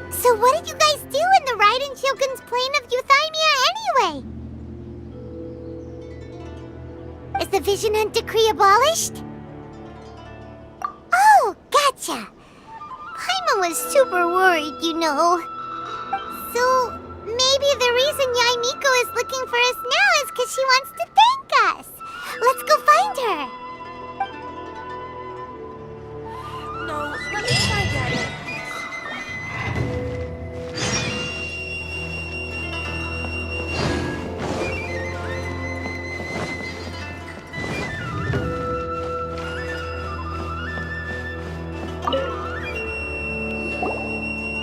So what did you guys do in the Raiden Shogun's plane of Euthymia anyway? Is the Vision Hunt Decree abolished? Oh, gotcha. Paimon was super worried, you know. So maybe the reason Yaimiko is looking for us now is because she wants to thank us. Let's go find her. No, let me try get it.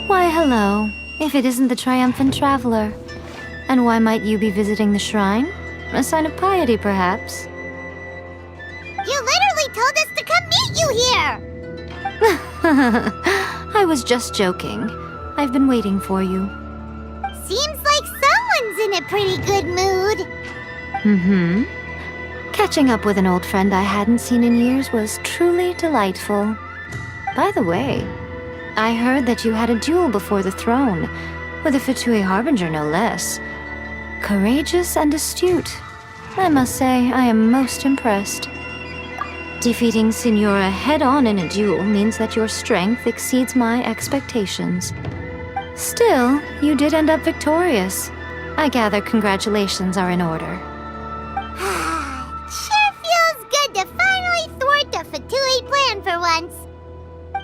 Why, hello, if it isn't the triumphant traveler. And why might you be visiting the shrine? A sign of piety, perhaps? You literally told us to come meet you here! I was just joking. I've been waiting for you. Seems like someone's in a pretty good mood. Mm-hmm. Catching up with an old friend I hadn't seen in years was truly delightful. By the way, I heard that you had a duel before the throne, with a Fatui Harbinger no less. Courageous and astute. I must say, I am most impressed. Defeating Signora head-on in a duel means that your strength exceeds my expectations. Still, you did end up victorious. I gather congratulations are in order. Sure feels good to finally thwart the Fatui plan for once.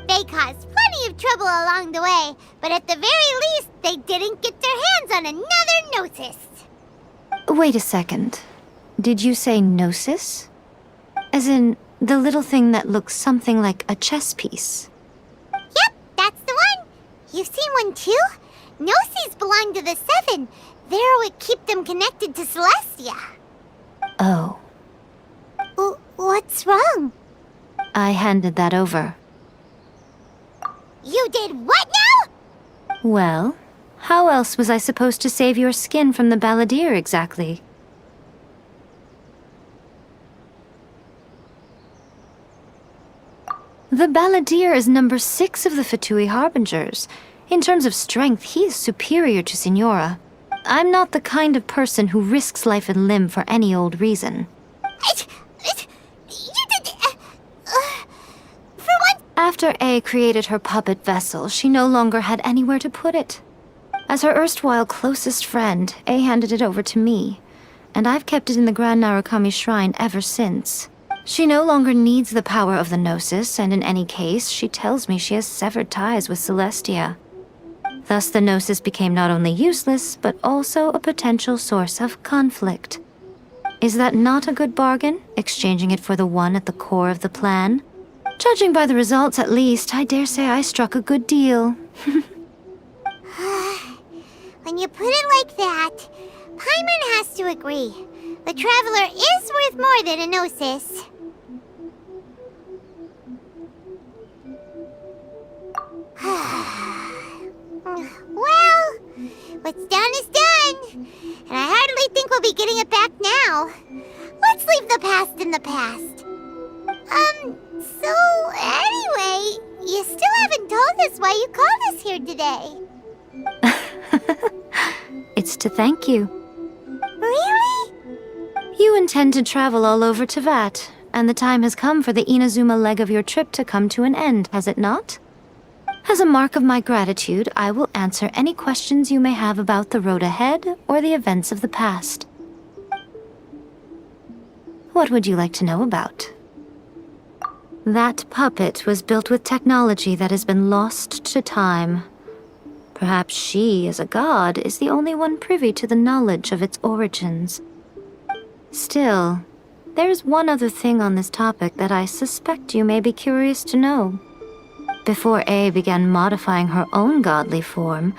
They caused plenty of trouble along the way, but at the very least, they didn't get their hands on another Gnosis. Wait a second. Did you say Gnosis? As in, the little thing that looks something like a chess piece? Yep, that's the one. You've seen one too? Gnosis belong to the Seven. They're what keep them connected to Celestia. Oh. What's wrong? I handed that over. You did what now? Well, how else was I supposed to save your skin from the balladeer exactly? The Balladeer is number 6 of the Fatui Harbingers. In terms of strength, he is superior to Signora. I'm not the kind of person who risks life and limb for any old reason. After A created her puppet vessel, she no longer had anywhere to put it. As her erstwhile closest friend, A handed it over to me, and I've kept it in the Grand Narukami Shrine ever since. She no longer needs the power of the Gnosis, and in any case, she tells me she has severed ties with Celestia. Thus the Gnosis became not only useless, but also a potential source of conflict. Is that not a good bargain, exchanging it for the one at the core of the plan? Judging by the results, at least, I dare say I struck a good deal. When you put it like that, Paimon has to agree. The Traveler is worth more than a Gnosis. Well, what's done is done. And I hardly think we'll be getting it back now. Let's leave the past in the past. So anyway, you still haven't told us why you called us here today. It's to thank you. Really? You intend to travel all over Teyvat, and the time has come for the Inazuma leg of your trip to come to an end, has it not? As a mark of my gratitude, I will answer any questions you may have about the road ahead or the events of the past. What would you like to know about? That puppet was built with technology that has been lost to time. Perhaps she, as a god, is the only one privy to the knowledge of its origins. Still, there's one other thing on this topic that I suspect you may be curious to know. Before A began modifying her own godly form,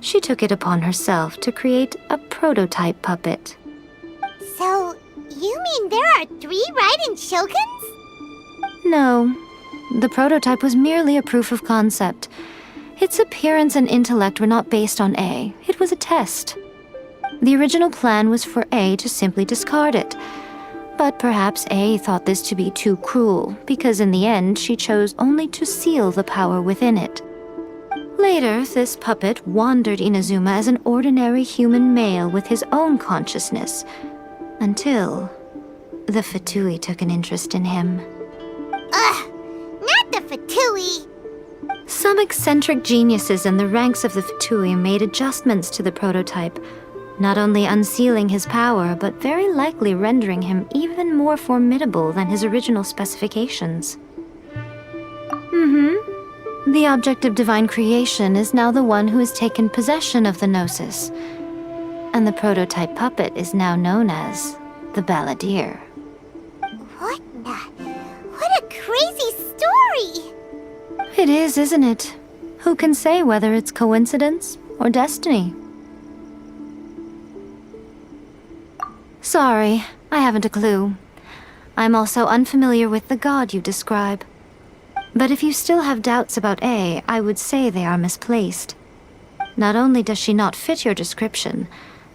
she took it upon herself to create a prototype puppet. So, you mean there are 3 Raiden Shoguns? No, the prototype was merely a proof of concept. Its appearance and intellect were not based on A. It was a test. The original plan was for A to simply discard it. But perhaps A thought this to be too cruel, because in the end she chose only to seal the power within it. Later, this puppet wandered Inazuma as an ordinary human male with his own consciousness, until the Fatui took an interest in him. Ugh! Not the Fatui! Some eccentric geniuses in the ranks of the Fatui made adjustments to the prototype, not only unsealing his power, but very likely rendering him even more formidable than his original specifications. The object of divine creation is now the one who has taken possession of the Gnosis, and the prototype puppet is now known as the Balladeer. What a crazy story! It is, isn't it? Who can say whether it's coincidence or destiny? Sorry, I haven't a clue. I'm also unfamiliar with the god you describe. But if you still have doubts about A, I would say they are misplaced. Not only does she not fit your description,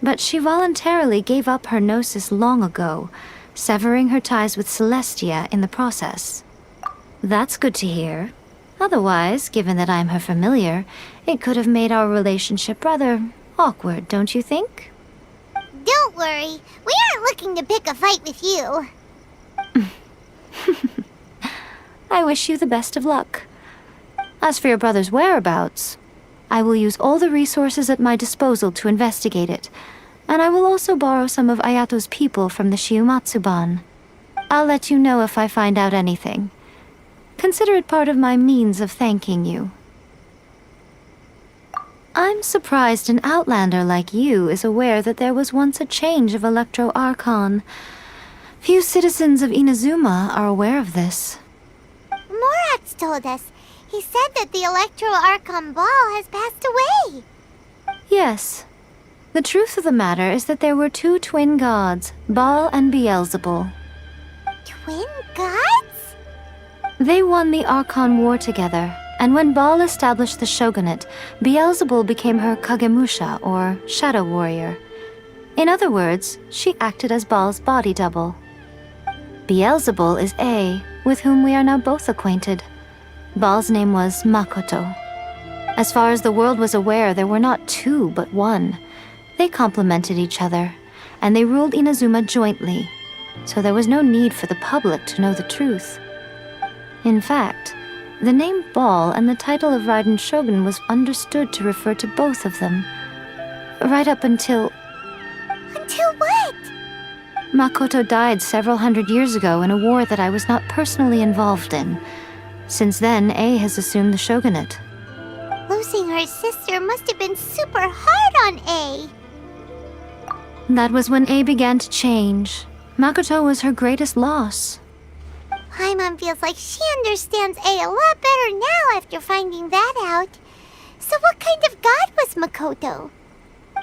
but she voluntarily gave up her Gnosis long ago, severing her ties with Celestia in the process. That's good to hear. Otherwise, given that I'm her familiar, it could have made our relationship rather awkward, don't you think? Don't worry, we aren't looking to pick a fight with you. I wish you the best of luck. As for your brother's whereabouts, I will use all the resources at my disposal to investigate it, and I will also borrow some of Ayato's people from the Shiumatsuban. I'll let you know if I find out anything. Consider it part of my means of thanking you. I'm surprised an outlander like you is aware that there was once a change of Electro Archon. Few citizens of Inazuma are aware of this. Morax told us. He said that the Electro Archon Ball has passed away. Yes. The truth of the matter is that there were 2 twin gods, Baal and Beelzebul. Twin gods? They won the Archon War together, and when Baal established the shogunate, Beelzebul became her Kagemusha, or shadow warrior. In other words, she acted as Baal's body double. Beelzebul is A, with whom we are now both acquainted. Baal's name was Makoto. As far as the world was aware, there were not two, but one. They complemented each other, and they ruled Inazuma jointly, so there was no need for the public to know the truth. In fact, the name Baal and the title of Raiden Shogun was understood to refer to both of them. Right up until... Until what? Makoto died several hundred years ago in a war that I was not personally involved in. Since then, A has assumed the shogunate. Losing her sister must have been super hard on A. That was when A began to change. Makoto was her greatest loss. Paimon feels like she understands A a lot better now after finding that out. So what kind of god was Makoto?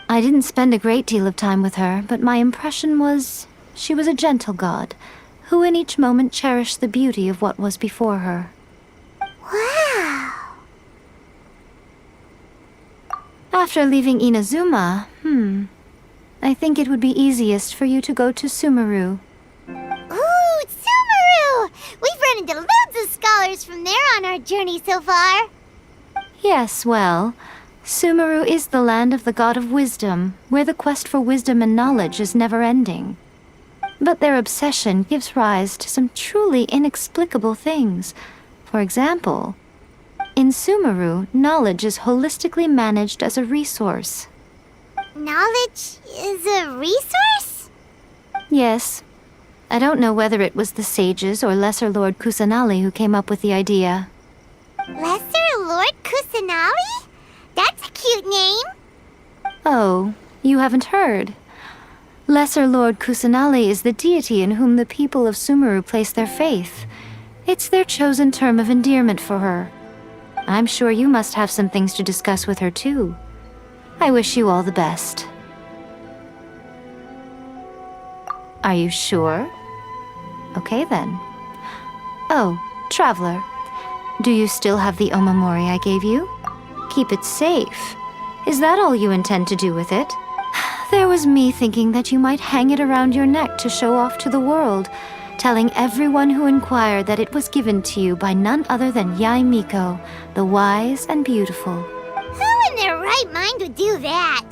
I didn't spend a great deal of time with her, but my impression was she was a gentle god, who in each moment cherished the beauty of what was before her. Wow! After leaving Inazuma, I think it would be easiest for you to go to Sumeru. Ooh, Sumeru! We've run into loads of scholars from there on our journey so far. Yes, well, Sumeru is the land of the god of wisdom, where the quest for wisdom and knowledge is never-ending. But their obsession gives rise to some truly inexplicable things. For example, in Sumeru, knowledge is holistically managed as a resource. Knowledge is a resource? Yes. I don't know whether it was the sages or Lesser Lord Kusanali who came up with the idea. Lesser Lord Kusanali? That's a cute name. Oh, you haven't heard. Lesser Lord Kusanali is the deity in whom the people of Sumeru place their faith. It's their chosen term of endearment for her. I'm sure you must have some things to discuss with her too. I wish you all the best. Are you sure? Okay then. Oh, Traveler. Do you still have the omamori I gave you? Keep it safe. Is that all you intend to do with it? There was me thinking that you might hang it around your neck to show off to the world, telling everyone who inquired that it was given to you by none other than Yae Miko, the wise and beautiful. Who in their right mind would do that?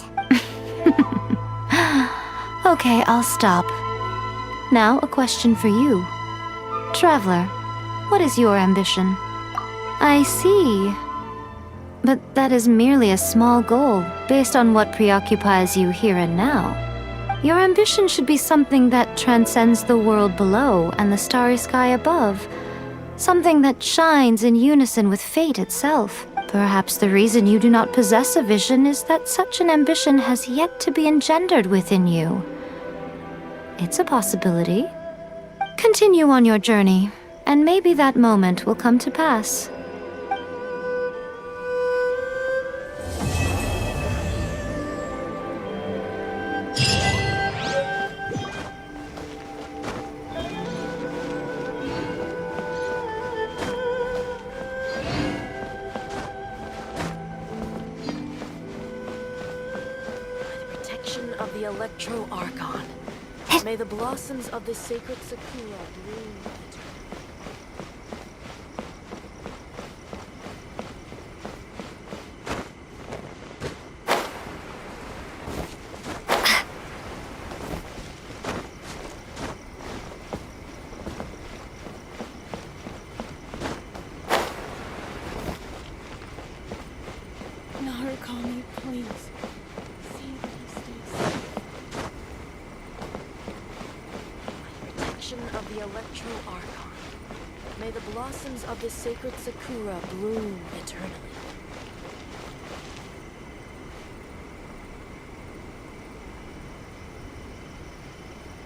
Okay, I'll stop. Now, a question for you. Traveler, what is your ambition? I see. But that is merely a small goal, based on what preoccupies you here and now. Your ambition should be something that transcends the world below and the starry sky above. Something that shines in unison with fate itself. Perhaps the reason you do not possess a vision is that such an ambition has yet to be engendered within you. It's a possibility. Continue on your journey, and maybe that moment will come to pass. Of the Electro Archon. May the blossoms of the sacred Sakura bloom Narukami, please. of the Electro Archon. May the blossoms of the sacred Sakura bloom eternally.